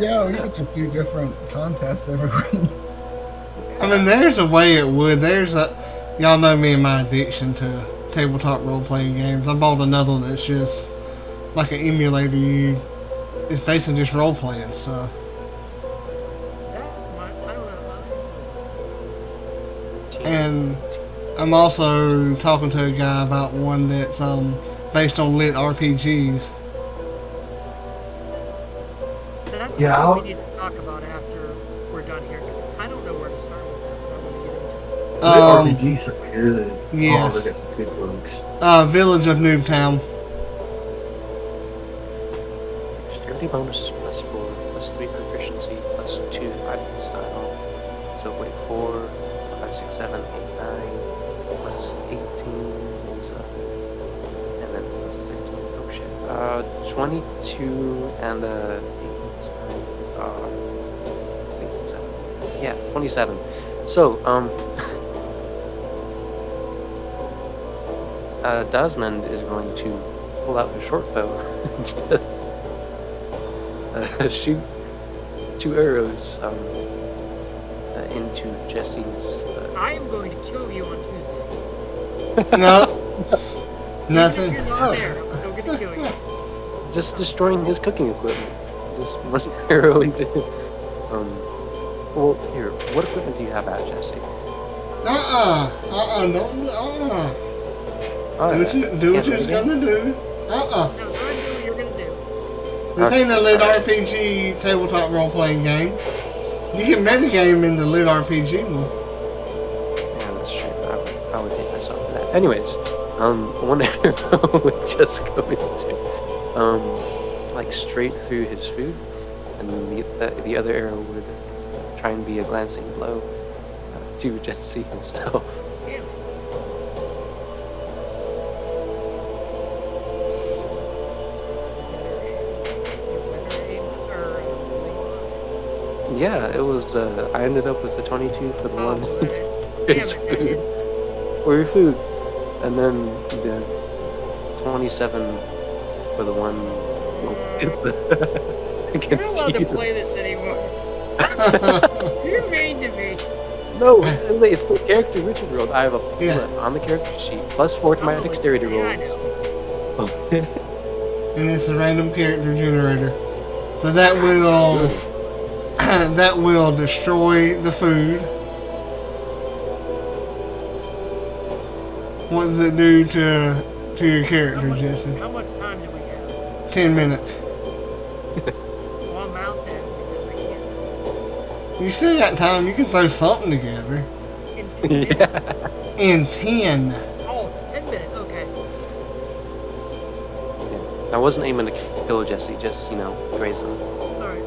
S2: Yeah, we could just do different contests every week.
S1: I mean, there's a way it would. Y'all know me and my addiction to tabletop role-playing games. I bought another one that's just like an emulator. It's basically just role-playing stuff.
S3: That's my. I don't know.
S1: And I'm also talking to a guy about one that's based on lit RPGs.
S3: That's
S4: Yeah,
S3: what we need to talk about after we're done here, because I don't know where to start with that, but I want to get into it.
S4: RPGs are good.
S1: yes.
S4: Oh, they got some good books.
S1: Village of Noobtown.
S5: Dexterity bonuses +4, +3 proficiency, +2 fighting style. So wait, 4, 5, 6, 7, 8, 9, +18 is and then +13. Oh shit. 22 and 8 is 9. Wait, 7. Yeah, 27. So Desmond is going to pull out his short bow and just shoot 2 arrows into Jesse's.
S3: I am going to kill you on Tuesday.
S1: No,
S3: Even
S1: nothing.
S3: if you're not there, I'm still going to kill you.
S5: Just destroying his cooking equipment. Just one arrow into. Well, here, what equipment do you have at, Jesse?
S1: No.
S5: All
S1: Do
S5: right.
S1: what you was
S5: Can't do it
S1: gonna do.
S3: No, go ahead and do what you're going to do.
S1: This ain't a
S5: Okay,
S1: lit
S5: alright.
S1: RPG tabletop role playing game. You can metagame in the lit RPG one.
S5: Yeah, that's true. I would hate myself for that. Anyways, one arrow would just go into, like straight through his food, and the other arrow would try and be a glancing blow to Jesse himself.
S3: Damn.
S5: Yeah, it was. I ended up with a 22 for the one his
S3: Damn it,
S5: food for your food, and then the 27 for the one
S3: You're not
S5: against
S3: allowed to
S5: you.
S3: play this anymore. You're mean to me.
S5: No, it's the character Richard rolled. I have a
S1: Yeah.
S5: bullet on the character sheet, +4 to my
S3: Oh,
S5: dexterity
S3: yeah, I
S5: rolls.
S1: And it's a random character generator. So that will that will destroy the food. What does it do to your character, Jesse?
S3: How much time do we have?
S1: 10 minutes.
S3: Well, I'm out then because I can't.
S1: You still got time. You can throw something together.
S3: In 2 minutes.
S5: Yeah.
S1: In 10.
S3: Oh, 10 minutes. Okay.
S5: I wasn't aiming to kill Jesse, just, graze him.
S3: All right.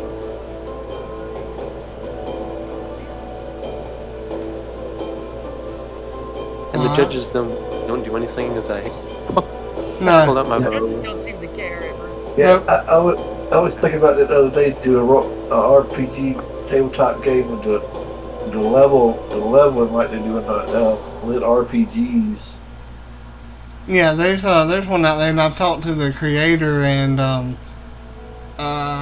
S5: And the
S1: Uh-huh.
S5: judges don't do anything as I
S1: No.
S5: pulled out my
S3: Judges
S5: bow.
S3: don't seem to care ever.
S4: Yeah,
S1: Nope.
S4: I was thinking about it the other day. Do a RPG tabletop game with the leveling like they do in the lit RPGs.
S1: Yeah, there's one out there, and I've talked to the creator, and I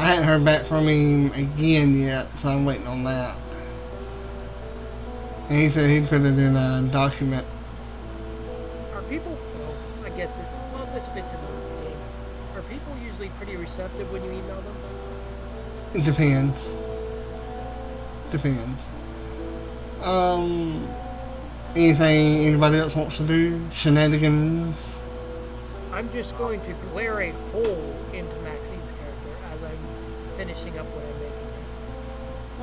S1: hadn't heard back from him again yet, so I'm waiting on that. And he said he'd put it in a document.
S3: Are people? Well, I guess this fits into the game. Are people usually pretty receptive when you email them?
S1: It depends. Depends. Anything anybody else wants to do? Shenanigans?
S3: I'm just going to glare a hole into Maxine's character as I'm finishing up what I'm making.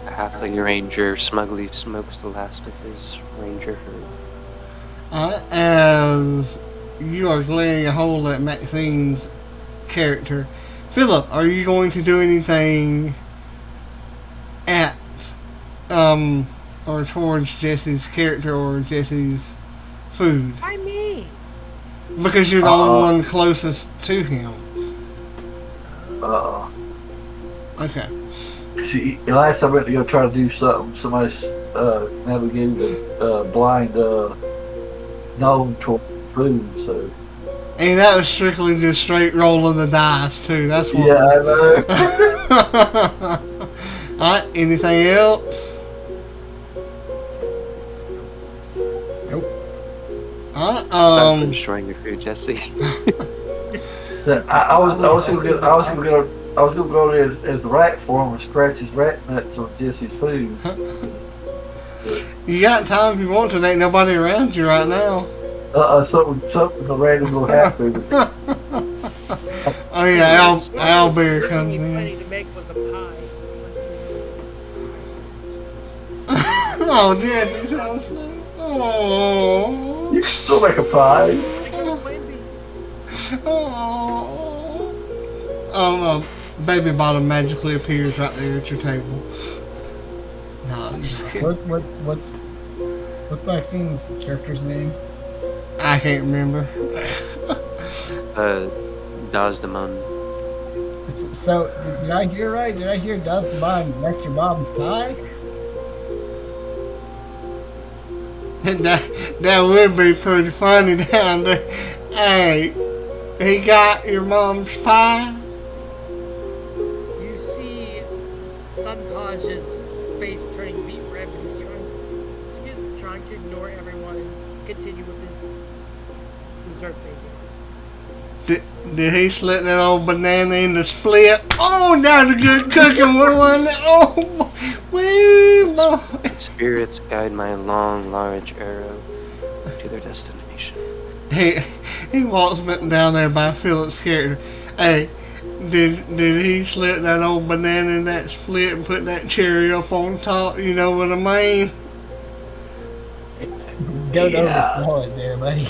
S5: A halfling ranger smugly smokes the last of his ranger herd.
S1: As you are glaring a hole at Maxine's character, Philip, are you going to do anything at, or towards Jesse's character or Jesse's food?
S3: Why me?
S1: Because you're the only one closest to him. Okay.
S4: See, last time I went to go try to do something, somebody navigated a blind gnome toward food. So
S1: And that was strictly just straight roll of the dice too. That's what.
S4: yeah, I know.
S1: Alright, anything else?
S2: Nope.
S1: Alright,
S5: Time for destroying your food, Jesse.
S4: I was gonna go there as the rat form and scratch his rat nuts on Jesse's food.
S1: you got time if you want to. There ain't nobody around you right now.
S4: Something random will happen.
S1: Oh yeah, Owlbear
S3: What
S1: comes
S3: he was
S1: in.
S3: planning to make was a pie.
S1: Oh, Jesse sounds so. Oh.
S4: You can still make a pie.
S3: I got a plan B.
S1: Oh. A baby bottom magically appears right there at your table. No, I'm just kidding.
S2: What's Maxine's character's name?
S1: I can't remember.
S5: Dazdamon.
S2: So did I hear right? Did I hear Does the Mind wreck your mom's pie?
S1: That would be pretty funny down there. Hey, he got your mom's pie?
S3: You see Santaj's face turning beet red, but he's trying to ignore everyone and continue with his dessert baking.
S1: Did he slit that old banana into split? Oh, that's a good cooking one. Oh, wee, boy.
S5: Spirits guide my long, large arrow to their destination.
S1: He walks down there by Philip's character. Hey, Did he slip that old banana in that split and put that cherry up on top? You know what I mean?
S2: Don't oversell it there, buddy.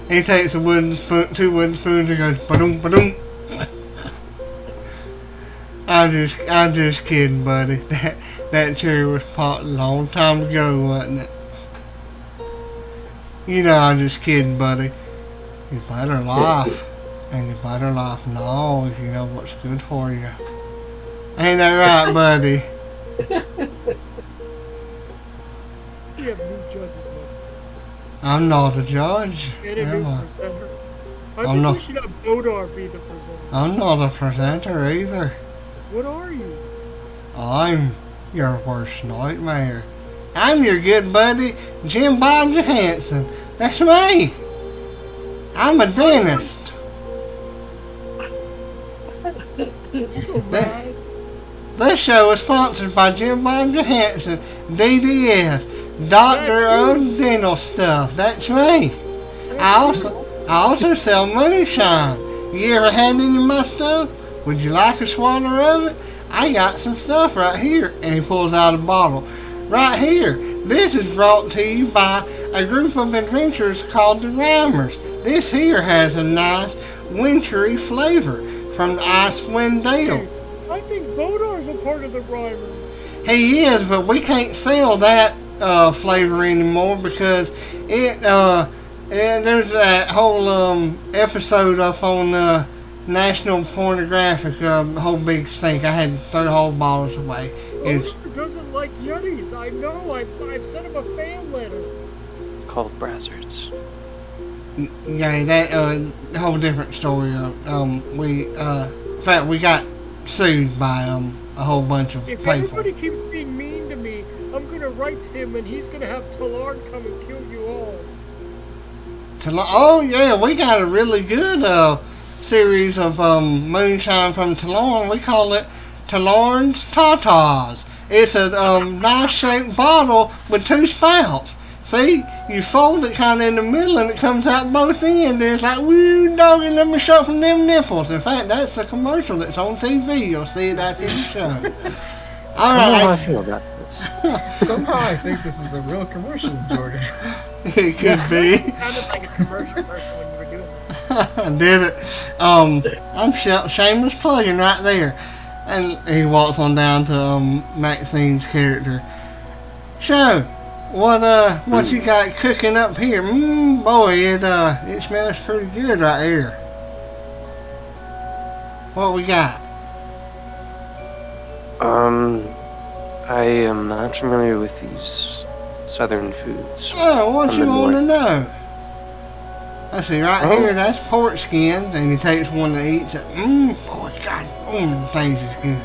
S1: He takes a wooden spoon, 2 wooden spoons, and goes ba-dum ba-dum. I'm just kidding, buddy. That cherry was popped a long time ago, wasn't it? You know, I'm just kidding, buddy. You better laugh, and you better laugh now if you know what's good for you. Ain't that right, buddy?
S3: We have new judges next time.
S1: I'm not a judge.
S3: And a new
S1: am I?
S3: presenter. I
S1: I'm
S3: think
S1: not-
S3: we should have Bodar be the presenter.
S1: I'm not a presenter either.
S3: What are you?
S1: I'm your worst nightmare. I'm your good buddy, Jim Bob Johansson. That's me. I'm a dentist.
S3: So mad.
S1: This show is sponsored by Jim Bob Johansson, DDS, Doctor of Dental Stuff. That's me. I also sell moonshine. You ever had any of my stuff? Would you like a swallow of it? I got some stuff right here. And he pulls out a bottle. Right here. This is brought to you by a group of adventurers called the Rhymers. This here has a nice wintry flavor from the Icewind Dale.
S3: I think Bodar's a part of the Rhymers.
S1: He is, but we can't sell that flavor anymore because and there's that whole episode up on National Pornographic, whole big stink. I had to throw the whole bottles away. It's
S3: Bodar doesn't like Yetis. I know. I've sent him a fan letter.
S5: Called brazzards.
S1: yeah, that whole different story. In fact, we got sued by a whole bunch of
S3: If
S1: people.
S3: everybody keeps being mean to me, I'm gonna write to him and he's gonna have Talarn come and kill you all.
S1: Oh yeah, we got a really good series of moonshine from Talarn. We call it Talarn's Tatas. It's a nice shaped bottle with 2 spouts. See, you fold it kind of in the middle and it comes out both ends. It's like, woo, doggy, let me show from them nipples. In fact, that's a commercial that's on TV. You'll see it after the show. All
S5: I don't know how I
S1: right.
S5: feel about this.
S2: Somehow I think this is a real commercial, Jordan.
S1: It could be.
S3: Sounded like a commercial person when you were doing that.
S1: I did it. I'm shameless plugging right there. And he walks on down to Maxine's character. So, what you got cooking up here? Boy, it smells pretty good right here. What we got?
S5: I am not familiar with these southern foods.
S1: Oh, what
S5: From
S1: you
S5: the
S1: want to
S5: north.
S1: know? I see right here, that's pork skins, and he takes one and eats it. Boy, God, things is good.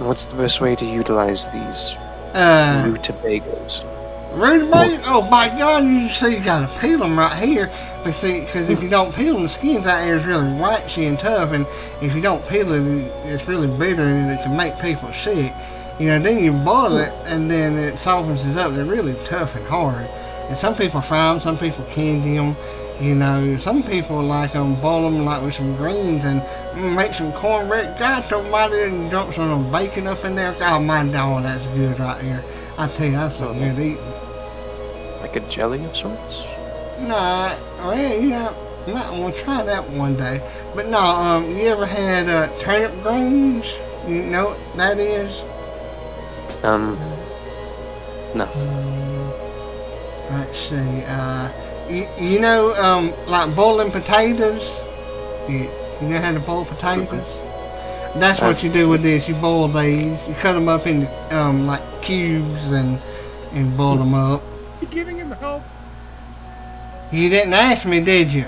S5: What's the best way to utilize these rutabagas?
S1: Rutabaga? Oh my God! You see, you gotta peel them right here. But see, because if you don't peel them, the skins out there is really waxy and tough, and if you don't peel it, it's really bitter and it can make people sick. You know, then you boil it, and then it softens it up. They're really tough and hard. And some people fry them, some people candy them. You know, some people like boil them like with some greens and make some cornbread. God almighty, and drop some bacon up in there. Oh my dog, that's good right here. I tell you, that's some good eating.
S5: Like a jelly of sorts?
S1: Nah, well, you know, I might want to try that one day. But no, you ever had turnip greens? You know what that is?
S5: No.
S1: Let's see. You know, like boiling potatoes. You know how to boil potatoes? That's what you do with this. You boil these. You cut them up into like cubes and boil them up.
S3: You giving him help?
S1: You didn't ask me, did you?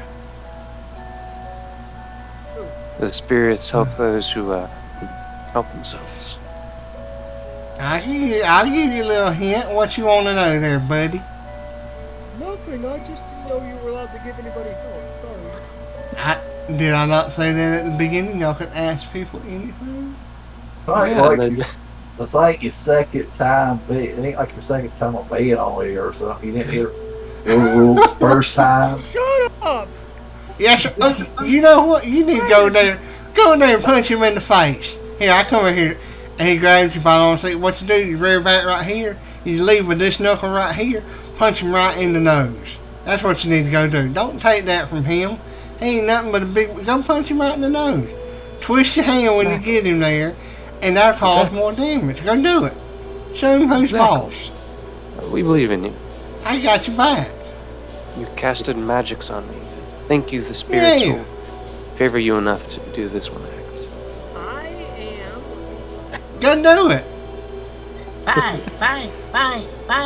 S5: The spirits help those who help themselves.
S1: I'll give you a little hint. What you want to know there, buddy?
S3: Nothing. I just didn't know you were allowed to give anybody help. Sorry.
S1: Did I not say that at the beginning? Y'all could ask people anything?
S4: It's like your second time, it ain't like your second time on bed on here or something. You didn't hear the rules first time.
S3: Shut up!
S1: Yes, you know what? You need to go there. Go in there and punch him in the face. Here, I come over here. And he grabs you by the arm and says, what you do, you rear back right here. You leave with this knuckle right here. Punch him right in the nose. That's what you need to go do. Don't take that from him. He ain't nothing but a big... Go punch him right in the nose. Twist your hand when you get him there. And that'll cause more damage. Go do it. Show him who's boss.
S5: We believe in you.
S1: I got your back.
S5: You casted magics on me. Thank you, the spirits will favor you enough to do this one act.
S3: I am.
S1: Go do it.
S2: Fine.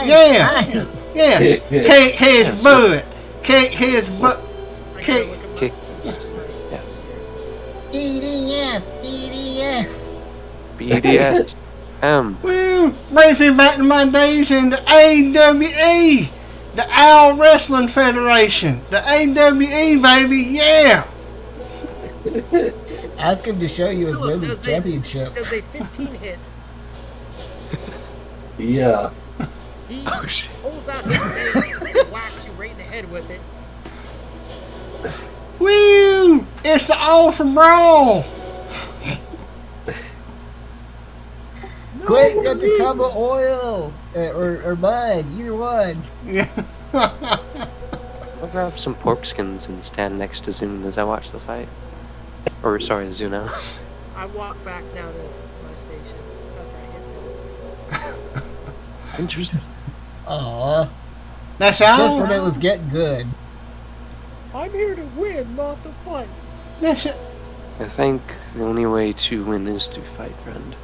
S1: Yeah.
S2: Fine.
S1: Yeah. Kick his butt. Kick his butt. Kick.
S5: Kick. Yes.
S2: EDS.
S5: BDS.
S1: Well, brings me back to my days in the AWE. The Owl Wrestling Federation. The AWE, baby. Yeah.
S2: Ask him to show you his women's championship.
S3: Does a 15 hit?
S4: Yeah.
S3: He
S5: Oh, shit.
S3: pulls out his blade and whacks you right in the head with it.
S1: Woo! It's the Awesome Brawl.
S2: Quick, get the tub of oil or mud, either one.
S1: Yeah.
S5: I'll grab some pork skins and stand next to Zune as I watch the fight. Or, sorry, Zuno.
S3: I walk back now to my station after I get killed.
S5: Interesting.
S2: Aw,
S1: That's
S2: just
S1: all.
S2: when it was getting good.
S3: I'm here to win, not to fight.
S1: That's it.
S5: I think the only way to win is to fight, friend.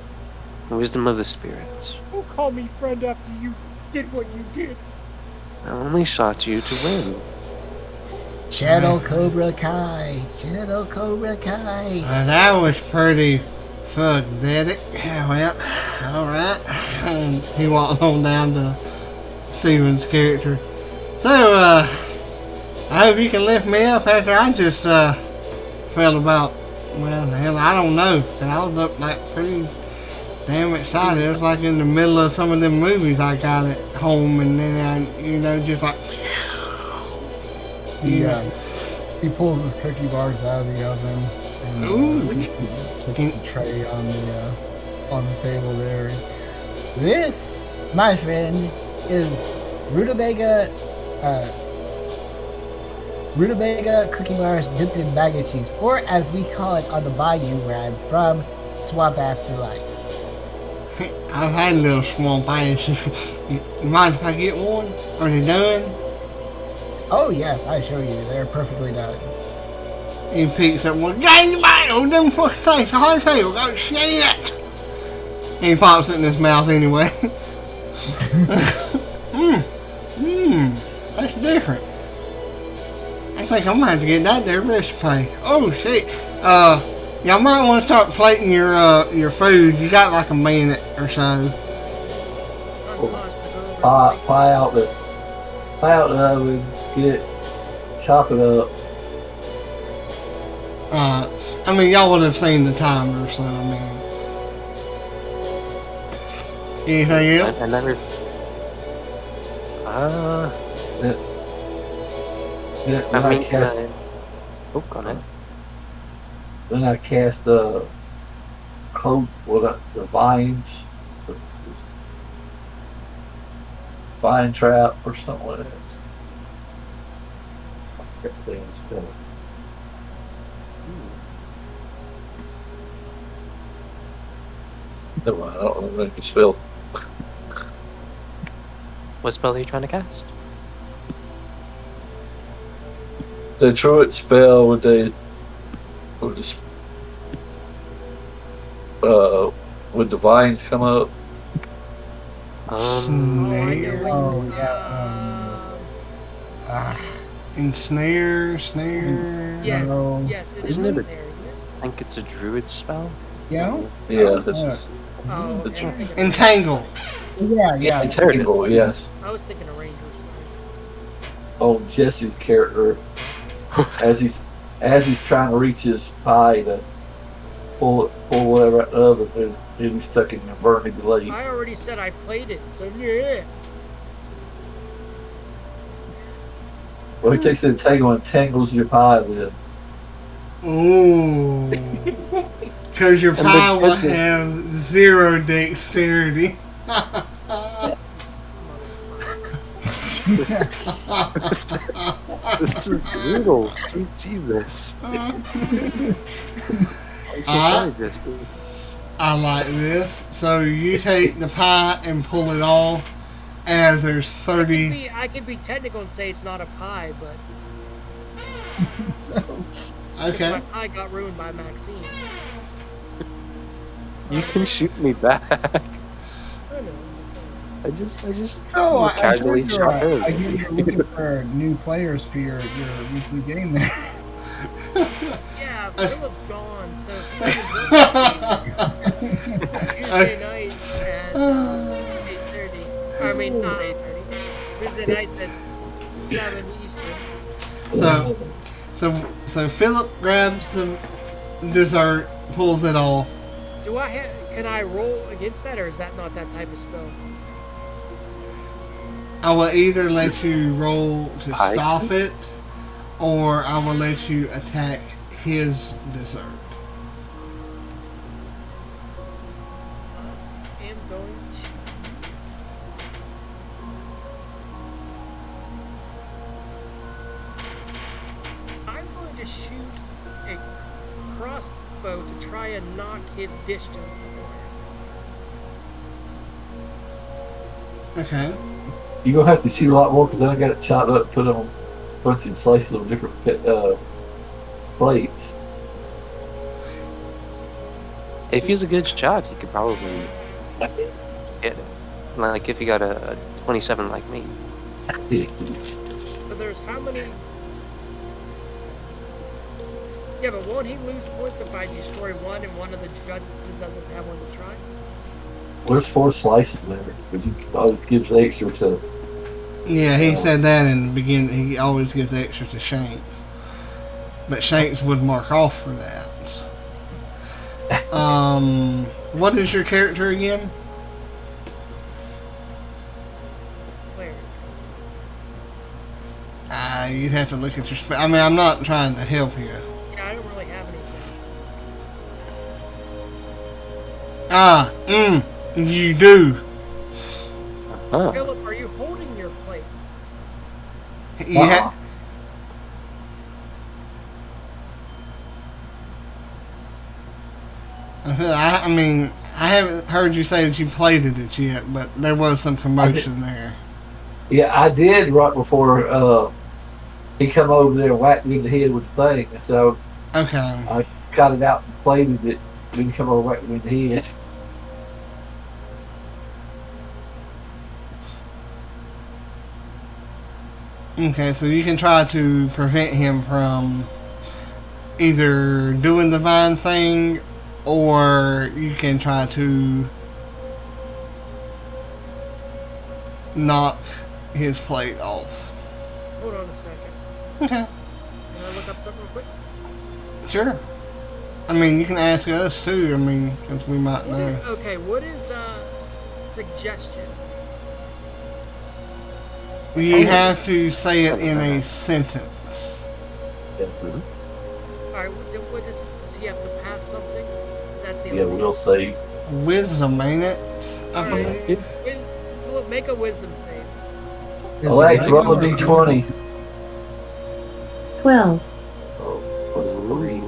S5: The wisdom of the spirits.
S3: Don't call me friend after you did what you did.
S5: I only sought you to win.
S2: Shadow Cobra Kai. Shadow Cobra Kai.
S1: That was pretty pathetic. Yeah, well, alright. And he walks on down to Steven's character. So, I hope you can lift me up after I just felt about, well, hell, I don't know. 'Cause I was up like pretty damn excited. It was like in the middle of some of them movies I got at home, and then I, just like.
S2: He pulls his cookie bars out of the oven and sets the tray on the table there. This, my friend, is rutabaga cookie bars dipped in bag of cheese, or as we call it on the bayou where I'm from, swamp ass delight.
S1: I've had a little swamp ass. You mind if I get one? Are they done?
S2: Oh yes, I assure you, they're perfectly done.
S1: He picks up one. Gang bang! Oh, them fucking things. Hard tail. Oh, shit! And he pops it in his mouth anyway. That's different. I think I'm gonna have to get that there recipe. Oh, shit. Y'all might want to start plating your food. You got like a minute or so.
S4: Pie out the oven, chop it up.
S1: I mean, y'all would have seen the timer, so I mean. Anything else?
S5: I never.
S4: Then
S5: I
S4: I
S5: mean,
S4: cast.
S5: oh, go ahead.
S4: Then I cast the vines, vine trap or something like that. Everything's good. Never mind, I don't remember any spell.
S5: What spell are you trying to cast?
S4: The druid spell with the vines come up.
S1: Snare.
S2: Oh yeah.
S1: Ensnare.
S3: Yes,
S2: No.
S3: yes, it
S5: Isn't
S3: is
S5: it
S3: in
S5: a-
S3: there, isn't it?
S5: I think it's a druid spell.
S2: Yeah.
S4: Yeah, this is
S3: Oh,
S4: The
S3: yeah, I'm thinking-
S1: Entangle.
S2: Yeah.
S4: Entangle, yes.
S3: I was thinking of Rangers.
S4: Oh, Jesse's character, as he's trying to reach his pie to pull whatever out of it, and he's stuck in a burning blade.
S3: I already said I played it, so yeah.
S4: Well, he takes the entangle and tangles your pie with.
S1: Ooh. Because your
S5: And
S1: pie will
S5: goodness-
S1: have 0 dexterity.
S5: This is brutal. Sweet Jesus. I'm so sorry, Jesse.
S1: I like this. So you take the pie and pull it off as there's 30.
S3: I could be technical and say it's not a pie, but
S1: Okay.
S3: my pie got ruined by Maxine.
S5: You can shoot me back.
S3: I know.
S5: I just
S2: So I
S5: casually
S2: heard
S5: shot her.
S2: I hear you're looking for new players for your weekly game there.
S3: Yeah, Philip's gone, so Tuesday night at 8:30. I mean, not 8:30. Tuesday nights at 7 Eastern.
S1: So Philip grabs the dessert, pulls it off.
S3: Can I roll against that, or is that not that type of spell?
S1: I will either let you roll to
S5: Pie?
S1: stop it, or I will let you attack his dessert.
S3: I am going to shoot a crossbow to try and knock his dish to the floor.
S1: Okay.
S4: You're gonna have to shoot a lot more because I got it chopped up, put on bunch of slices on different plates.
S5: If he's a good shot, he could probably get it. Like if he got a 27 like me.
S3: So there's how many? Yeah, but won't he lose points if I destroy one and one of the judges doesn't have one to try?
S4: Well, there's 4 slices there because he always gives extra to.
S1: Yeah, he said that in the beginning. He always gives extra to Shanks, but Shanks would mark off for that. What is your character again?
S3: Where?
S1: You'd have to look at your spell. I mean, I'm not trying to help you.
S3: Yeah, I don't really have anything.
S1: You do.
S5: Huh.
S3: Philip, are you holding your plate?
S1: You ha- I mean, I haven't heard you say that you plated it yet, but there was some commotion there.
S4: Yeah, I did right before he come over there and whacked me in the head with the thing. And so
S1: Okay.
S4: I cut it out and plated it. Then he come over and whacked me in the head.
S1: Okay, so you can try to prevent him from either doing the vine thing, or you can try to knock his plate off.
S3: Hold on a second.
S1: Okay,
S3: Can I look up something real quick?
S1: sure. I mean, you can ask us too. I mean, because we might know.
S3: What is suggestion?
S1: You have to say it in a sentence.
S3: Alright, does he have to pass something? That's the
S4: Yeah, we'll say.
S1: Wisdom, ain't it? I
S3: Alright.
S1: believe.
S3: Philip, make a wisdom save.
S4: Alexa, roll a d20.
S7: 12.
S4: Oh, plus 3.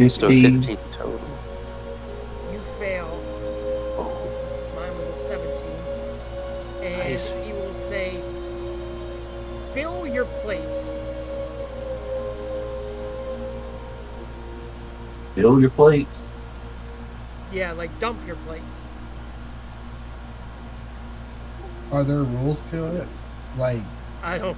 S5: So
S4: 15.
S5: 15 total.
S3: You fail.
S5: Oh,
S3: Mine was a 17. And
S5: Nice.
S3: he will say, fill your plates.
S4: Fill your plates.
S3: Yeah, like dump your plates.
S2: Are there rules to it? Like,
S3: I don't.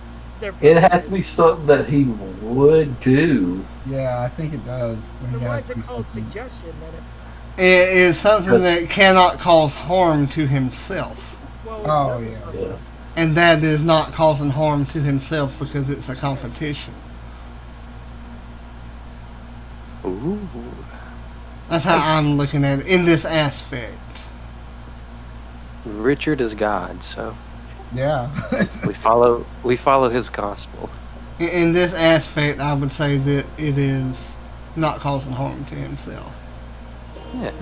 S4: It has to be something that he would do.
S2: yeah, I think it does. I think
S3: Then
S2: it
S3: why
S2: has
S3: is
S2: to be
S3: it called
S2: something.
S3: suggestion then?
S1: It is something that cannot cause harm to himself.
S2: Oh, yeah.
S4: Yeah.
S1: And that is not causing harm to himself because it's a competition.
S5: ooh.
S1: That's how I'm looking at it in this aspect.
S5: Richard is God, so
S2: Yeah.
S5: we follow his gospel.
S1: In this aspect, I would say that it is not causing harm to himself.
S5: Yeah.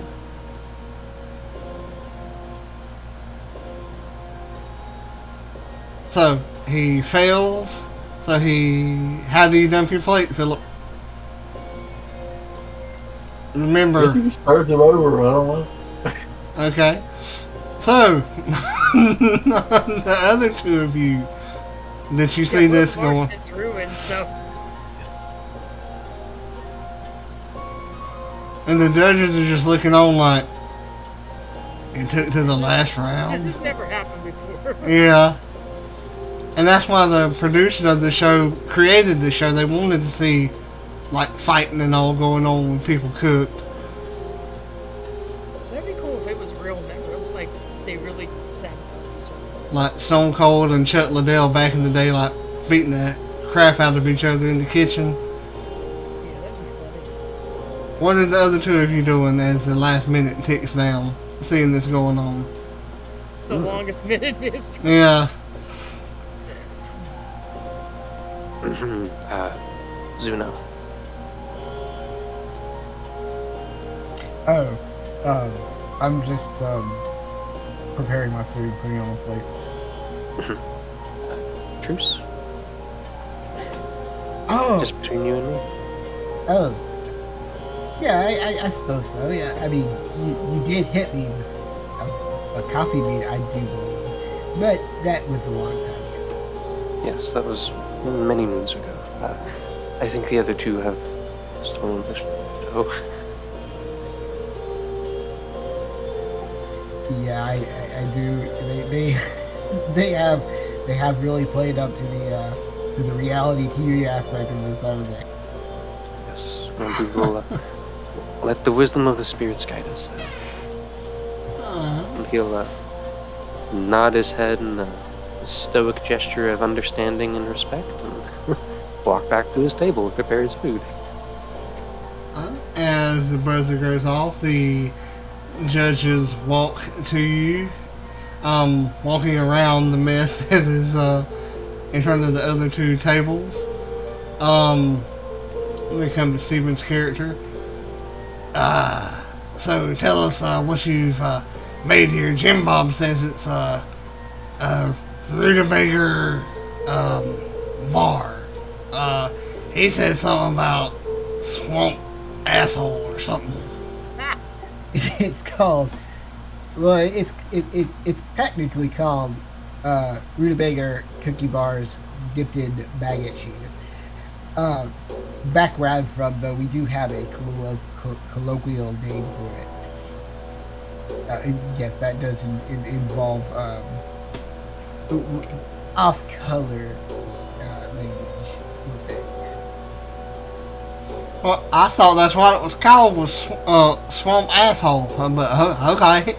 S1: So he fails. So how do you dump your plate, Philip? Remember.
S4: If he stirs it over, I don't know.
S1: Okay. So the other two of you that you see this going.
S3: It's ruined, so
S1: And the judges are just looking on like it took to the last
S3: this
S1: round.
S3: has never happened before.
S1: Yeah. And that's why the producers of the show created the show. They wanted to see like fighting and all going on when people cooked.
S3: That'd be cool if it was real, like they really sabotaged each other.
S1: Like Stone Cold and Chuck Liddell back in the day, like beating the crap out of each other in the kitchen.
S3: Yeah, that'd be funny.
S1: What are the other two of you doing as the last minute ticks down, seeing this going on?
S3: The longest minute in history.
S1: Yeah.
S5: Zuno.
S2: I'm just preparing my food, putting it on the plates.
S5: Truce.
S2: Oh,
S5: Just between you and me.
S2: oh, yeah. I suppose so. Yeah, I mean, you did hit me with a coffee bean, I do believe, but that was a long time ago.
S5: Yes, that was many moons ago. I think the other two have stolen the show.
S2: Yeah, I do. They have really played up to the reality TV aspect of this, haven't they?
S5: Yes, and we will let the wisdom of the spirits guide us then. And he'll nod his head in a stoic gesture of understanding and respect and walk back to his table and prepare his food.
S1: As the buzzer goes off, the judges walk to you, walking around the mess that is in front of the other two tables. They come to Steven's character. So tell us what you've made here. Jim Bob says it's a rutabaga bar. He said something about swamp asshole or something.
S2: It's called. Well, it's technically called rutabaga cookie bars dipped in baguette cheese. Back where I'm from, though, we do have a colloquial name for it. Yes, that does involve off-color language, we'll say.
S1: Well, I thought that's what it was called, was swamp asshole. But okay.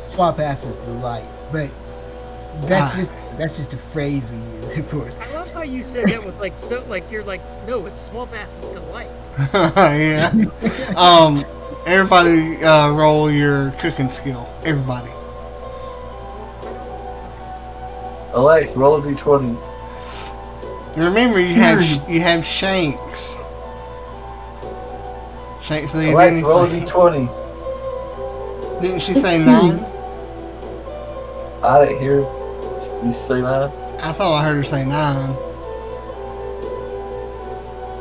S2: Swamp ass is delight, but that's just a phrase we use, of course.
S3: I love how you said that with like you're like, no, it's swamp ass's delight.
S1: Yeah. Everybody, roll your cooking skill. Everybody.
S4: Alex, roll a d20.
S1: Remember, you have Shanks. Shanks leads
S4: Alex, roll a
S1: anything.
S4: d20.
S1: Didn't she say 9?
S4: I didn't hear you say 9.
S1: I thought I heard her say 9.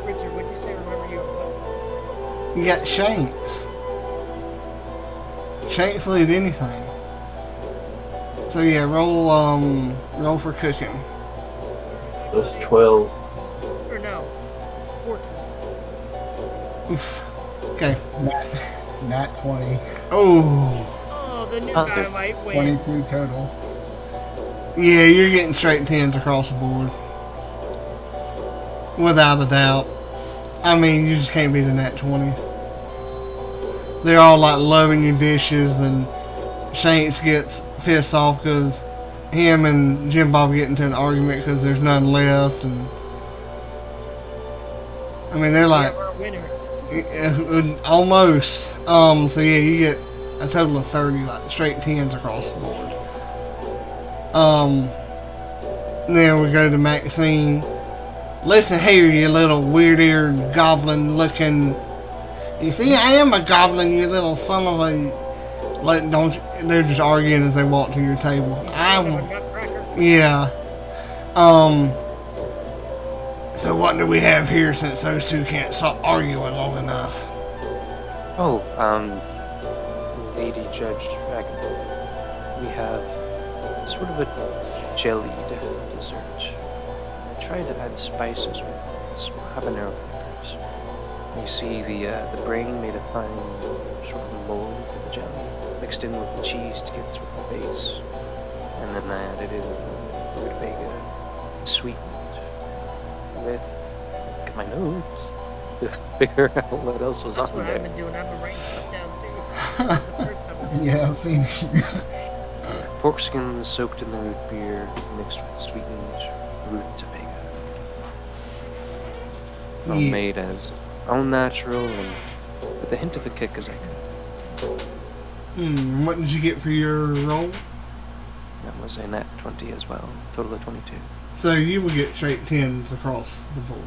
S3: Richard, what'd you say? Remember you?
S1: You got Shanks. Shanks lead anything. So yeah, roll for cooking.
S4: That's 12.
S3: Or no, 14.
S1: Oof. Okay.
S2: Not 20.
S1: Oh.
S3: Oh, the new
S5: Oh,
S3: guy
S5: they're
S3: might win.
S2: 22 total.
S1: Yeah, you're getting straight 10s across the board. Without a doubt. I mean, you just can't be the nat 20. They're all like loving your dishes, and Shanks gets pissed off because him and Jim Bob get into an argument because there's none left, and I mean they're like
S3: Yeah, we're a winner.
S1: almost. So yeah, you get a total of 30, like straight 10s across the board. Then we go to Maxine. Listen here, you little weird-eared goblin-looking. You see, I am a goblin, you little son of a. Like, don't. They're just arguing as they walk to your table. Yeah. So what do we have here since those two can't stop arguing long enough?
S5: Oh, Lady Judge Dragon. We have sort of a jellied dessert. I tried to add spices with some habanero peppers. You see the brain made a fine sort of mold for the jelly, mixed in with the cheese to get sort of a base, and then I added in rutabaga, sweetened with, look at my notes to figure out what else was
S3: That's
S5: on
S3: what
S5: there.
S3: I've been doing. I've been writing stuff down too.
S2: Yeah, same.
S5: Pork skins soaked in the root beer, mixed with sweetened rutabaga. Made as all natural and with a hint of a kick as I could.
S1: What did you get for your roll?
S5: That was a nat 20 as well, total of 22.
S1: So you will get straight 10s across the board.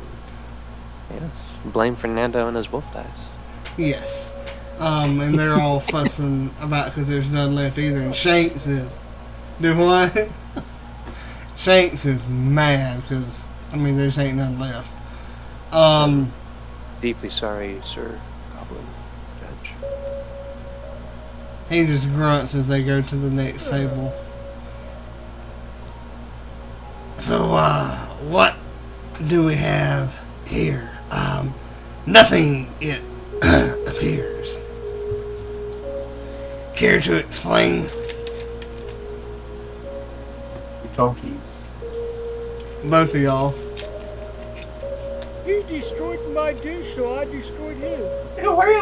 S5: Yes. Blame Fernando and his wolf dice.
S1: Yes. And they're all fussing about because there's none left either. And Shanks is... Do what? Shanks is mad because, I mean, there just ain't none left.
S5: Deeply sorry, Sir Goblin Judge.
S1: He just grunts as they go to the next table. So, what do we have here? Nothing, it appears. Care to explain?
S4: Donkeys.
S1: Both of y'all.
S3: He destroyed my dish, so I destroyed his.
S4: Wait.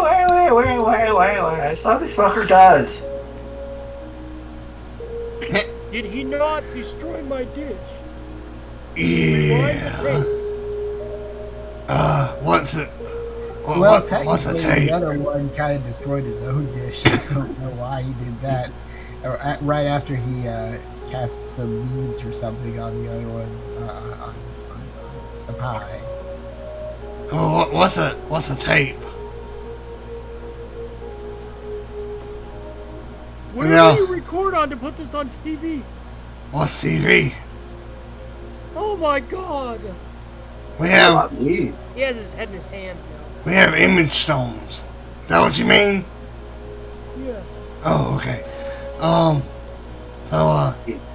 S4: That's how this fucker does.
S3: Did he not destroy my dish?
S1: Yeah. What's it?
S2: Well,
S1: what's a
S2: technically,
S1: tape?
S2: the other one kind of destroyed his own dish. I don't know why he did that. Right after he cast some weeds or something on the other one, on the pie.
S1: Well, what's a tape?
S3: Where
S1: Yeah.
S3: do you record on to put this on TV?
S1: What's TV?
S3: Oh my god!
S1: We have
S3: He has his head in his hands now.
S1: we have image stones. Is that what you mean?
S3: Yeah.
S1: Oh, okay.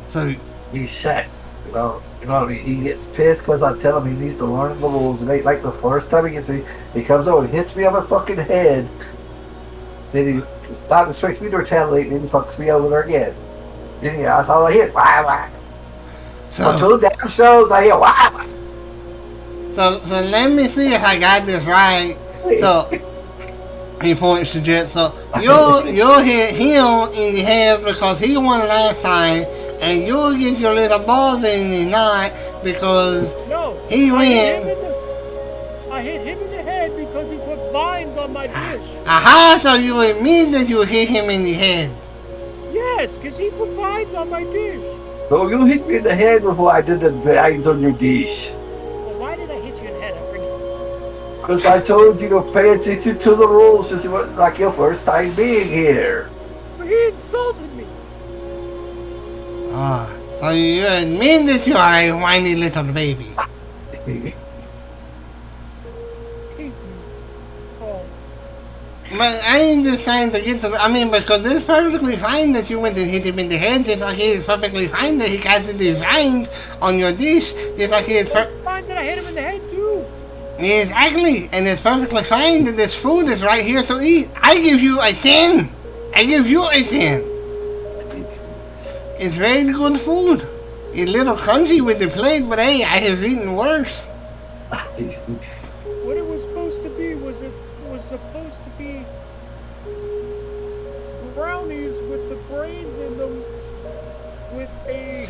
S1: So
S4: He's set. You know, he gets pissed because I tell him he needs to learn the rules. And like the first time he comes over and hits me on the fucking head. Then he expects me to retaliate, and then he fucks me over again. Then that's all I hear. Wah. For
S1: so
S4: 2 damn shows, I hear wah.
S1: so let me see if I got this right. So he points to Jet. So you'll hit him in the head because he won last time, and you'll get your little balls in the night because
S3: No.
S1: he wins.
S3: I hit him in the head because he put vines on my dish.
S1: Aha! So you admit that you hit him in the head.
S3: Yes, because he put vines on my dish.
S4: So you hit me in the head before I did the bags on your dish.
S3: Well, why did I hit you in the head? I forget.
S4: Because I told you to pay attention to the rules since it was like your first time being here.
S3: But he insulted me.
S1: So you admit that you are a whiny little baby.
S3: Oh.
S1: But I ain't just trying to get to because it's perfectly fine that you went and hit him in the head, just like it is perfectly fine that he casted the vines on your dish, just like it is
S3: It's fine that I hit him in the head too.
S1: Exactly, and it's perfectly fine that this food is right here to eat. I give you a 10. I give you a 10. It's very good food. It's a little crunchy with the plate, but hey, I have eaten worse.
S3: What it was supposed to be was supposed to be brownies with the brains in them with a...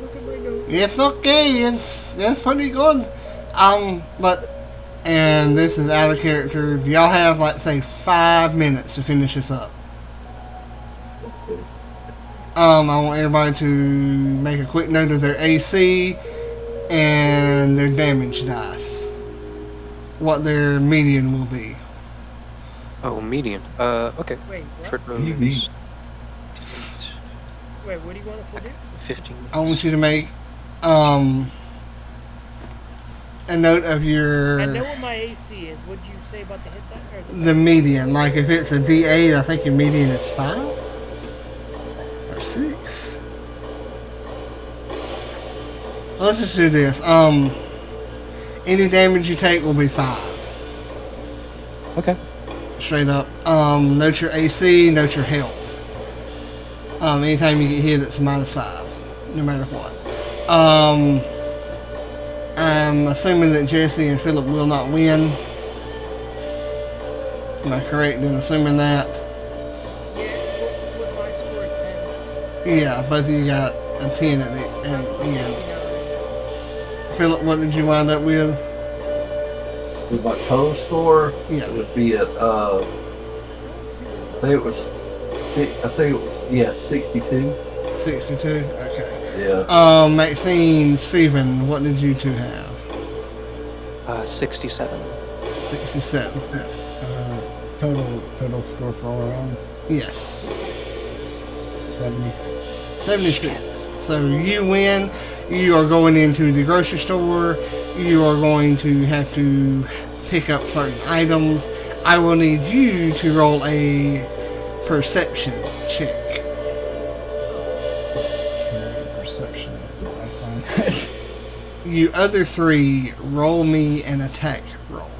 S3: Look at my nose.
S1: It's okay. It's pretty good. And this is out of character. Y'all have, like, say, 5 minutes to finish this up. I want everybody to make a quick note of their AC and their damage dice. What their median will be.
S5: Oh, median. Okay.
S3: Wait, what?
S5: Short roll
S4: You mean-
S5: is
S3: Wait, what do you want us to do?
S5: 15.
S1: I want you to make a note of
S3: I know
S1: your
S3: what my AC is. What'd you say about the hit that? Or
S1: the median. Like if it's a D8, I think your median is 5 or 6. Let's just do this. Any damage you take will be 5.
S5: Okay.
S1: Straight up. Note your AC, note your health. Anytime you get hit, it's -5, no matter what. I'm assuming that Jesse and Philip will not win. Am I correct in assuming that?
S3: Yeah, what was my score? 10.
S1: Yeah, both of you got a 10 at the end. Philip, what did you wind up with?
S4: With my total score,
S1: Yeah.
S4: it would be at I think it was 62.
S1: 62? Okay.
S4: Yeah.
S1: Maxine, Stephen, what did you two have?
S5: 67.
S1: 67.
S2: Total score for all rounds?
S1: Yes.
S2: 76.
S1: 76. So you win. You are going into the grocery store. You are going to have to pick up certain items. I will need you to roll a perception check.
S2: Perception. I find that.
S1: You other three, roll me an attack roll.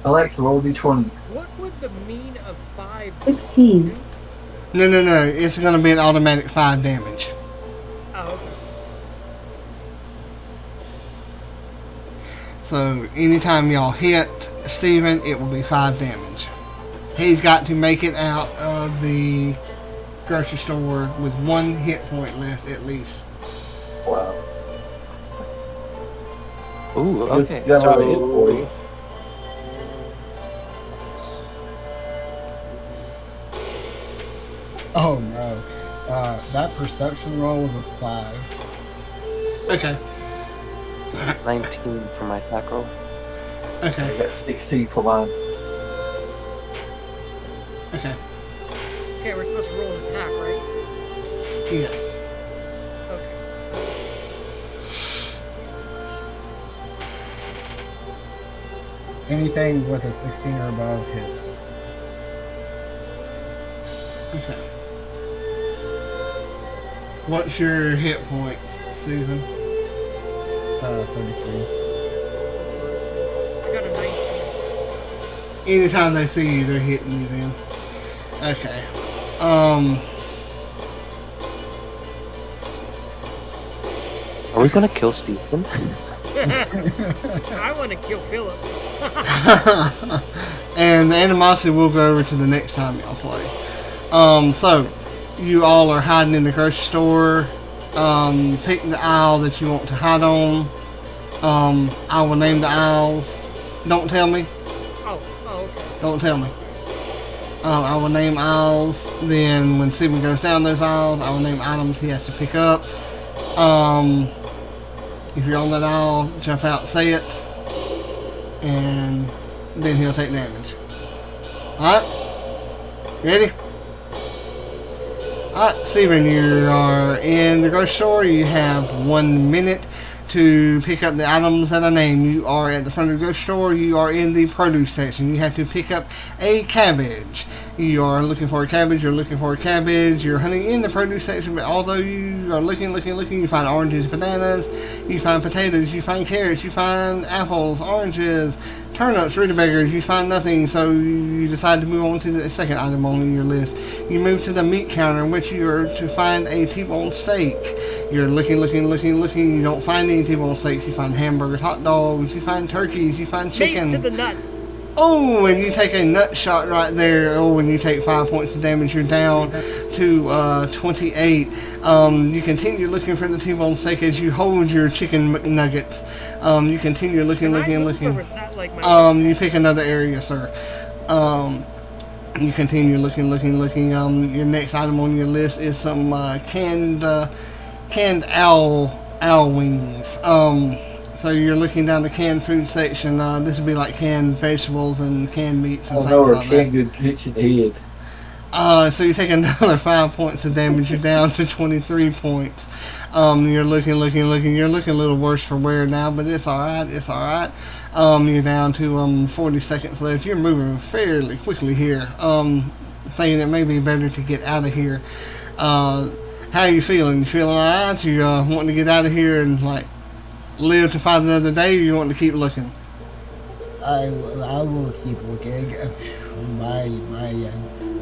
S4: Alexa, roll d20.
S3: What would the mean of 5?
S7: 16.
S1: No. It's going to be an automatic 5 damage.
S3: Oh, okay.
S1: So anytime y'all hit Steven, it will be 5 damage. He's got to make it out of the grocery store with 1 hit point left at least.
S4: Wow.
S5: Ooh, okay.
S4: It's got a lot of hit
S5: So,
S4: points.
S2: Oh no. That perception roll was a 5.
S1: Okay.
S5: 19 for my attack roll.
S4: I
S1: Okay.
S4: got 16 for mine.
S1: Okay.
S3: Okay, we're supposed to roll an attack, right?
S1: Yes.
S3: Okay.
S2: Anything with a 16 or above hits.
S1: Okay. What's your hit points, Steven?
S2: 33.
S3: I got a 19.
S1: Anytime they see you, they're hitting you then. Okay.
S5: Are we gonna kill Stephen?
S3: I want to kill Philip.
S1: And the animosity will go over to the next time y'all play. So you all are hiding in the grocery store. Pick the aisle that you want to hide on. I will name the aisles. Don't tell me.
S3: Oh, okay.
S1: Don't tell me. I will name aisles. Then when Steven goes down those aisles, I will name items he has to pick up. If you're on that aisle, jump out, say it, and then he'll take damage. Alright? Ready? Alright, Steven, you are in the grocery store. You have 1 minute to pick up the items that I name. You are at the front of the grocery store. You are in the produce section. You have to pick up a cabbage. You are looking for a cabbage. You're looking for a cabbage. You're hunting in the produce section, but although you are looking, you find oranges, bananas, you find potatoes, you find carrots, you find apples, oranges, turnips, rutabagas. You find nothing, so you decide to move on to the second item on your list. You move to the meat counter, in which you are to find a T-bone steak. You're looking. You don't find any T-bone steaks. You find hamburgers, hot dogs. You find turkeys. You find chicken.
S3: Face to the nuts.
S1: Oh, and you take a nut shot right there. Oh, and you take 5 points of damage. You're down to 28. You continue looking for the T-bone steak as you hold your chicken McNuggets. You continue looking.
S3: Can I look for that, like, my
S1: You pick another area, sir. You continue looking. Your next item on your list is some canned owl wings. So you're looking down the canned food section. This would be like canned vegetables and canned meats and
S4: Oh
S1: things
S4: no, or
S1: like that.
S4: canned good kitchen head.
S1: So you take another 5 points of damage. You're down to 23 points. You're looking. You're looking a little worse for wear now, but it's all right. You're down to 40 seconds left. You're moving fairly quickly here. Thinking it may be better to get out of here. How are you feeling? You feeling all right? You wanting to get out of here and like live to fight another day, or you want to keep looking?
S2: I will keep looking.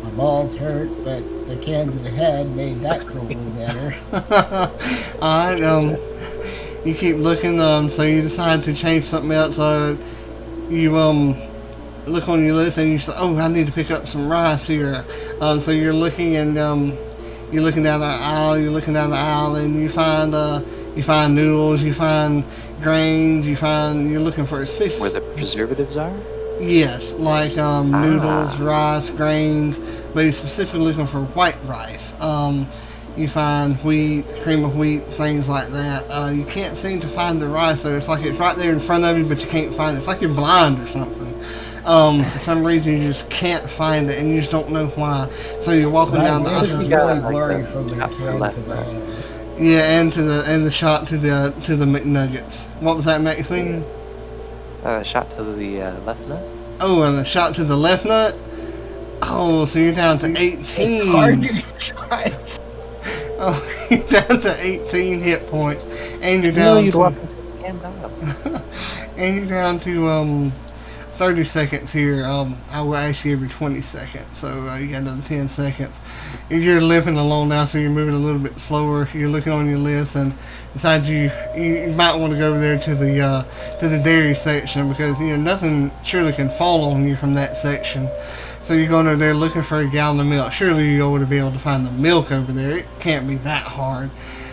S2: My balls hurt, but the can to the head made that feel a little better.
S1: Alright, you keep looking, so you decide to change something else. You look on your list and you say, oh, I need to pick up some rice here. So you're looking and you're looking down the aisle, and you find noodles, you find grains, you're looking for species.
S5: Where the preservatives are?
S1: Yes, like noodles, rice, grains, but he's specifically looking for white rice. You find wheat, cream of wheat, things like that. You can't seem to find the rice, so it's like it's right there in front of you, but you can't find it. It's like you're blind or something. For some reason, you just can't find it, and you just don't know why. So you're walking down the
S2: It's
S1: aisle.
S2: really blurry from the can to the head.
S1: Yeah, and the shot to the McNuggets. What was that, Maxine?
S5: Shot to the left nut.
S1: Oh, and a shot to the left nut. Oh, so you're down to 18.
S2: Hard to describe.
S1: Oh, you're down to 18 hit points, and you're
S5: No,
S1: down
S5: you'd
S1: to,
S5: walk into a canned dog.
S1: and you're down to 30 seconds here. I will ask you every 20 seconds, so you got another 10 seconds. If you're limping along now, so you're moving a little bit slower. You're looking on your list and decide you might want to go over there to the dairy section, because nothing surely can fall on you from that section. So you're going over there looking for a gallon of milk. Surely you ought to be able to find the milk over there. It can't be that hard.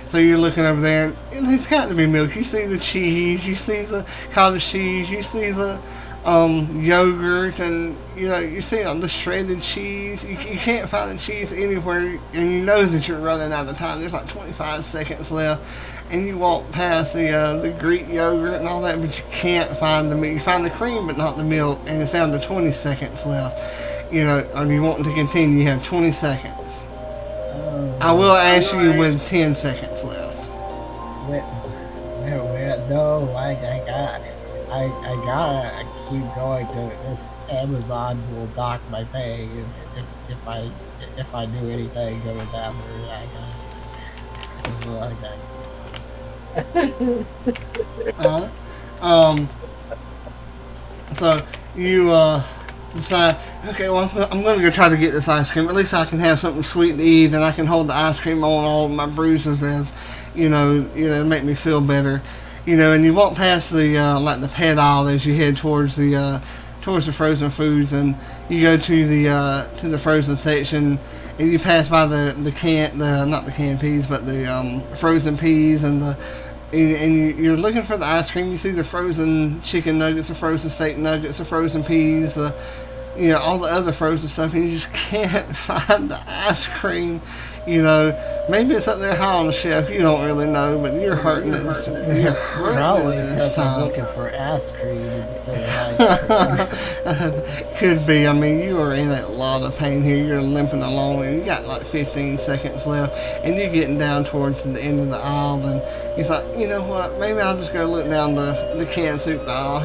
S1: So you're looking over there, and there's got to be milk. You see the cheese, you see the cottage cheese, you see the yogurt, and you see the shredded cheese. You can't find the cheese anywhere, and you know that you're running out of time. There's like 25 seconds left, and you walk past the Greek yogurt and all that, but you can't find the milk. You find the cream, but not the milk, and it's down to 20 seconds left. Are you wanting to continue? You have 20 seconds. I will ask you with 10 seconds left.
S2: No, I gotta keep going. This Amazon will dock my pay if I do anything going down there.
S1: So you decide, okay, well, I'm going to go try to get this ice cream. At least I can have something sweet to eat, and I can hold the ice cream on all of my bruises as, make me feel better. And you walk past the the pet aisle as you head towards the frozen foods, and you go to the frozen section, and you pass by not the canned peas, but the frozen peas, and you're looking for the ice cream. You see the frozen chicken nuggets, the frozen steak nuggets, the frozen peas, all the other frozen stuff, and you just can't find the ice cream. Maybe it's up there high on the shelf. You don't really know, but you're hurting it.
S2: Probably because I'm looking for ice cream instead of ice cream.
S1: Could be. I mean, you are in a lot of pain here. You're limping along, and you got like 15 seconds left, and you're getting down towards the end of the aisle, and you thought, you know what? Maybe I'll just go look down the canned soup aisle.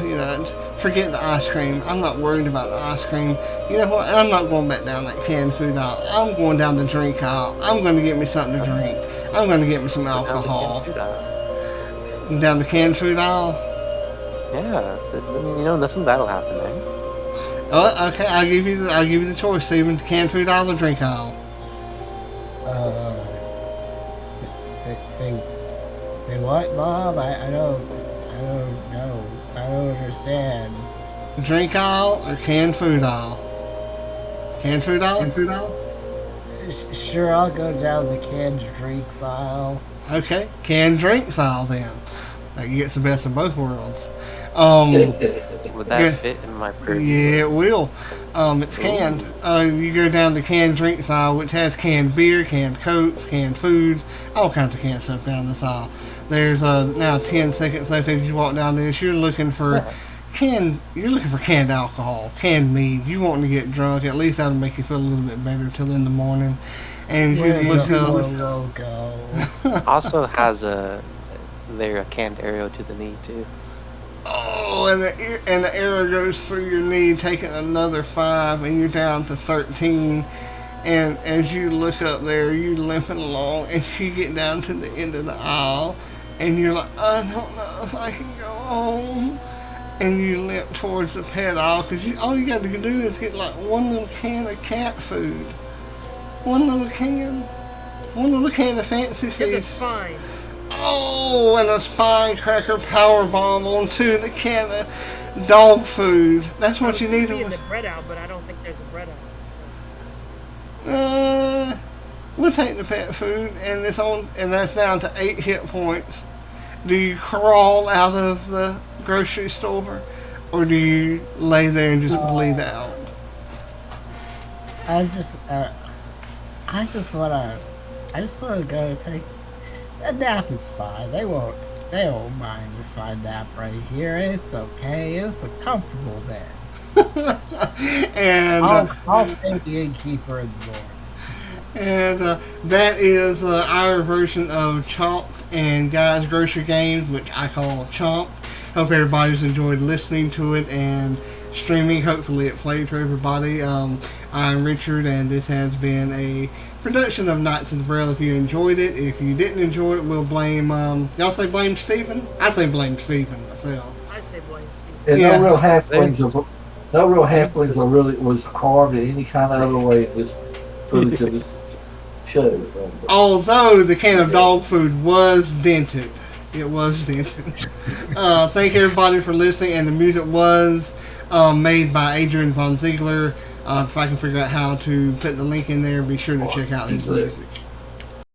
S1: Forget the ice cream. I'm not worried about the ice cream. You know what? I'm not going back down that canned food aisle. I'm going down the drink aisle. I'm going to get me something to drink. I'm going to get me some alcohol. Down the canned food aisle?
S5: Yeah, nothing that'll happen there.
S1: Oh, okay. I'll give you the choice, Steven. Canned food aisle or drink aisle?
S2: Say what, Bob? I don't know. I don't understand.
S1: Drink aisle or canned food aisle? Canned food aisle?
S2: Sure, I'll go down the canned drinks aisle.
S1: Okay, canned drinks aisle then. That gets the best of both worlds.
S5: Would that fit in my purview?
S1: Yeah, it will. It's canned. You go down the canned drinks aisle, which has canned beer, canned cokes, canned foods, all kinds of canned stuff down this aisle. There's now 10 seconds left as you walk down this. You're looking for canned alcohol, canned mead. You want to get drunk. At least that'll make you feel a little bit better till in the morning. And you look up.
S5: Also has a canned arrow to the knee too.
S1: Oh, and the arrow goes through your knee, taking another 5, and you're down to 13. And as you look up there, you're limping along, and you get down to the end of the aisle, and you're like, I don't know if I can go home. And you limp towards the pet aisle, because all you got to do is get like one little can of cat food. One little can of fancy feast.
S3: Get the spine.
S1: Oh, and a spine cracker power bomb onto the can of dog food. That's what you need.
S3: The bread out, but I don't think there's a bread out.
S1: We'll take the pet food, and that's down to 8 hit points. Do you crawl out of the grocery store, or do you lay there and just bleed out?
S2: I just want to go and take a nap. Is fine. They won't mind if I nap right here. It's okay. It's a comfortable bed.
S1: And
S2: I'll pay the innkeeper in the morning.
S1: And that is our version of Chomped and Guys Grocery Games, which I call Chomped. Hope everybody's enjoyed listening to it and streaming. Hopefully it played for everybody. I'm Richard, and this has been a production of Knights of the Braille. If you enjoyed it, if you didn't enjoy it, we'll blame, y'all say blame Stephen? I say blame Stephen myself.
S3: I'd say blame Stephen.
S4: And
S1: Yeah.
S4: no real halflings are really was carved in any kind of other way in this footage of this show.
S1: Although the can of dog food was dented. It was dented. Thank everybody for listening, and the music was made by Adrian von Ziegler. If I can figure out how to put the link in there, be sure to check out his music.